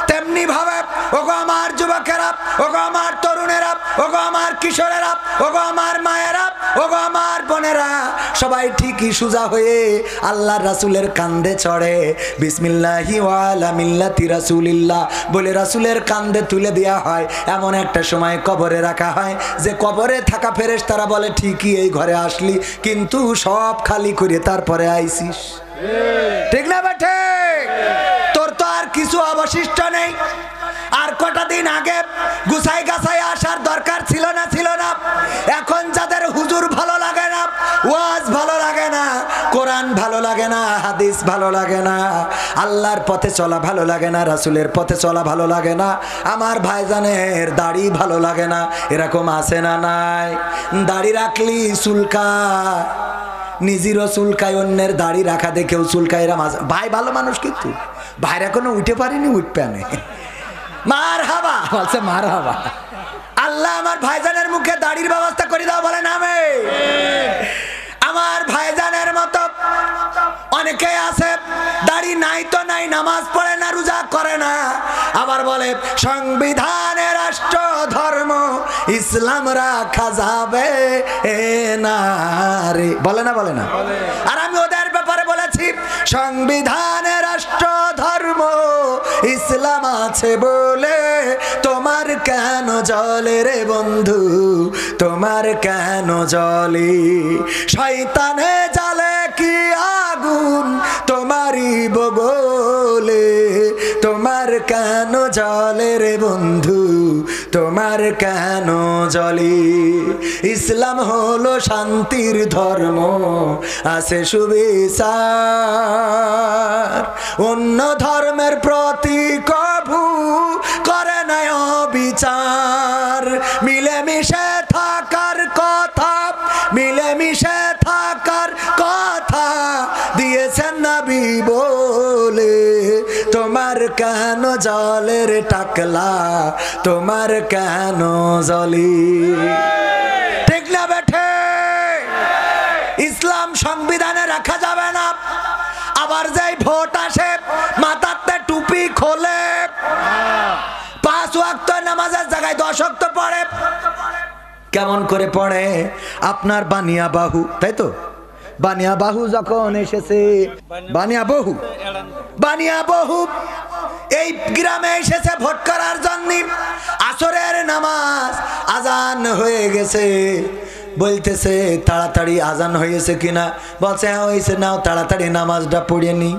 তেমনি ভাবে ওগো আমার যুবকেরা, ওগো আমার তরুণেরা, ওগো আমার কিশোরেরা, ওগো আমার মায়েরা, ওগো আমার বোনেরা, সবাই ঠিকই সুজা হয়ে আল্লাহর রাসূলের কাঁধে চড়ে বিসমিল্লাহি ওয়া আলা মিল্লাতি রাসূলিল্লাহ বলে রাসূলের কাঁধে তুলে দেওয়া হয়। এমন একটা সময় কবরে রাখা হয় যে কবরে থাকা ফেরেশতারা বলে ঠিকই এই ঘরে আসলি, কিন্তু সব খালি করে তারপরে আইছিস। ঠিক না বেঠে? তোর তো আর কিছু অবশিষ্ট নেই। আর কটা দিন আগে গুছাই গাছাই আসার দরকার ছিল না? ছিল না? এখন যাদের হুজুর ভালো লাগে না, ওয়াজ ভালো লাগে না, কোরআন ভালো লাগে না, হাদিস ভালো লাগে না, আল্লাহর পথে চলা ভালো লাগে না, রাসূলের পথে চলা ভালো লাগে না, আমার ভাইজানের দাড়ি ভালো লাগে না, এরকম আছে না নাই? দাড়ি রাখলি চুলকা, নিজেরও চুলকায়, অন্যের দাড়ি রাখা দেখেও চুলকায়। ভাই ভালো মানুষ, কিন্তু ভাইরা কোনো উঠে পারিনি, উঠবে না। মার হাবা বলছে, মার হাবা। আল্লাহ আমার ভাইজানের মুখে দাড়ির ব্যবস্থা করে দাও, বলে নামে। আমার ভাইজানের মতো অনেকে আছে, দাড়ি নাই তো নাই, নামাজ পড়ে না, রোজা করে না, আবার বলে সংবিধানে রাষ্ট্র ধর্ম ইসলাম রাখা যাবে না রে, বলে না? বলে না? আর আমি ওদের ব্যাপারে বলেছি সংবিধানে রাষ্ট্র ধর্ম ইসলাম আছে বলে তোমার কেন জলে রে বন্ধু, তোমার কেন জলে? শয়তানে জ্বালে কি আগুন তোমারই বগলে, তোমার কেন জলে রে বন্ধু, তোমার কেন জলে? ইসলাম হলো শান্তির ধর্ম, আছে সুবিচার, অন্য ধর্মের প্রতি কভু করে না অবিচার। মিলেমিশে থাকার কথা, মিলেমিশে থাকার কথা দিয়েছেন নবী বলে, তোমার কেন জলের টাকলা, তোমার কেন জলি? ঠিক না বেঠে? ইসলাম সংবিধানে রাখা যাবে না। আবার যাই ভোট আসে মাথাতে টুপি খোলে, 5 ওয়াক্ত নামাজের জায়গায় 10 ওয়াক্ত পড়ে। কেমন করে পড়ে? আপনার বানিয়া বাহু, তাই তো? বানিয়া বাহু যখন এসেছে, বানিয়া বহু, বানিয়া বহু এই গ্রামে এসেছে ভোট করার জন্য। আসরের নামাজ আজান হয়ে গেছে, বলতেছে তাড়াতাড়ি আজান হয়েছে কিনা, বলছে হ্যাঁ হয়েছে, নাও তাড়াতাড়ি নামাজটা পড়িয়ে নি।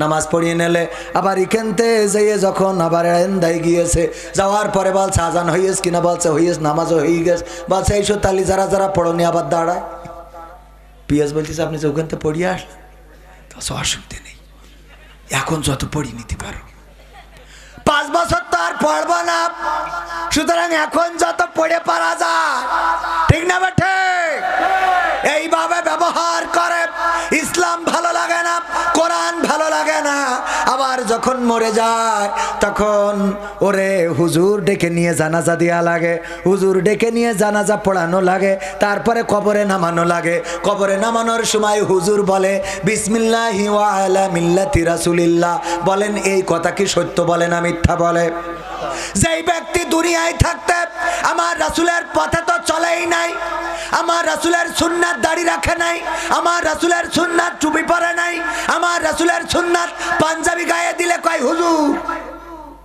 নামাজ পড়িয়ে নিলে আবার এখানতে যেয়ে যখন আবার এন্দায় গিয়েছে, যাওয়ার পরে বলছে আজান হয়েছে কিনা, বলছে হয়েছে, নামাজও হয়ে গেছে। বলছে এইসব তালি যারা যারা পড়নি আবার দাঁড়ায়। পিয়াজ বলতেছে আপনি যে ওখান থেকে পড়িয়ে আসলেন, তো অসুবিধে নেই, এখন যত পড়িয়ে নিতে পারো, 5 বছর তো আর পড়বো না, সুতরাং এখন যত পড়ে পারা যায়, ঠিক না বেঠে? এইভাবে ব্যবহার করে। ইসলাম ভালো লাগে না, কোরআন ভালো লাগে না, আবার যখন মরে যায় তখন ওরে হুজুর ডেকে নিয়ে জানাজা দেওয়া লাগে, হুজুর ডেকে নিয়ে জানাজা পড়ানো লাগে, তারপরে কবরে নামানো লাগে। কবরে নামানোর সময় হুজুর বলে বিসমিল্লাহি ওয়া আলা মিল্লাতি রাসূলিল্লাহ। বলেন এই কথা কি সত্য বলে না মিথ্যা বলে? যেই ব্যক্তি দুনিয়ায় থাকতে আমার রাসূলের পথে তো চলেই নাই, আমার রাসূলের সুন্নাত দাড়ি রাখে নাই, আমার রাসূলের সুন্নাত টুপি পরে নাই, আমার রাসূলের সুন্নাত পাঞ্জাবি গায়ে দিলে কয় হুজুর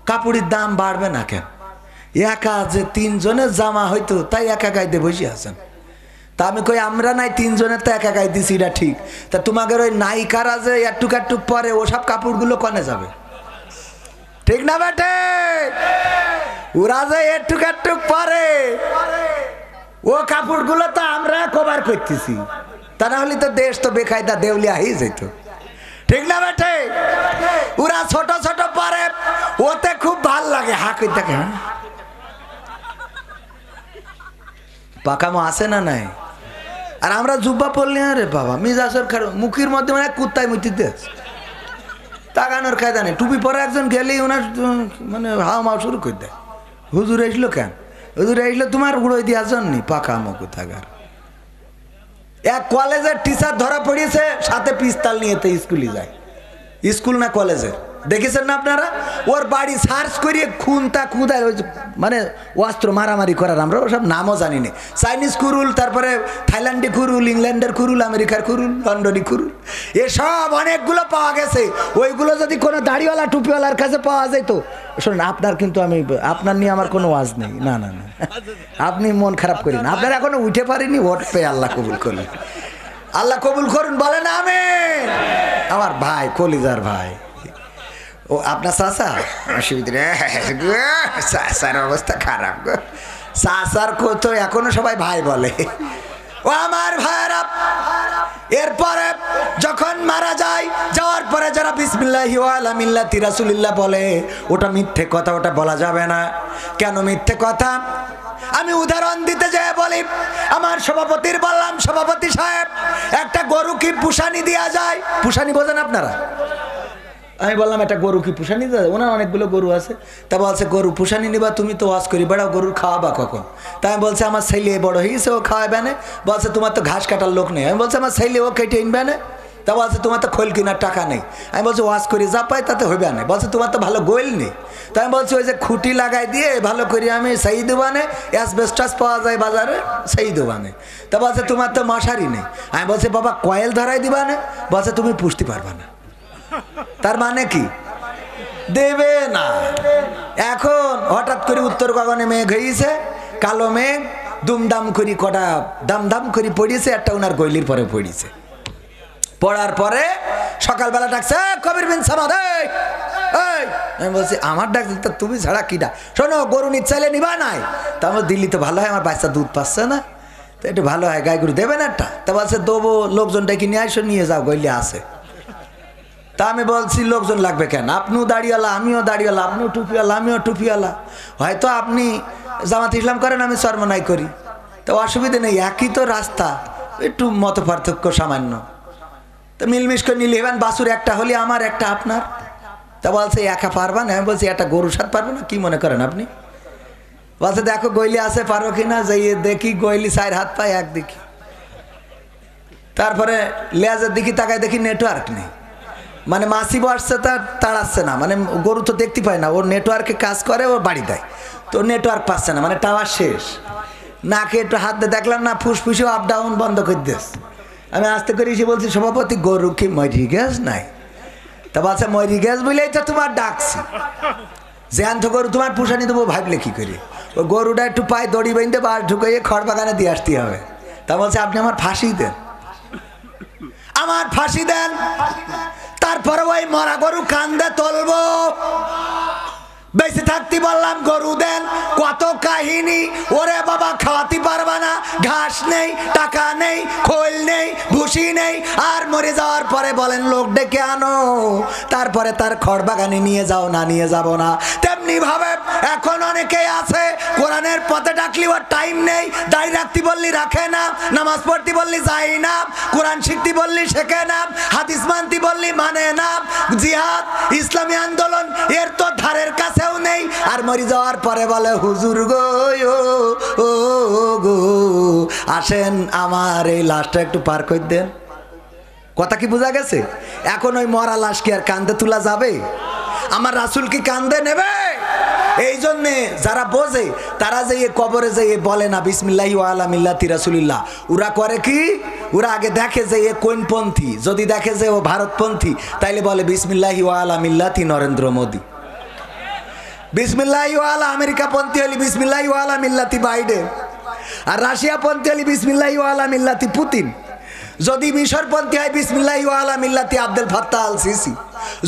কাপড়ের দাম বাড়বে না কেন? একা যে 3 জনের জামা হইতো তাই একা গাইতে বসে আছেন। তা আমি কই আমরা নাই 3 জনের তো একা গাই দিছি, এটা ঠিক। তা তোমাদের ওই নায়িকারা যে একটুক একটুক পরে ওসব কাপড়গুলো কনে যাবে, ঠিক না বেটে? ওরা যে একটুক একটুক পরে ও কাপড়গুলো তো আমরা কভার করতেছি, তা না হলে তো দেশ তো বেকায়দা দেউলিয়া হয়ে যেত, ঠিক না বেটে? ওরা ছোট ছোট পরে, ওতে খুব ভাল লাগে, হাঁকি থাকে। পাকামো আছে না নাই? আর আমরা জুব্বা পড়লে আরে বাবা মিজাজের মুখের মধ্যে মানে কুত্তায় মুতিতে তাকানোর কায়দা নেই। টুপি পরে একজন গেলেই ওনার মানে হাও মাও শুরু করে দেয়, হুজুর এসলো কেন, হুজুর এসলো তোমার উড়োই দেওয়ার জন্য। পাকামো কোথাকার। এক কলেজের টিচার ধরা পড়িয়েছে, সাথে পিস্তল নিয়ে তো স্কুলে যায়, স্কুল না কলেজের, দেখেছেন না আপনারা? ওর বাড়ি সার্চ করিয়ে খুনটা খুদায় মানে অস্ত্র মারামারি করার, আমরা ওসব নামও জানি না। চাইনিজ কুরুল, তারপরে থাইল্যান্ডি কুরুল, ইংল্যান্ডের কুরুল, আমেরিকার কুরুল, লন্ডনি কুরুল, এসব অনেকগুলো পাওয়া গেছে। ওইগুলো যদি কোনো দাড়িওয়ালা টুপিওয়ালার কাছে পাওয়া যেত, শোনেন আপনার কিন্তু আমি আপনার নিয়ে আমার কোনো ওয়াজ নেই, না না না, আপনি মন খারাপ করেন, আপনার এখনো উঠে পারিনি, ওট পেয়ে আল্লাহ কবুল করলেন, আল্লাহ কবুল করুন, বলেন আমিন। আমার ভাই, কলিজার ভাই, ও আপনার চাচা, চাচার অবস্থা খারাপ গো, চাচার তো এখনো সবাই ভাই বলে। ও আমার ভাইরা, এরপরে যখন মারা যায়, যাওয়ার পরে যারা বিসমিল্লাহি ওয়া আলা মিল্লাতি রাসূলিল্লাহ বলে, ওটা মিথ্যে কথা, ওটা বলা যাবে না। কেন মিথ্যে কথা? আমি উদাহরণ দিতে যাই বলি, আমার সভাপতির বললাম, সভাপতি সাহেব একটা গরু কি পুষানি দেওয়া যায়? পুষানি বোঝেন আপনারা? আমি বললাম একটা গরু কি পুষানি দেওয়া যায়? ওনার অনেকগুলো গরু আছে। তা বলছে গরু পুষানি নিবা, তুমি তো ওয়াজ করি বেড়াও, গরুর খাওয়াবা কখন? তাই আমি বলছে আমার ছেলে বড় হয়েছে, ও খাওয়াবে না। বলছে তোমার তো ঘাস কাটার লোক নেই। আমি বলছি আমার ছেলে ও কেটে ইনবে না। তা বলছে তোমার তো খোল কেনার টাকা নেই। আমি বলছি ওয়াজ করি যা পাই তাতে হইবে না। বলছে তোমার তো ভালো গোয়েল নেই। তাই আমি বলছি ওই যে খুঁটি লাগাই দিয়ে ভালো করে আমি সেই দেবানে, অ্যাসবেস্টাস পাওয়া যায় বাজারে, সেই দেবানে। তা বলছে তোমার তো মশারি নেই। আমি বলছি বাবা কয়েল ধরাই দিবা না। বলছে তুমি পুষতে পারবা না। তার মানে কি? দেবে না। এখন হঠাৎ করে উত্তর গগনে মেঘ হয়েছে, কালো মেঘ, দুমদাম করি কটা দাম করি পড়িয়েছে, একটা ওনার গইলির পরে পড়িয়েছে। পড়ার পরে সকালবেলা ডাকছে কবির বিন সামাদ, আমি বলছি আমার ডাক তা তুমি ছাড়া কিটা? শোনো গরু চাইলে নিবা নাই? তা আমার দিল্লি তো ভালো হয়, আমার বাচ্চা দুধ পাচ্ছে না, তো একটু ভালো হয়, গাই গরু দেবেন একটা? তা বলছে দেবো, লোকজনটাকে নিয়ে আসো, নিয়ে যাও, গইলে আছে। তা আমি বলছি লোকজন লাগবে কেন? আপনিও দাড়িওয়ালা, আমিও দাড়িওয়ালা, আপনিও টুপিওয়ালা, আমিও টুপিওয়ালা, হয়তো আপনি জামাত ইসলাম করেন, আমি চরমনাই করি, তো অসুবিধা নেই, একই তো রাস্তা, একটু মত পার্থক্য সামান্য, তো মিলমিশ করে নিলে এবার বাসুর একটা হলে আমার একটা আপনার। তা বলছে একা পারবা না? আমি বলছি একটা গরুর সাথে পারবে না? কি মনে করেন আপনি? বলছে দেখো গইলি আছে, পারো কিনা? যাই দেখি গইলি 4 হাত পায় একদিকে, তারপরে লেজের দিকে তাকায় দেখি নেটওয়ার্ক নেই, মানে মাসি বসছে তার তাড়াচ্ছে না, মানে গরু তো দেখতে পায় না, ওর নেটওয়ার্কে কাজ করে, ও বাড়ি দেয়, তো নেটওয়ার্ক পাচ্ছে না, মানে টাওয়ার শেষ। নাকে একটু হাত দিয়ে দেখলাম না, ফুসফুসেও আপ ডাউন বন্ধ করে দিস। আমি আস্তে করে এসে বলছি সভাপতি গরু কি মরি গেছ নাই? তা বলছে মরি গেছ বলেই তো তোমার ডাকছি, জ্যান্ত গরু তোমার পুষানি দেবো ভাবলে কি করে? ও গরুটা একটু পায়ে দড়ি বেঁধে বাস ঢুকাইয়ে খড় বাগানে দিয়ে আসতে হবে। তা বলছে আপনি আমার ফাঁসি দেন, আমার ফাঁসি দেন, তারপরে ওই মরা গরু কান্দে তুলবো। বেঁচে থাকতে বললাম গরু দেন, কত কাহিনী। ওরে বাবা খাওয়াতে পারবা না, ঘাস নেই, টাকা নেই, খোল নেই, ভুসি নেই। আর মরে যাওয়ার পরে বলেন লোক ডেকে আনো, তারপরে তার খড় বাগানে নিয়ে যাও, না নিয়ে যাব না। তেমনি ভাবে এখন অনেকেই আছে কোরআনের পথে ডাকলি ওর টাইম নেই, দাড়ি রাখতে বললি রাখে না, নামাজ পড়তে বললি যাই না, কোরআন শিখতে বললি শেখে না, হাদিস মানতে বললি মানে না। জিহাদ ইসলামী আন্দোলন এর তো ধারের কাছে নেই। আর মরি যাওয়ার পরে বলে হুজুর গো ও গো আসেন আমার এই লাশটা একটু পার করে দেন। কথা কি বোঝা গেছে? এখন ওই মরা লাশ কি আর কান্দে তোলা যাবে? আমার রাসূল কি কান্দে নেবে? এই জন্যে যারা বোঝে তারা যে কবরে যে বলে না বিসমিল্লাহি ওয়া আলা মিল্লাতি রাসূলিল্লাহ, ওরা করে কি? ওরা আগে দেখে যে এ কোন পন্থী, যদি দেখে যে ও ভারতপন্থী তাইলে বলে বিসমিল্লাহি ওয়া আলা মিল্লাতি নরেন্দ্র মোদী, বিসমিল্লাহি ওয়া আলা আমেরিকা পন্থী হলি বিসমিল্লাহি ওয়া আলা মিল্লাতি বাইডেন, আর রাশিয়া পন্থী হলি বিসমিল্লাহি ওয়া আলা মিল্লাতি পুতিন, যদি মিশর পন্থী হয় বিসমিল্লাহি ওয়া আলা মিল্লাতি আব্দুল ফাত্তাহ আল সিসি,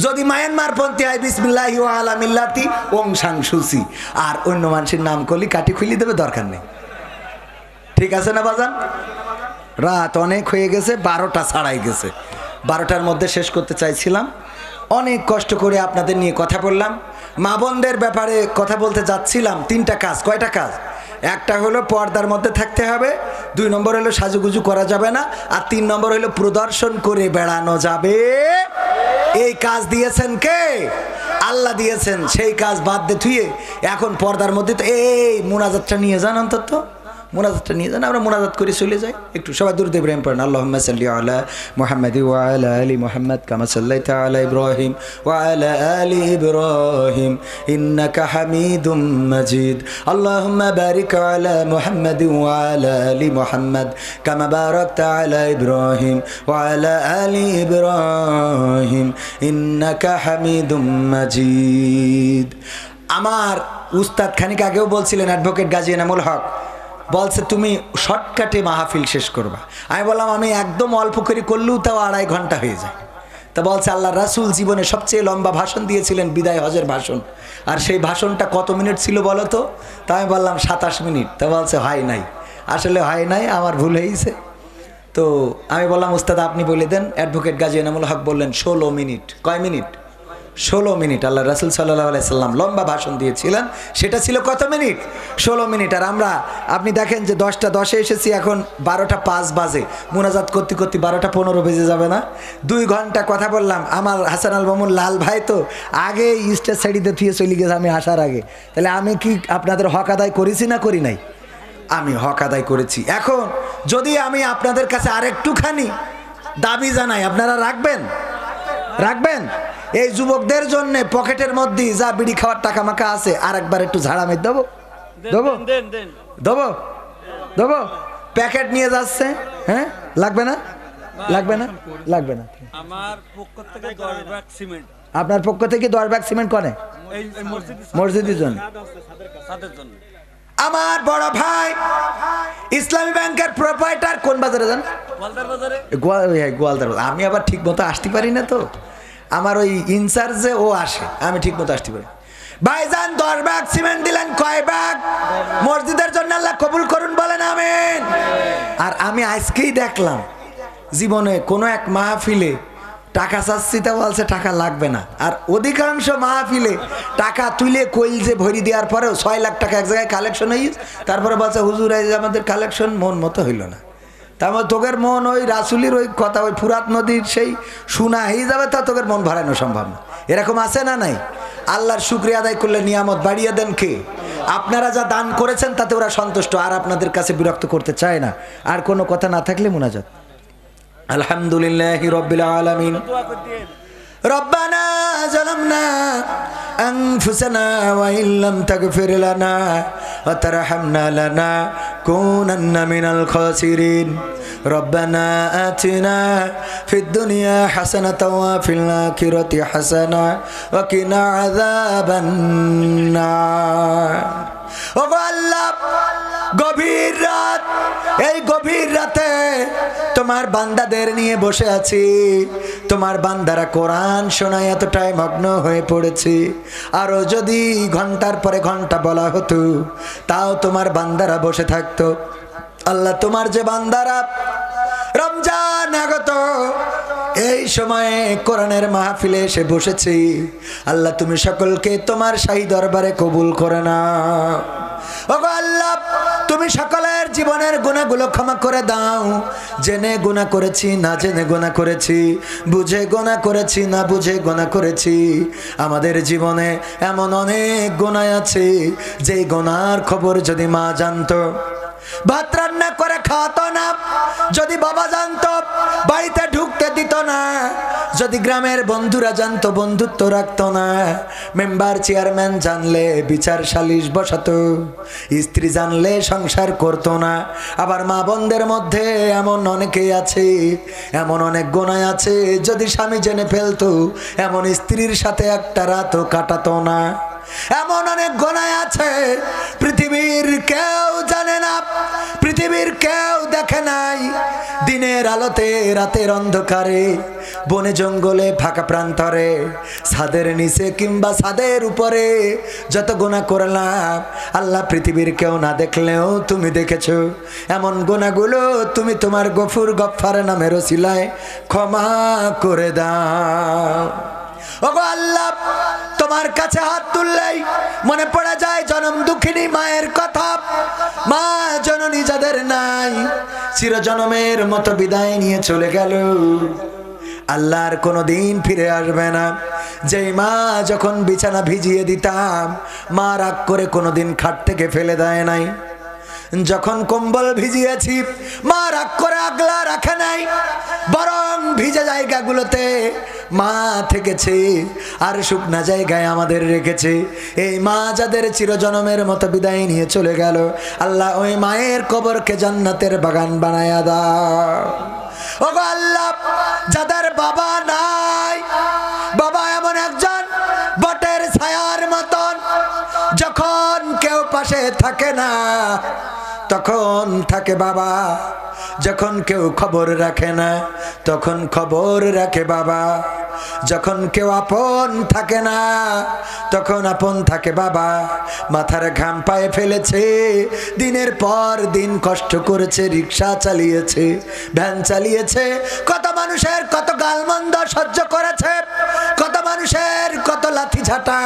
যদি মায়ানমার পন্থী হয় বিসমিল্লাহি ওয়া আলা মিল্লাতি ওং সাং সুচি। আর অন্য মানুষের নাম করলি কাটি খুলি দেবে, দরকার নেই। ঠিক আছে না বাজান? রাত অনেক হয়ে গেছে, 12টা ছাড়াই গেছে। 12টার মধ্যে শেষ করতে চাইছিলাম, অনেক কষ্ট করে আপনাদের নিয়ে কথা বললাম। মা বোনদের ব্যাপারে কথা বলতে যাচ্ছিলাম। 3টা কাজ। কয়টা কাজ? একটা হলো পর্দার মধ্যে থাকতে হবে, 2 নম্বর হলো সাজুগুজু করা যাবে না, আর 3 নম্বর হলো প্রদর্শন করে বেড়ানো যাবে। এই কাজ দিয়েছেন কে? আল্লাহ দিয়েছেন। সেই কাজ বাদ দিয়ে থুয়ে এখন পর্দার মধ্যে তো এই মুনাজাতটা নিয়ে যান, অন্তত মুনাজাতটা নিয়ে যান, আমরা মুনাজাত করে চলে যাই। একটু সবাই দুরূদ ইব্রাহিম পড়েন। আল্লাহুম্মা সাল্লি আলা মুহাম্মাদি ওয়া আলা আলি মুহাম্মাদ কামা সাল্লাইতা আলা ইব্রাহিম ওয়া আলা আলি ইব্রাহিম ইন্নাকা হামিদুম মাজিদ। আল্লাহুম্মা বারিক আলা মুহাম্মাদি ওয়া আলা আলি মুহাম্মাদ কামা বারাকতা আলা ইব্রাহিম ওয়া আলা আলি ইব্রাহিম ইন্নাকা হামিদুম মাজিদ। আমার উস্তাদ খানিক আগেও বলছিলেন, অ্যাডভোকেট গাজী এনামুল হক বলছে তুমি শর্টকাটে মাহফিল শেষ করবা। আমি বললাম আমি একদম অল্প করে করলেও তাও 2.5 ঘন্টা হয়ে যায়। তা বলছে আল্লাহ রাসূল জীবনে সবচেয়ে লম্বা ভাষণ দিয়েছিলেন বিদায় হজের ভাষণ, আর সেই ভাষণটা কত মিনিট ছিল বলো তো? তা আমি বললাম 27 মিনিট। তা বলছে হয় নাই, আসলে হয় নাই, আমার ভুল হয়েছে। তো আমি বললাম উস্তাদ আপনি বলে দেন। অ্যাডভোকেট গাজী এনামুল হক বললেন 16 মিনিট। কয় মিনিট? 16 মিনিট। আল্লাহ রাসূল সাল্লাল্লাহু আলাইহি সাল্লাম লম্বা ভাষণ দিয়েছিলেন, সেটা ছিল কত মিনিট? 16 মিনিট। আর আমরা আপনি দেখেন যে 10টা 10-এ এসেছি, এখন 12টা 5 বাজে, মুনাজাত করতে করতে 12টা 15 বেজে যাবে না? 2 ঘন্টা কথা বললাম। আমার হাসান আল মামুন লাল ভাই তো আগে স্টেজ সাইডে থুয়ে চলে গেছে আমি আসার আগে। তাহলে আমি কি আপনাদের হক আদায় করেছি না করি নাই? আমি হক আদায় করেছি। এখন যদি আমি আপনাদের কাছে আরেকটুখানি দাবি জানাই, আপনারা রাখবেন? রাখবেন? এই যুবকদের জন্য পকেটের মধ্যে যা বিড়ি খাওয়ার টাকা মাকা আছে আর একবার একটু ঝাড়া মেরে দেবো, দেবো, দেবো, দেবো। প্যাকেট নিয়ে যাচ্ছে, হ্যাঁ? লাগবে না? লাগবে না? লাগবে না। আমার পক্ষ থেকে 10 ব্যাগ সিমেন্ট। আপনার পক্ষ থেকে 10 ব্যাগ সিমেন্ট কোনে? মসজিদের জন্য। আমার বড় ভাই ইসলামী ব্যাংকের প্রোপাইটার কোন বাজারে যান? গোয়ালদার বাজারে। গোয়ালদার। আমি আবার ঠিক মতো আসতে পারি না, তো আমার ওই ইনচার্জে ও আসে, আমি ঠিক মতো আসতে পারি। ভাইজান 10 ব্যাগ সিমেন্ট দিলেন, কয় ব্যাগ? মসজিদের জন্য আল্লাহ কবুল করুন, বলেন আমিন। আর আমি আজকেই দেখলাম জীবনে কোনো এক মাহফিলে টাকা চাচ্ছি, তা বলছে টাকা লাগবে না। আর অধিকাংশ মাহফিলে টাকা তুলে কইল যে ভরি দেওয়ার পরেও 6 লাখ টাকা এক জায়গায় কালেকশন হয়ে গেছে, তারপরে বলছে হুজুর এই যে আমাদের কালেকশন মন মতো হইল না। তারপর তোকের মন ওই রাসূলের ওই কথা, ওই ফুরাত নদীর সেই শোনা হয়ে যাবে, তা তোকের মন ভরানো সম্ভব না। এরকম আছে না নাই? আল্লাহর শুকরিয়া আদায় করলে নিয়ামত বাড়িয়ে দেন কে? আপনারা যা দান করেছেন তাতে ওরা সন্তুষ্ট, আর আপনাদের কাছে বিরক্ত করতে চায় না। আর কোনো কথা না থাকলে মুনাজাত। আলহামদুলিল্লাহি রাব্বিল আলামিন। রব্বানা যালামনা আনফুসানা ওয়া ইল্লাম তাগফির লানা ওয়া তারহামনা লানাকুনান্না মিনাল খাসিরিন। রব্বানা আতিনা ফিদ দুনিয়া হাসানাতাও ওয়া ফিল আখিরাতি হাসানা ওয়া কিনা আযাবান নার। ও আল্লাহ, গভীর রাত, এই গভীর রাতে তোমার বান্দাদের নিয়ে বসে আছি। তোমার বান্দারা কোরআন শোনায় এতটাই মগ্ন হয়ে পড়েছি। আরো যদি ঘন্টার পরে ঘন্টা বলা হতো তাও তোমার বান্দারা বসে থাকতো। আল্লাহ, তোমার যে বান্দারা রমজান আগত এই সময়ে কোরআনের মাহফিলে এসে বসেছি, আল্লাহ তুমি সকলকে তোমার শাহী দরবারে কবুল করে নাও। ওগো আল্লাহ, তুমি সকলের জীবনের গুনাহগুলো ক্ষমা করে দাও। জেনে গুনাহ করেছি, না জেনে গুনাহ করেছি, বুঝে গুনাহ করেছি, না বুঝে গুনাহ করেছি। আমাদের জীবনে এমন অনেক গুনাহ আছে যেই গুনাহর খবর যদি মা জানতো ভাত রান্না করে খাওয়াতো না, যদি বাবা জানতো বাড়িতে ঢুকতে দিত না, যদি গ্রামের বন্ধুরা জানতো বন্ধুত্ব রাখতো না, মেম্বার চেয়ারম্যান জানলে বিচার সালিশ বসাতো, স্ত্রী জানলে সংসার করতো না। আবার মা বোনদের মধ্যে এমন অনেকেই আছে, এমন অনেক গুনাহ আছে যদি স্বামী জেনে ফেলতো এমন স্ত্রীর সাথে একটা রাতও কাটাতো না। এমন অনেক গুনাহ আছে পৃথিবীর কেউ জানে না, পৃথিবীর কেউ দেখে নাই। দিনের আলোতে রাতের অন্ধকারে, বনে জঙ্গলে ফাঁকা প্রান্তরে, ছাদের নিচে কিংবা ছাদের উপরে যত গুনাহ করলাম আল্লাহ পৃথিবীর কেউ না দেখলেও তুমি দেখেছো। এমন গুনাহগুলো তুমি তোমার গফুর গফফার নামের ওসিলায় ক্ষমা করে দাও। ওগো আল্লাহ, তোমার কাছে হাত তুললেই মনে পড়ে যায় জনম দুঃখিনী মায়ের কথা। মা জননী যাদের নাই, চিরজনমের মতো বিদায় নিয়ে চলে গেল, আল্লাহর কোনো দিন ফিরে আসবে না। যেই মা যখন বিছানা ভিজিয়ে দিতাম মা রাগ করে কোনোদিন খাট থেকে ফেলে দেয় নাই, যখন কম্বল ভিজিয়েছি মা রাগ করে আগলা রাখে নাই, বরং ভিজে জায়গাগুলোতে মা থেকেছে আর শুকনা জায়গায় আমাদের রেখেছে। এই মা যাদের চিরজনমের মতো বিদায় নিয়ে চলে গেল, আল্লাহ ওই মায়ের কবরকে জান্নাতের বাগান বানায়া দাও। ওগো আল্লাহ, যাদের বাবা নাই, বাবা এমন একজন বটের ছায়ার মতন, যখন কেউ পাশে থাকে না তখন থাকে বাবা, যখন কেউ খবর রাখে না তখন খবর রাখে বাবা, যখন কেউ আপন থাকে না তখন আপন থাকে বাবা। মাথার ঘাম পায়ে ফেলেছে, দিনের পর দিন কষ্ট করেছে, রিক্সা চালিয়েছে, ভ্যান চালিয়েছে, কত মানুষের কত গালমন্দ সহ্য করেছে, কত মানুষের কত লাথি ঝাঁটা,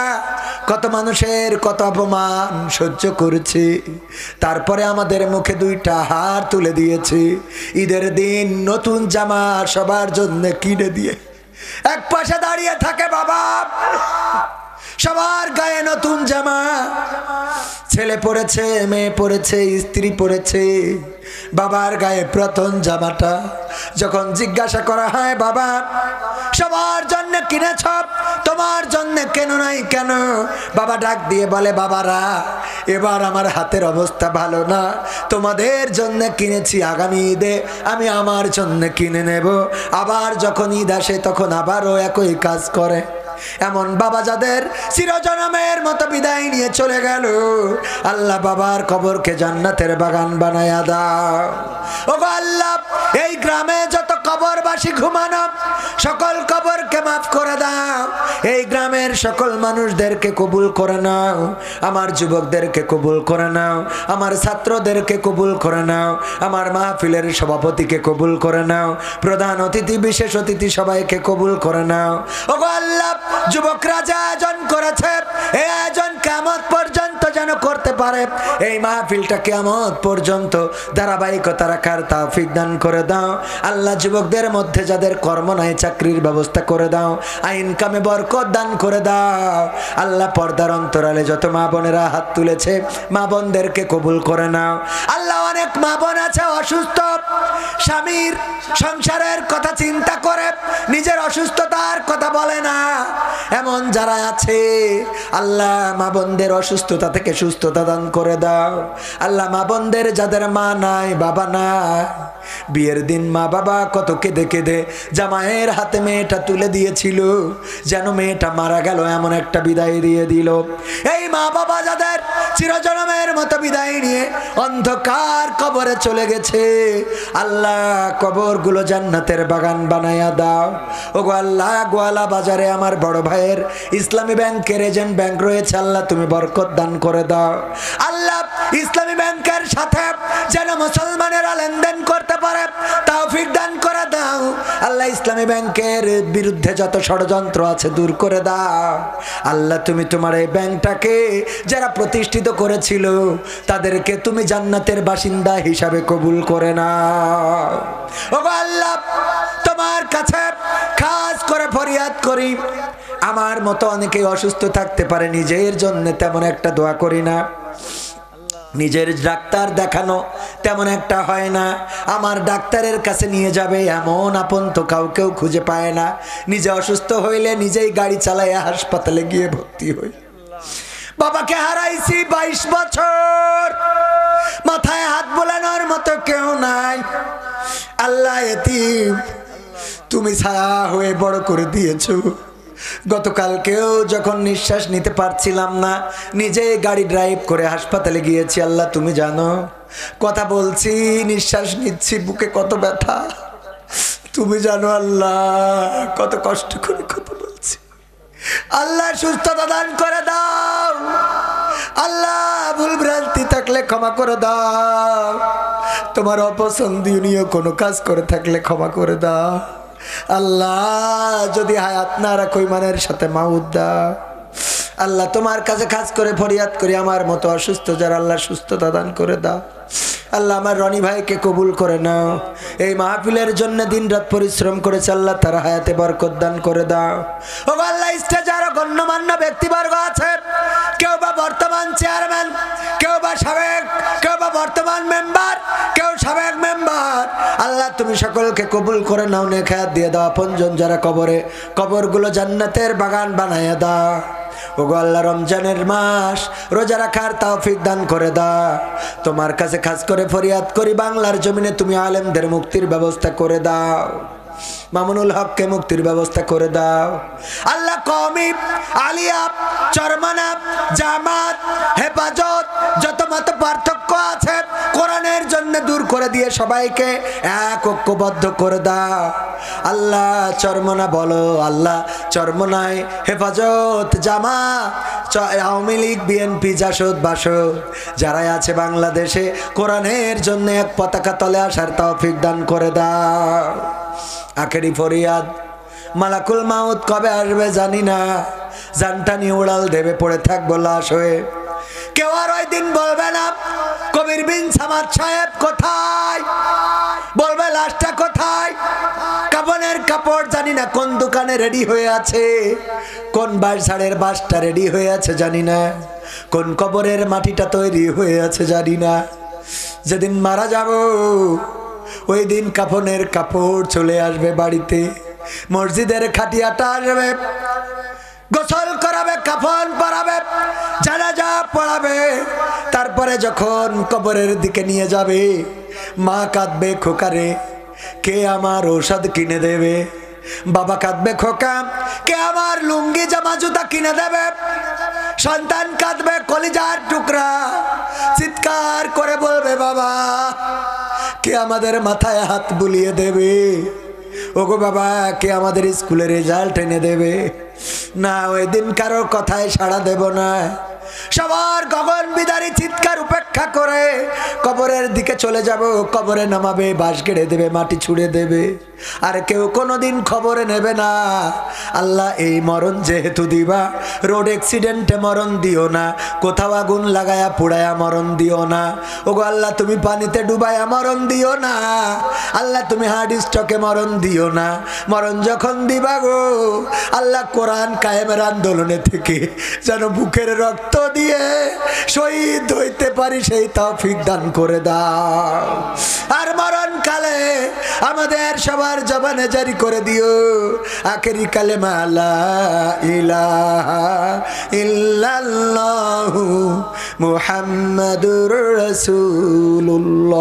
কত মানুষের কত অপমান সহ্য করেছে। তারপরে আমাদের মুখে দুইটা হাত তুলে দিয়েছে। ঈদের দিন নতুন জামা সবার জন্য কিনে দিয়ে এক পাশে দাঁড়িয়ে থাকে বাবা, সবার গায়ে নতুন জামা, ছেলে পরেছে, মেয়ে পরেছে, স্ত্রী পরেছে, বাবার গায়ে প্রথম জামাটা। যখন জিজ্ঞাসা করা হয় বাবা সবার জন্য কিনেছ, তোমার জন্য কেন নাই কেন? বাবা ডাক দিয়ে বলে, বাবারা এবার আমার হাতের অবস্থা ভালো না, তোমাদের জন্য কিনেছি, আগামী ঈদে আমি আমার জন্য কিনে নেব। আবার যখন ঈদ আসে তখন আবারও একই কাজ করে। এমন বাবা যাদের চিরজনমের মতো বিদায় নিয়ে চলে গেল, আল্লাহ বাবার কবরকে জান্নাতের বাগান বানায়া দাও। ওগো আল্লাহ, এই গ্রামে যত কবরবাসী ঘুমানো সকল কবরকে মাফ করে দাও। এই গ্রামের সকল মানুষদেরকে কবুল করে নাও, আমার যুবকদেরকে কবুল করে নাও, আমার ছাত্রদেরকে কবুল করে নাও, আমার মাহফিলের সভাপতিকে কবুল করে নাও, প্রধান অতিথি বিশেষ অতিথি সবাইকে কবুল করে নাও। ওগো আল্লাহ, যুবকরা যে আয়োজন করেছে এই আয়োজন কিয়ামত পর্যন্ত যেন করতে পারে, এই মাহফিলটা কিয়ামত পর্যন্ত ধারাবাহিকতা রাখার তৌফিক দান করে দাও। আল্লাহ, যুবকদের মধ্যে যাদের কর্ম নাই চাকরির ব্যবস্থা করে দাও, আইন কামে বরকত দান করে দাও। আল্লাহ, পর্দার অন্তরালে যত মা বোনেরা হাত তুলেছে মা বোনদেরকে কবুল করে নাও। আল্লাহ, অনেক মা বোন আছে অসুস্থ, স্বামীর সংসারের কথা চিন্তা করে নিজের অসুস্থতার কথা বলে না। এমন যারা আছে আল্লাহ মা বোনদের অসুস্থতা থেকে সুস্থতা দান করে দাও। আল্লাহ মা বোনদের যাদের মা নাই বাবা নাই, বিয়ের দিন মা বাবা কত কেঁদে কেঁদে জামাইয়ের হাতে মেয়েটা তুলে দিয়েছিল, যেন মেয়েটা মারা গেল এমন একটা বিদায় দিয়ে দিল। এই মা বাবা যাদের চিরজনমের মতো বিদায় নিয়ে অন্ধকার কবরে চলে গেছে, আল্লাহ কবরগুলো জান্নাতের বাগান বানায়া দাও। ওগো আল্লাহ, গোয়ালা বাজারে আমার বড় ভাইয়ের ইসলামী ব্যাংকের এজেন্ট ব্যাংক রয়েছে, আল্লাহ তুমি বরকত দান করে দাও। আল্লাহ ইসলামী ব্যাংকের সাথে যেন মুসলমানেরা লেনদেন করতে পারে তৌফিক দান করে দাও। আল্লাহ ইসলামী ব্যাংকের বিরুদ্ধে যত ষড়যন্ত্র আছে দূর করে দাও। আল্লাহ তুমি তোমার এই ব্যাংকটাকে যারা প্রতিষ্ঠিত করেছিল তাদেরকে তুমি জান্নাতের বাসিন্দা হিসাবে কবুল করে নাও। ওগো আল্লাহ, তোমার কাছে খাস করে ফরিয়াদ করি, আমার মতো অনেকেই অসুস্থ থাকতে পারে, নিজের জন্য তেমন একটা দোয়া করি না, নিজের ডাক্তার দেখানো তেমন একটা হয় না, আমার ডাক্তারের কাছে নিয়ে যাবে এমন আপন তো কাউকেও খুঁজে পায় না। নিজে অসুস্থ হইলে নিজেই গাড়ি চালায় হাসপাতালে গিয়ে ভর্তি হই। বাবাকে হারাইছি 22 বছর, মাথায় হাত বোলানোর মতো কেউ নাই। আল্লাহ এতিম তুমি ছায়া হয়ে বড় করে দিয়েছো। গতকালকেও যখন নিঃশ্বাস নিতে পারছিলাম না, নিজে গাড়ি ড্রাইভ করে হাসপাতালে গিয়েছি। আল্লাহ তুমি জানো, কথা বলছি, নিঃশ্বাস নিচ্ছি, বুকে কত ব্যথা তুমি জানো। আল্লাহ কত কষ্ট করে কথা বলছি। আল্লাহ সুস্থতা দান করে দাও। আল্লাহ ভুল ভ্রান্তি থাকলে ক্ষমা করে দাও। তোমার অপছন্দনীয় কোনো কাজ করে থাকলে ক্ষমা করে দাও। আল্লাহ যদি হায়াত না রাখো ইমানের সাথে মাউত দাও। আল্লাহ তোমার কাছে খাস করে ফরিয়াদ করি, আমার মতো অসুস্থ যারা, আল্লাহ সুস্থতা দান করে দাও। আল্লাহ আমার রনি ভাইকে কবুল করে নাও। এই মাহফিলের জন্য দিনরাত পরিশ্রম করেছে, আল্লাহ তার হায়াতে বরকত দান করে দাও। ও আল্লাহ, স্টেজে আরো গণ্যমান্য ব্যক্তিবর্গ আছে, কেউ বা বর্তমান চেয়ারম্যান, কেউ বা সাবেক, কেউ বা বর্তমান মেম্বার, কেউ সাবেক মেম্বার। আল্লাহ তুমি সকলকে কবুল করে নাও, নেক হায়াত দিয়ে দাও। আপনজন যারা কবরে, কবরগুলো জান্নাতের বাগান বানায়া দাও। ওগো আল্লাহ, রমজানের মাস রোজা রাখার তৌফিক দান করে দাও। তোমার কাছে খাস করে ফরিয়াদ করি, বাংলার জমিনে তুমি আলেমদের মুক্তির ব্যবস্থা করে দাও। মামুনুল হককে মুক্তির ব্যবস্থা করে দাও। আল্লাহ কওমি, আলিয়া, চরমানা, জামাত, হেফাজত যত মত পার্থক্য আছে কোরআনের জন্য দূর করে দিয়ে সবাইকে এক ঐক্যবদ্ধ করে দাও। আল্লাহ চরমনা বলো, আল্লাহ চরমনায় হেফাজত, জামাত, আওয়ামী লীগ, বিএনপি, জাসদ, বাসদ যারাই আছে বাংলাদেশে কোরআনের জন্য এক পতাকা তলে আসার তৌফিক দান করে দাও। আখেরি ফরিয়াদ, মালাকুল মাউত কবে আসবে জানি না, জানটা নিয়ে উড়াল দেবে, পড়ে থাকবো লাশ হয়ে। কেউ আর ওই দিন বলবে না কবির বিন সামাদ সাহেব কোথায়, বলবে লাশটা কোথায়। কাফনের কাপড় জানি না কোন দোকানে রেডি হয়ে আছে, কোন বাঁশঝাড়ের বাঁশটা রেডি হয়ে আছে জানি না, কোন কবরের মাটিটা তৈরি হয়ে আছে জানি না। যেদিন মারা যাব ওই দিন কাফনের কাপড় চলে আসবে বাড়িতে, মসজিদের খাটিয়াটা আসবে, গোসল করাবে, কাফন পরাবে, জানাজা পড়াবে। তারপরে যখন কবরের দিকে নিয়ে যাবে, মা কাঁদবে, খোকারে কে আমার ঔষধ কিনে দেবে। বাবা কাঁদবে, খোকা কে আমার লুঙ্গি জামা জুতা কিনে দেবে। সন্তান কাঁদবে, কলিজার টুকরা চিৎকার করে বলবে, বাবা কে আমাদের মাথায় হাত বুলিয়ে দেবে। ওগো বাবা কে আমাদের স্কুলের রেজাল্ট এনে দেবে। না, ওই দিন কারোর কথায় সাড়া দেব না। সবার গগন বিদারী চিৎকার উপেক্ষা করে কবরের দিকে চলে যাব। কবরে নামাবে, বাঁশ গেড়ে দেবে, মাটি ছুঁড়ে দেবে, আর কেউ কোনোদিন খবরে নেবে না। আল্লাহ এই মরণ যেহেতু দিবা, রোড অ্যাক্সিডেন্টে মরণ দিও না, কোথাও আগুন লাগায়া পুড়ায়া মরণ দিও না। ওগো আল্লাহ তুমি পানিতে ডুবায়া মরণ দিও না। আল্লাহ তুমি হার্ট স্ট্রোকে মরণ দিও না। মরণ যখন দিবা গো আল্লাহ, কোরআন কায়েমের আন্দোলনে থেকে যেন বুকের রক্ত দিয়ে শহীদ হইতে পারি সেই তৌফিক দান করে দাও। আর মরণকালে আমাদের সবার জবানে জারি করে দিও আখেরি কালেমা লা ইলাহা ইল্লাল্লাহু মুহাম্মাদুর রাসূলুল্লাহ।